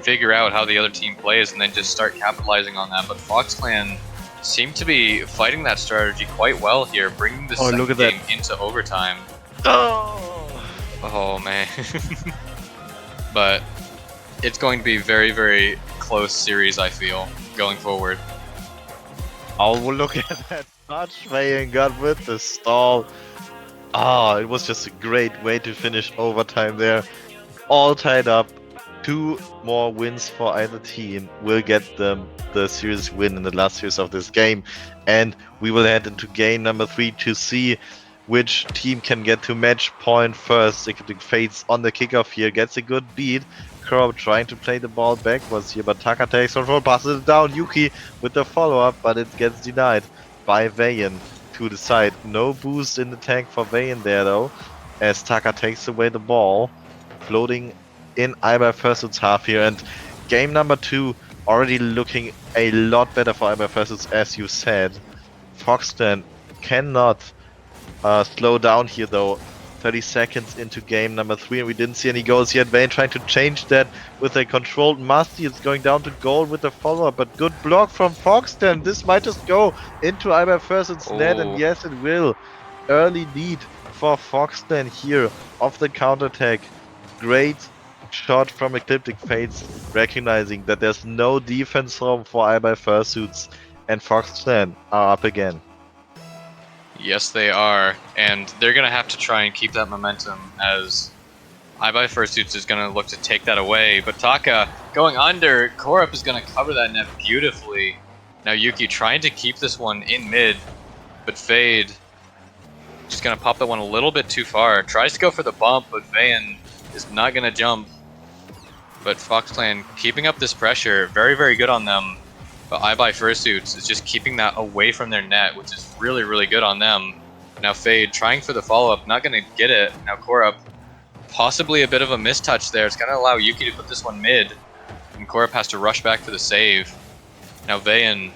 figure out how the other team plays and then just start capitalizing on that. But Fox Clan seem to be fighting that strategy quite well here, bringing the second game into overtime. Oh man. But it's going to be very, very close series, I feel, going forward. Oh, look at that touch Vayan got with the stall. Ah, it was just a great way to finish overtime there. All tied up. 2 more wins for either team will get them the series win in the last series of this game. And we will head into game number 3 to see which team can get to match point first. Ecliptic Fates on the kickoff here, gets a good beat. Korup trying to play the ball backwards here, but Taka takes control, passes it down. Yuki with the follow-up, but it gets denied by Vayan to the side. No boost in the tank for Vayan there though, as Taka takes away the ball, floating in Ibai Fursuits half here. And game number 2 already looking a lot better for Ibai Fursuits, as you said. Foxton cannot slow down here though. 30 seconds into game number 3 and we didn't see any goals yet. Vayne trying to change that with a controlled Musty. It's going down to goal with the follow-up, but good block from Foxton. This might just go into Ibai Fursuits net, and yes it will. Early lead for Foxton here off the counterattack. Great shot from Ecliptic Fates, recognizing that there's no defense room for Ibai Fursuits, and Foxton are up again. Yes, they are, and they're going to have to try and keep that momentum, as Ibai Fursuits is going to look to take that away. But Taka going under, Korup is going to cover that net beautifully. Now Yuki trying to keep this one in mid, but Fade just going to pop that one a little bit too far. Tries to go for the bump, but Vayan is not going to jump. But Fox Clan keeping up this pressure, very, very good on them. But Ibai Fursuits is just keeping that away from their net, which is really, really good on them. Now Fade trying for the follow-up, not going to get it. Now Korup, possibly a bit of a mistouch there. It's going to allow Yuki to put this one mid, and Korup has to rush back for the save. Now Vayan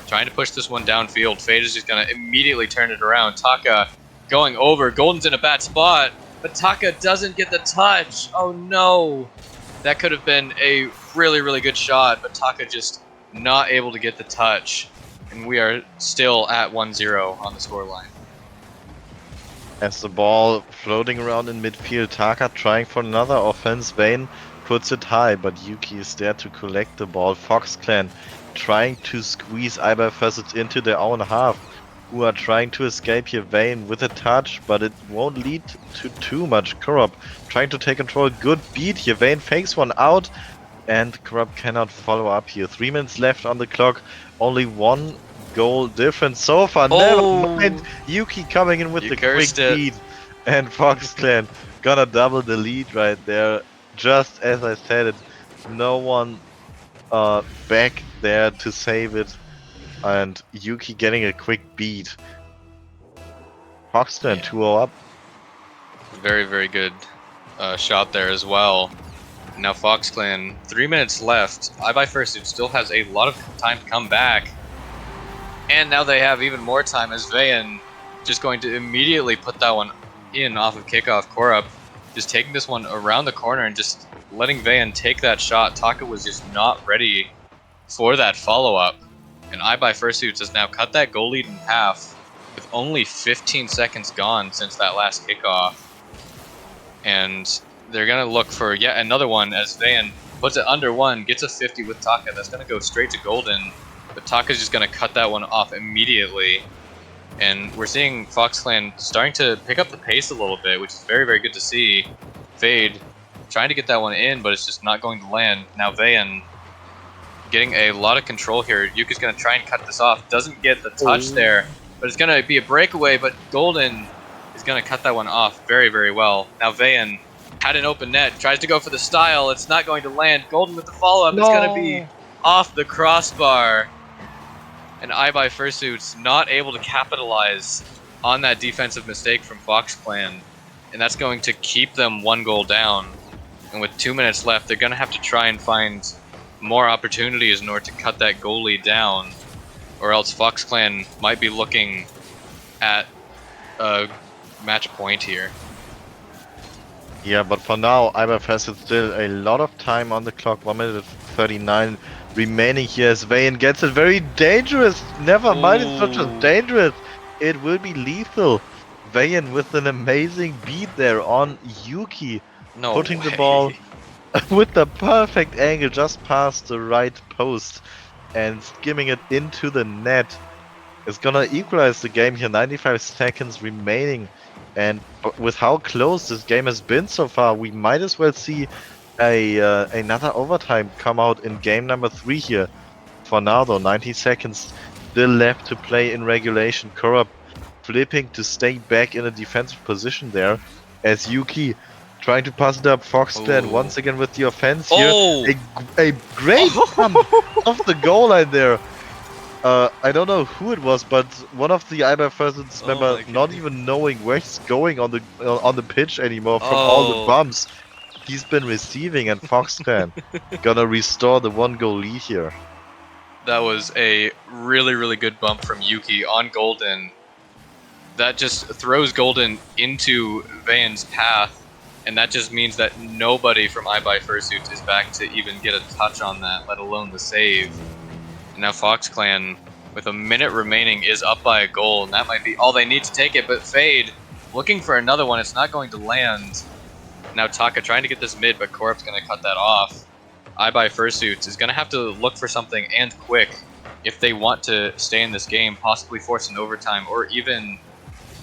trying to push this one downfield. Fade is just going to immediately turn it around. Taka going over. Golden's in a bad spot, but Taka doesn't get the touch. Oh no! That could have been a really, really good shot, but Taka just not able to get the touch, and we are still at 1-0 on the scoreline. As the ball floating around in midfield, Taka trying for another offense. Vayne puts it high, but Yuki is there to collect the ball. Fox Clan trying to squeeze Ibai Fursuits into their own half, who are trying to escape here. Vayne with a touch, but it won't lead to too much. Korup trying to take control. Good beat here. Vayne fakes one out. and Corrupt cannot follow up here. 3 minutes left on the clock, only 1 goal difference so far. Never mind. Yuki coming in with You the quick cursed it. lead, and Fox Clan gonna double the lead right there. Just as I said it, no one back there to save it, and Yuki getting a quick beat. Fox Clan 2-0 up. Very, very good shot there as well. Now Fox Clan, 3 minutes left. iBuyFursuit still has a lot of time to come back. And now they have even more time as Vayan just going to immediately put that one in off of kickoff. Korup just taking this one around the corner and just letting Vayan take that shot. Taka was just not ready for that follow-up. And iBuyFursuit has now cut that goal lead in half with only 15 seconds gone since that last kickoff. And they're going to look for yet another one as Vayan puts it under 1, gets a 50 with Taka. That's going to go straight to Golden. But Taka's just going to cut that one off immediately. And we're seeing Fox Clan starting to pick up the pace a little bit, which is very, very good to see. Fade trying to get that one in, but it's just not going to land. Now Vayan getting a lot of control here. Yuka's going to try and cut this off. Doesn't get the touch there, but it's going to be a breakaway, but Golden is going to cut that one off very, very well. Now Vayan had an open net, tries to go for the style. It's not going to land. Golden with the follow-up. It's going to be off the crossbar. And iBuyFursuit's not able to capitalize on that defensive mistake from Fox Clan. And that's going to keep them 1 goal down. And with 2 minutes left, they're going to have to try and find more opportunities in order to cut that goal lead down. Or else Fox Clan might be looking at a match point here. Yeah, but for now, iBuyFursuit still a lot of time on the clock. 1 minute 39 remaining here as Vayan gets it. Very dangerous. Never mind, it's not just dangerous. It will be lethal. Vayan with an amazing beat there on Yuki. No putting way. the ball with the perfect angle just past the right post and skimming it into the net. It's gonna equalize the game here. 95 seconds remaining. And with how close this game has been so far, we might as well see another overtime come out in game number 3 here. For now though, 90 seconds still left to play in regulation. Korup flipping to stay back in a defensive position there as Yuki trying to pass it up. Fox Clan once again with the offense here. A great bump off the goal line there. I don't know who it was, but one of the iBuyFursuit's member not even knowing where he's going on the pitch anymore from all the bumps he's been receiving, and Fox Clan gonna restore the 1 goal lead here. That was a really, really good bump from Yuki on Golden. That just throws Golden into Vayan's path, and that just means that nobody from iBuyFursuit is back to even get a touch on that, let alone the save. And now Fox Clan, with a minute remaining, is up by a goal, and that might be all they need to take it, but Fade looking for another one. It's not going to land. Now Taka trying to get this mid, but Korup's going to cut that off. iBuyFursuit is going to have to look for something, and quick, if they want to stay in this game, possibly force an overtime, or even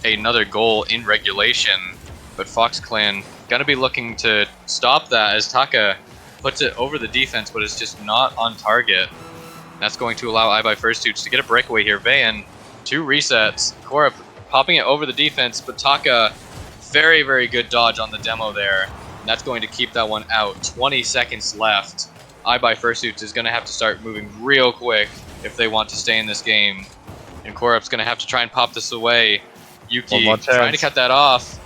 another goal in regulation. But Fox Clan going to be looking to stop that as Taka puts it over the defense, but it's just not on target. That's going to allow iBuyFursuit to get a breakaway here. Vayan, 2 resets. Korup popping it over the defense, but Taka, very, very good dodge on the demo there. And that's going to keep that one out. 20 seconds left. iBuyFursuit is going to have to start moving real quick if they want to stay in this game. And Korup's going to have to try and pop this away. Yuki trying to cut that off.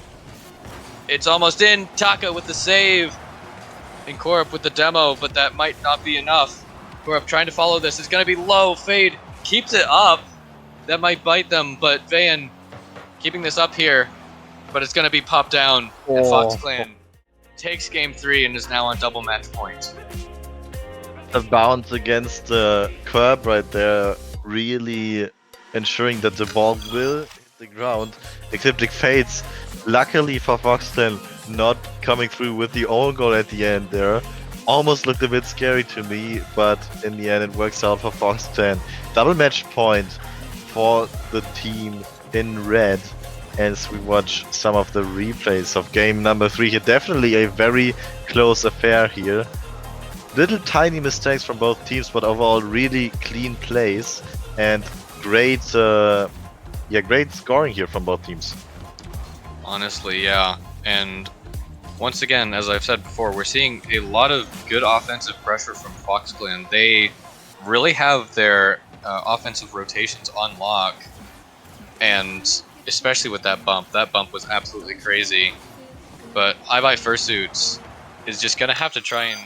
It's almost in. Taka with the save. And Korup with the demo, but that might not be enough. Korup trying to follow this. It's going to be low. Fade keeps it up. That might bite them, but Vayan keeping this up here. But it's going to be popped down. And Fox Clan takes game 3 and is now on double match point. The bounce against the curb right there, really ensuring that the ball will hit the ground. Ecliptic Fates, luckily for Fox Clan, not coming through with the own goal at the end there. Almost looked a bit scary to me, but in the end it works out for Fox Clan. Double match point for the team in red as we watch some of the replays of game number 3 here. Definitely a very close affair here. little tiny mistakes from both teams, but overall really clean plays and great, great scoring here from both teams. Honestly, yeah. And once again, as I've said before, we're seeing a lot of good offensive pressure from Fox Clan. They really have their offensive rotations on lock, and especially with that bump was absolutely crazy. But iBuy Fursuits is just gonna have to try and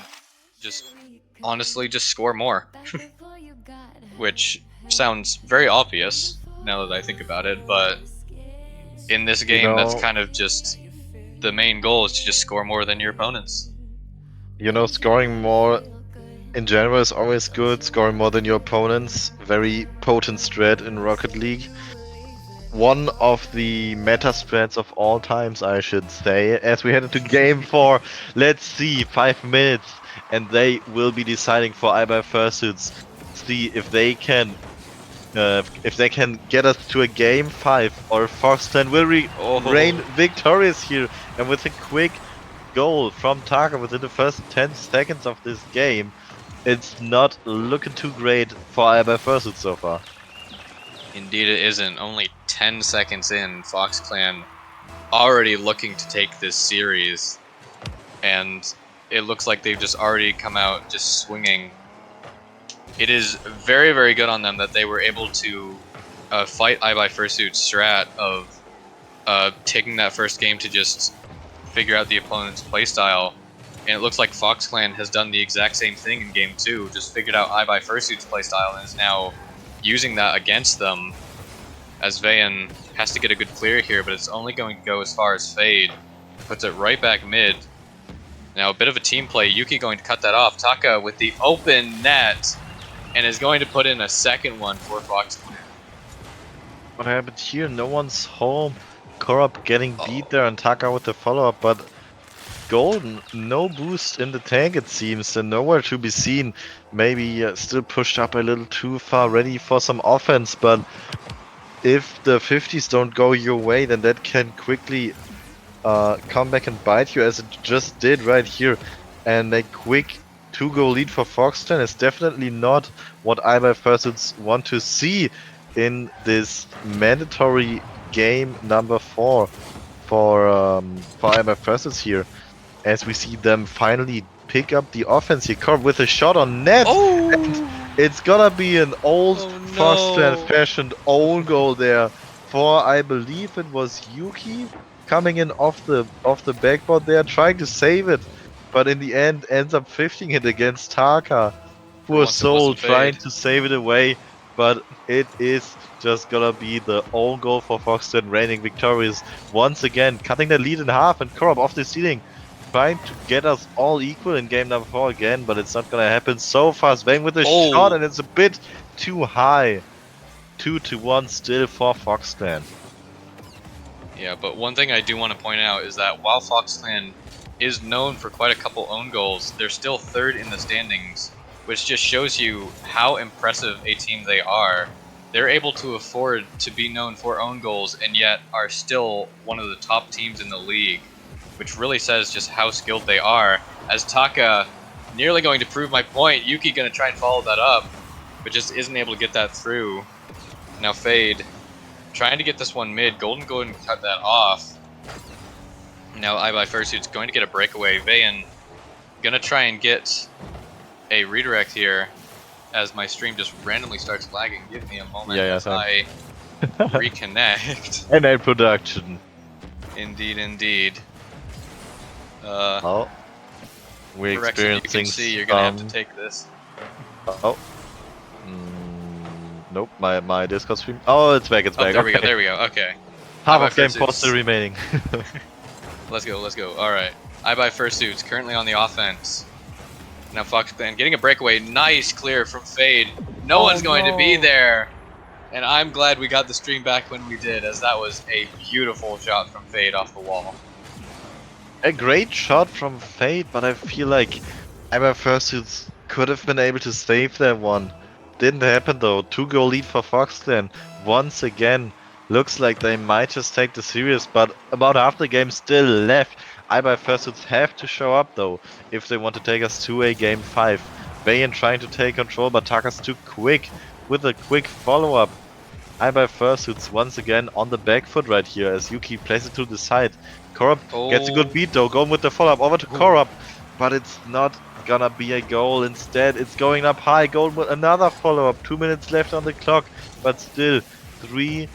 just honestly just score more, which sounds very obvious now that I think about it, but in this game, that's kind of just the main goal, is to just score more than your opponents. Scoring more in general is always good. Scoring more than your opponents, very potent strat in Rocket League. One of the meta strats of all times, I should say, as we head into game 4. Let's see, 5 minutes, and they will be deciding for iBuy Fursuits. See if they can get us to a game 5, or Foxton will reign victorious here. And with a quick goal from Taka within the first 10 seconds of this game, it's not looking too great for iBuy Fursuits so far. Indeed it isn't. Only 10 seconds in, Fox Clan already looking to take this series, and it looks like they've just already come out just swinging. It is very, very good on them that they were able to fight iBuy Fursuit's strat of taking that first game to just figure out the opponent's playstyle. And it looks like Fox Clan has done the exact same thing in game 2, just figured out iBuy Fursuit's playstyle and is now using that against them, as Vayan has to get a good clear here, but it's only going to go as far as Fade. Puts it right back mid. Now a bit of a team play, Yuki going to cut that off. Taka with the open net, and is going to put in a second one for Fox Clan. What happened here? No one's home. Korab getting beat there, and Taka with the follow-up, but Golden, no boost in the tank it seems, and nowhere to be seen. Maybe still pushed up a little too far, ready for some offense, but if the 50s don't go your way, then that can quickly come back and bite you, as it just did right here. And a quick 2-goal lead for Foxton is definitely not what iBuy Fursuits want to see in this mandatory game number 4 for iBuy Fursuits here. As we see them finally pick up the offense here. Korb with a shot on net. And it's gonna be an old Foxton fashioned own goal there for, I believe it was Yuki, coming in off the backboard there, trying to save it, but in the end ends up 50ing it against Taka. Poor soul, trying to save it away, but it is just gonna be the own goal for Foxton, reigning victorious once again, cutting the lead in half. And Korb off the ceiling, trying to get us all equal in game number 4 again, but it's not gonna happen so fast. Bang with a shot, and it's a bit too high. 2-1 still for Fox Clan. Yeah, but one thing I do want to point out is that while Fox Clan is known for quite a couple own goals, they're still 3rd in the standings, which just shows you how impressive a team they are. They're able to afford to be known for own goals and yet are still one of the top teams in the league, which really says just how skilled they are. As Taka nearly going to prove my point, Yuki gonna try and follow that up, but just isn't able to get that through. Now Fade trying to get this one mid. Golden go ahead and cut that off. Now iBuy Fursuit's going to get a breakaway. Vayan gonna try and get a redirect here, as my stream just randomly starts lagging. Give me a moment as I reconnect. And a production. Indeed, indeed. We're experiencing. You can see you're gonna have to take this. Nope, my Discord stream. Oh, it's back. There we go. There we go. Okay. Half of game still remaining. Let's go. Let's go. All right. iBuy Fursuits currently on the offense. Now Fox Clan getting a breakaway. Nice clear from Fade. No one's going to be there. And I'm glad we got the stream back when we did, as that was a beautiful shot from Fade off the wall. A great shot from Fade, but I feel like iBuy Fursuits could have been able to save that one. Didn't happen though. 2-goal lead for Fox Clan. Once again, looks like they might just take the series, but about half the game still left. iBuy Fursuits have to show up though if they want to take us to a game 5. Bayan trying to take control, but Taka's too quick with a quick follow-up. iBuy Fursuits once again on the back foot right here as Yuki plays it to the side. Korup gets a good beat though, going with the follow-up over to Korup, but it's not gonna be a goal. Instead, it's going up high, going with another follow-up. 2 minutes left on the clock, but still 3-1.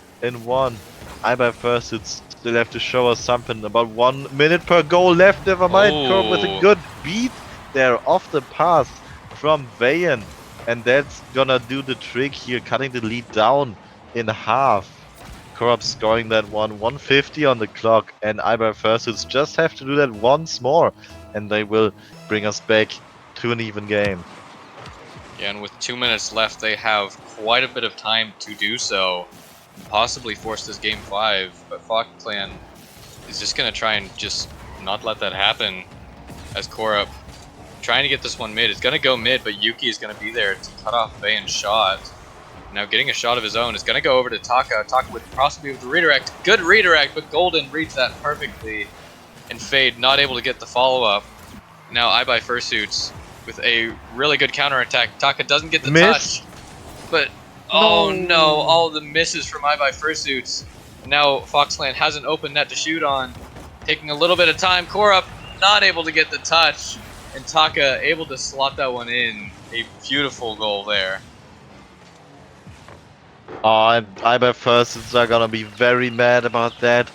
iBuy Fursuits still have to show us something. About 1 minute per goal left, never mind. Korup with a good beat there off the pass from Bayan, and that's gonna do the trick here, cutting the lead down in half. Korup scoring that one, 150 on the clock, and iBuy Fursuits just have to do that once more, and they will bring us back to an even game. Yeah, and with 2 minutes left, they have quite a bit of time to do so, and possibly force this game 5. But Fox Clan is just gonna try and just not let that happen, as Korup trying to get this one mid. It's gonna go mid, but Yuki is gonna be there to cut off Bayan's shot. Now getting a shot of his own is going to go over to Taka. Taka with possibly with the redirect. Good redirect, but Golden reads that perfectly. And Fade not able to get the follow-up. Now iBuy Fursuits with a really good counterattack. Taka doesn't get the touch. But, oh no, all the misses from iBuy Fursuits. Now Foxland has an open net to shoot on. Taking a little bit of time. Korup not able to get the touch. And Taka able to slot that one in. A beautiful goal there. Oh, iBuy Fursuits are gonna be very mad about that.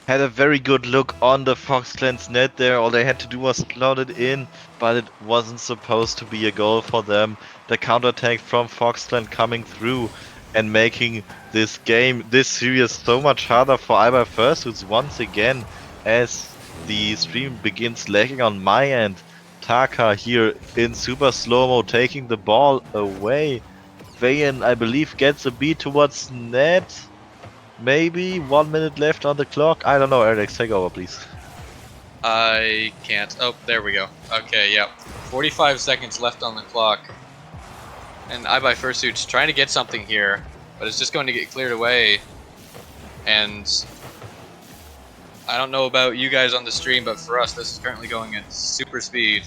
Had a very good look on the Fox Clan's net there. All they had to do was slot it in, but it wasn't supposed to be a goal for them. The counterattack from Fox Clan coming through and making this game, this series, so much harder for iBuy Fursuits once again as the stream begins lagging on my end. Taka here in super slow-mo taking the ball away. Bayan, I believe, gets a beat towards net. Maybe 1 minute left on the clock. I don't know. Alex, take over, please. I can't. Oh, there we go. Okay, yeah. 45 seconds left on the clock. And iBuy Fursuits trying to get something here, but it's just going to get cleared away. And I don't know about you guys on the stream, but for us, this is currently going at super speed.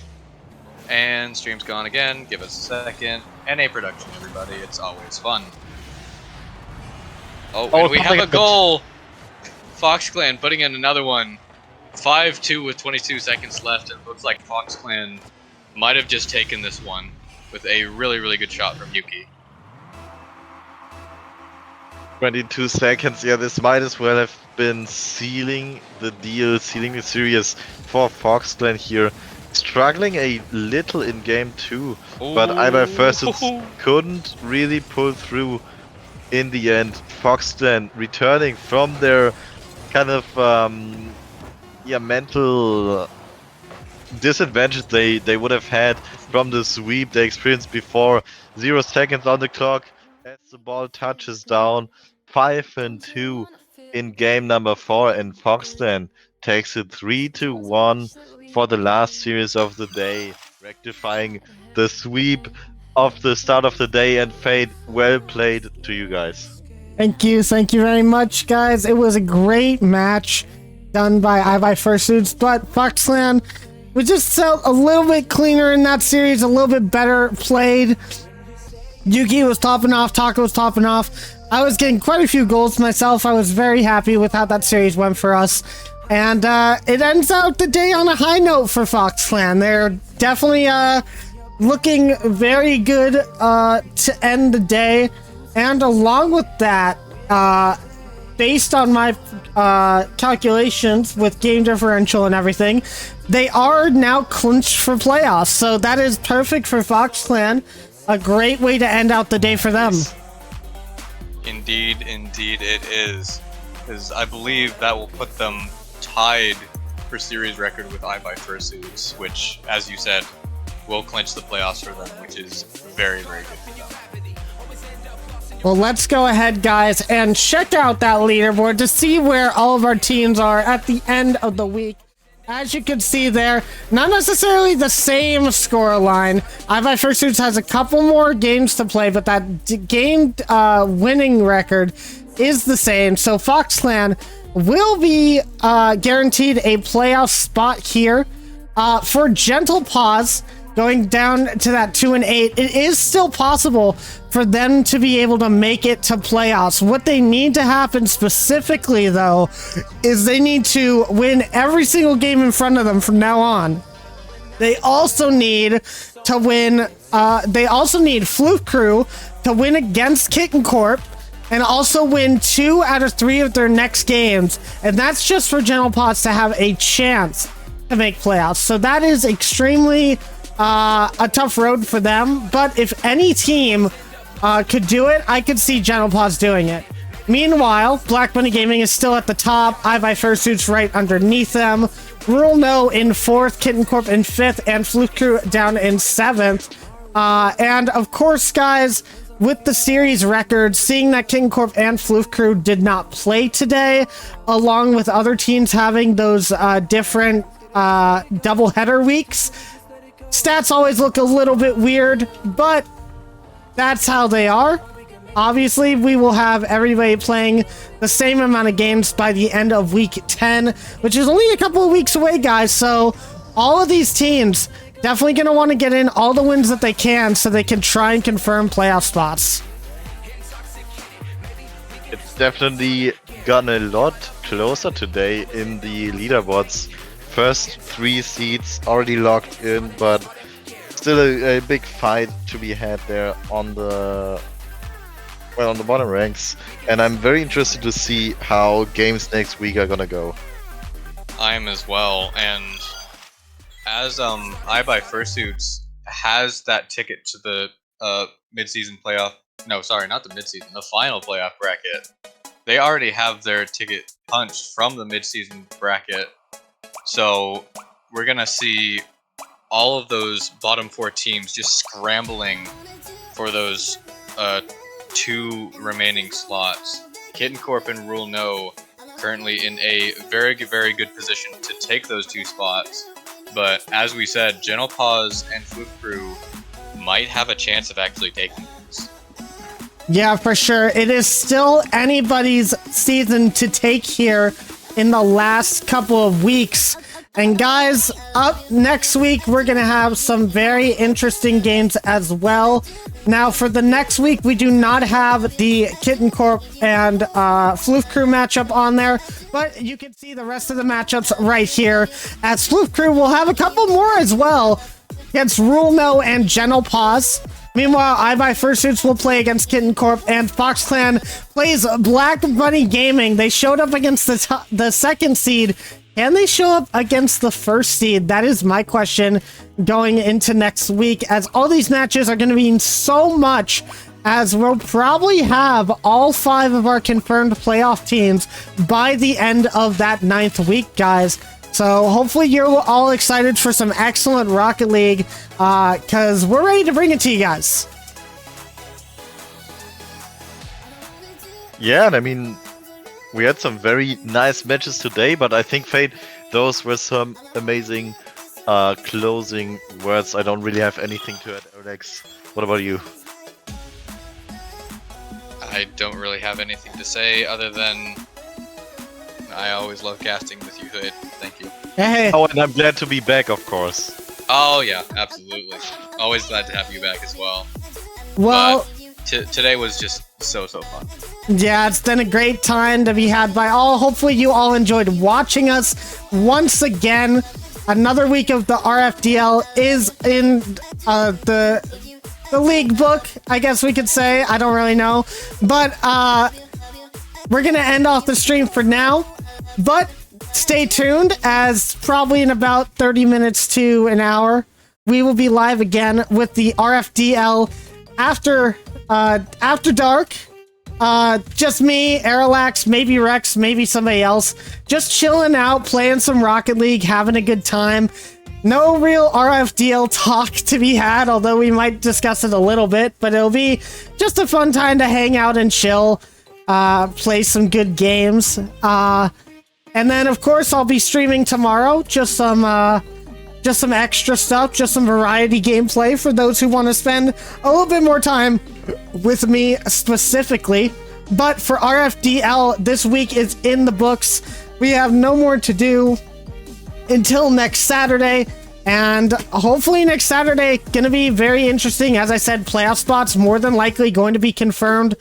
And stream's gone again. Give us a second. NA production, everybody. It's always fun. Oh, and we have a goal. Fox Clan putting in another one. 5-2 with 22 seconds left. It looks like Fox Clan might have just taken this one with a really, really good shot from Yuki. 22 seconds. Yeah, this might as well have been sealing the deal, sealing the series for Fox Clan here. Struggling a little in game 2, but iBuy Fursuits couldn't really pull through in the end. Fox Clan returning from their kind of mental disadvantage they would have had from the sweep they experienced before. 0 seconds on the clock as the ball touches down. 5-2 in game number 4, and Fox Clan takes it 3-1 for the last series of the day, rectifying the sweep of the start of the day. And Fade, well played to you guys. Thank you very much, guys. It was a great match done by iBuy Fursuits, but Fox Clan was just felt a little bit cleaner in that series, a little bit better played. Yuki was topping off, Taka was topping off. I was getting quite a few goals myself. I was very happy with how that series went for us. And it ends out the day on a high note for Fox Clan. They're definitely looking very good to end the day. And along with that, based on my calculations with game differential and everything, they are now clinched for playoffs. So that is perfect for Fox Clan. A great way to end out the day for them. Indeed it is. Because I believe that will put them tied for series record with iBuy Fursuits, which, as you said, will clinch the playoffs for them, which is very, very good for them. Well, let's go ahead, guys, and check out that leaderboard to see where all of our teams are at the end of the week. As you can see there, not necessarily the same score line. iBuy Fursuits has a couple more games to play, but that game winning record is the same. So Fox Clan will be guaranteed a playoff spot here. For Gentle Paws, going down to that 2-8, it is still possible for them to be able to make it to playoffs. What they need to happen specifically, though, is they need to win every single game in front of them from now on. They also need to win. They also need Flute Crew to win against Kitten Corp and also win 2 out of 3 of their next games. And that's just for Gentle Paws to have a chance to make playoffs. So that is extremely a tough road for them. But if any team could do it, I could see Gentle Paws doing it. Meanwhile, Black Bunny Gaming is still at the top. I Buy Fursuits right underneath them. Rule No in 4th, Kitten Corp in 5th, and Flute Crew down in 7th. And of course, guys, with the series record, seeing that Kitten Corp and Flute Crew did not play today, along with other teams having those different doubleheader weeks, stats always look a little bit weird, but that's how they are. Obviously, we will have everybody playing the same amount of games by the end of week 10, which is only a couple of weeks away, guys. So all of these teams definitely going to want to get in all the wins that they can so they can try and confirm playoff spots. It's definitely gotten a lot closer today in the leaderboards. First 3 seeds already locked in, but still a big fight to be had there on the bottom ranks. And I'm very interested to see how games next week are gonna go. I am as well, and as I Buy Fursuits has that ticket to the mid-season playoff. No, sorry, not the mid-season, the final playoff bracket. They already have their ticket punched from the mid-season bracket. So we're gonna see all of those bottom 4 teams just scrambling for those 2 remaining slots. Kitten Corp and Rule No currently in a very good position to take those 2 spots. But as we said, Gentle Paws and Flute Crew might have a chance of actually taking this. Yeah, for sure. It is still anybody's season to take here in the last couple of weeks. And guys, up next week, we're going to have some very interesting games as well. Now, for the next week, we do not have the Kitten Corp and Floof Crew matchup on there, but you can see the rest of the matchups right here, as Floof Crew will have a couple more as well against Rule No and Gentle Paws. Meanwhile, I Buy Fursuits will play against Kitten Corp, and Fox Clan plays Black Bunny Gaming. They showed up against the second seed. Can they show up against the first seed? That is my question going into next week, as all these matches are going to mean so much, as we'll probably have all 5 of our confirmed playoff teams by the end of that 9th week, guys. So hopefully you're all excited for some excellent Rocket League, because we're ready to bring it to you guys. Yeah, and I mean, we had some very nice matches today, but I think, Fate, those were some amazing closing words. I don't really have anything to add, Alex. What about you? I don't really have anything to say other than I always love casting with you, Hood. Thank you. Hey. Oh, and I'm glad to be back, of course. Oh yeah, absolutely. Always glad to have you back as well. Well, today was just so fun. Yeah, it's been a great time to be had by all. Hopefully you all enjoyed watching us once again. Another week of the RFDL is in the league book, I guess we could say. I don't really know. But we're going to end off the stream for now. But stay tuned, as probably in about 30 minutes to an hour, we will be live again with the RFDL after dark. Just me, Arilax, maybe Rex, maybe somebody else. Just chilling out, playing some Rocket League, having a good time. No real RFDL talk to be had, although we might discuss it a little bit, but it'll be just a fun time to hang out and chill, play some good games. And then, of course, I'll be streaming tomorrow, just some extra stuff, just some variety gameplay for those who want to spend a little bit more time with me specifically. But for RFDL, this week is in the books. We have no more to do until next Saturday. And hopefully next Saturday, going to be very interesting. As I said, playoff spots more than likely going to be confirmed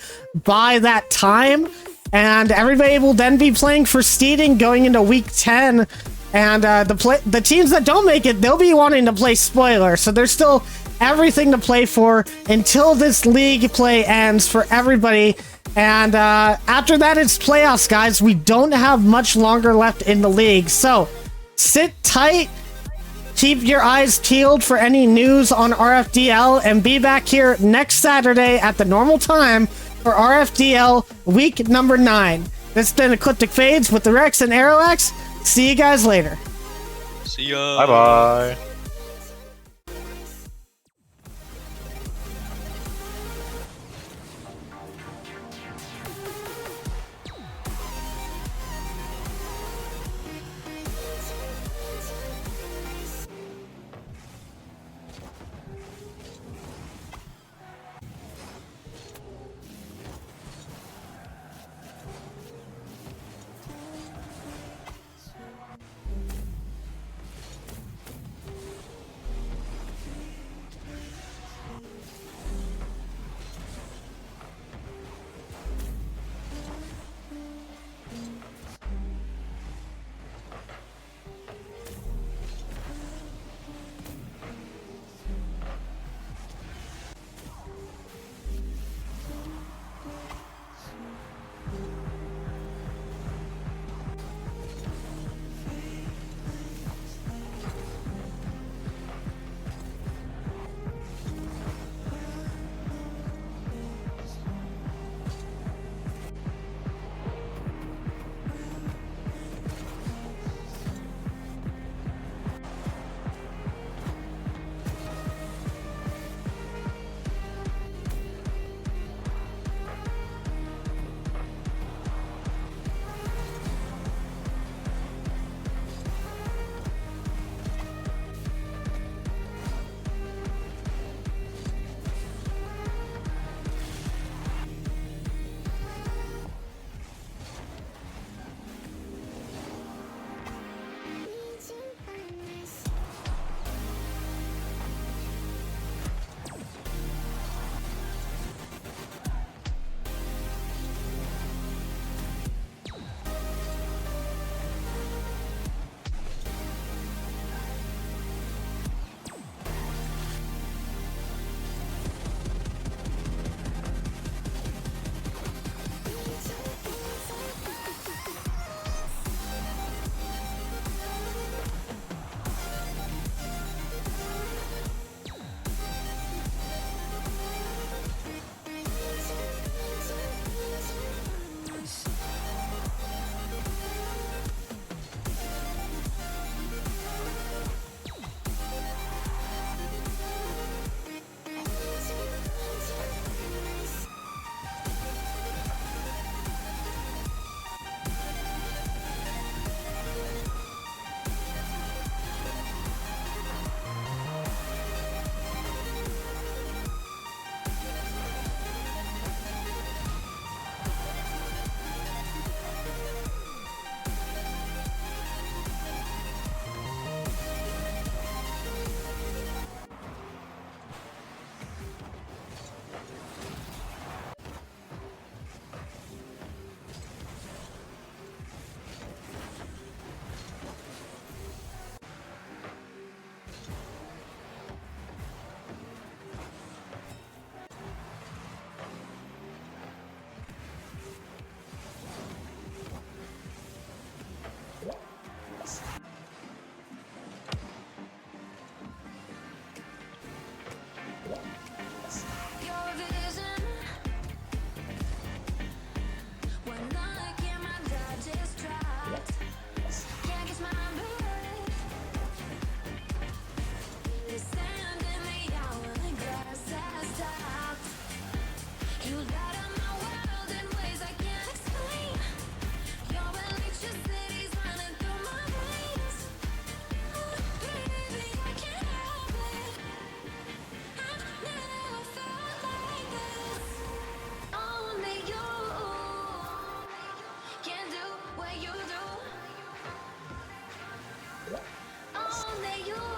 by that time. And everybody will then be playing for seeding going into week 10. And the teams that don't make it, they'll be wanting to play spoiler. So there's still everything to play for until this league play ends for everybody. And after that, it's playoffs, guys. We don't have much longer left in the league. So sit tight. Keep your eyes peeled for any news on RFDL and be back here next Saturday at the normal time for RFDL week number 9. This has been Ecliptic Fades with the Rex and AeroX. See you guys later. See ya. Bye bye. Only you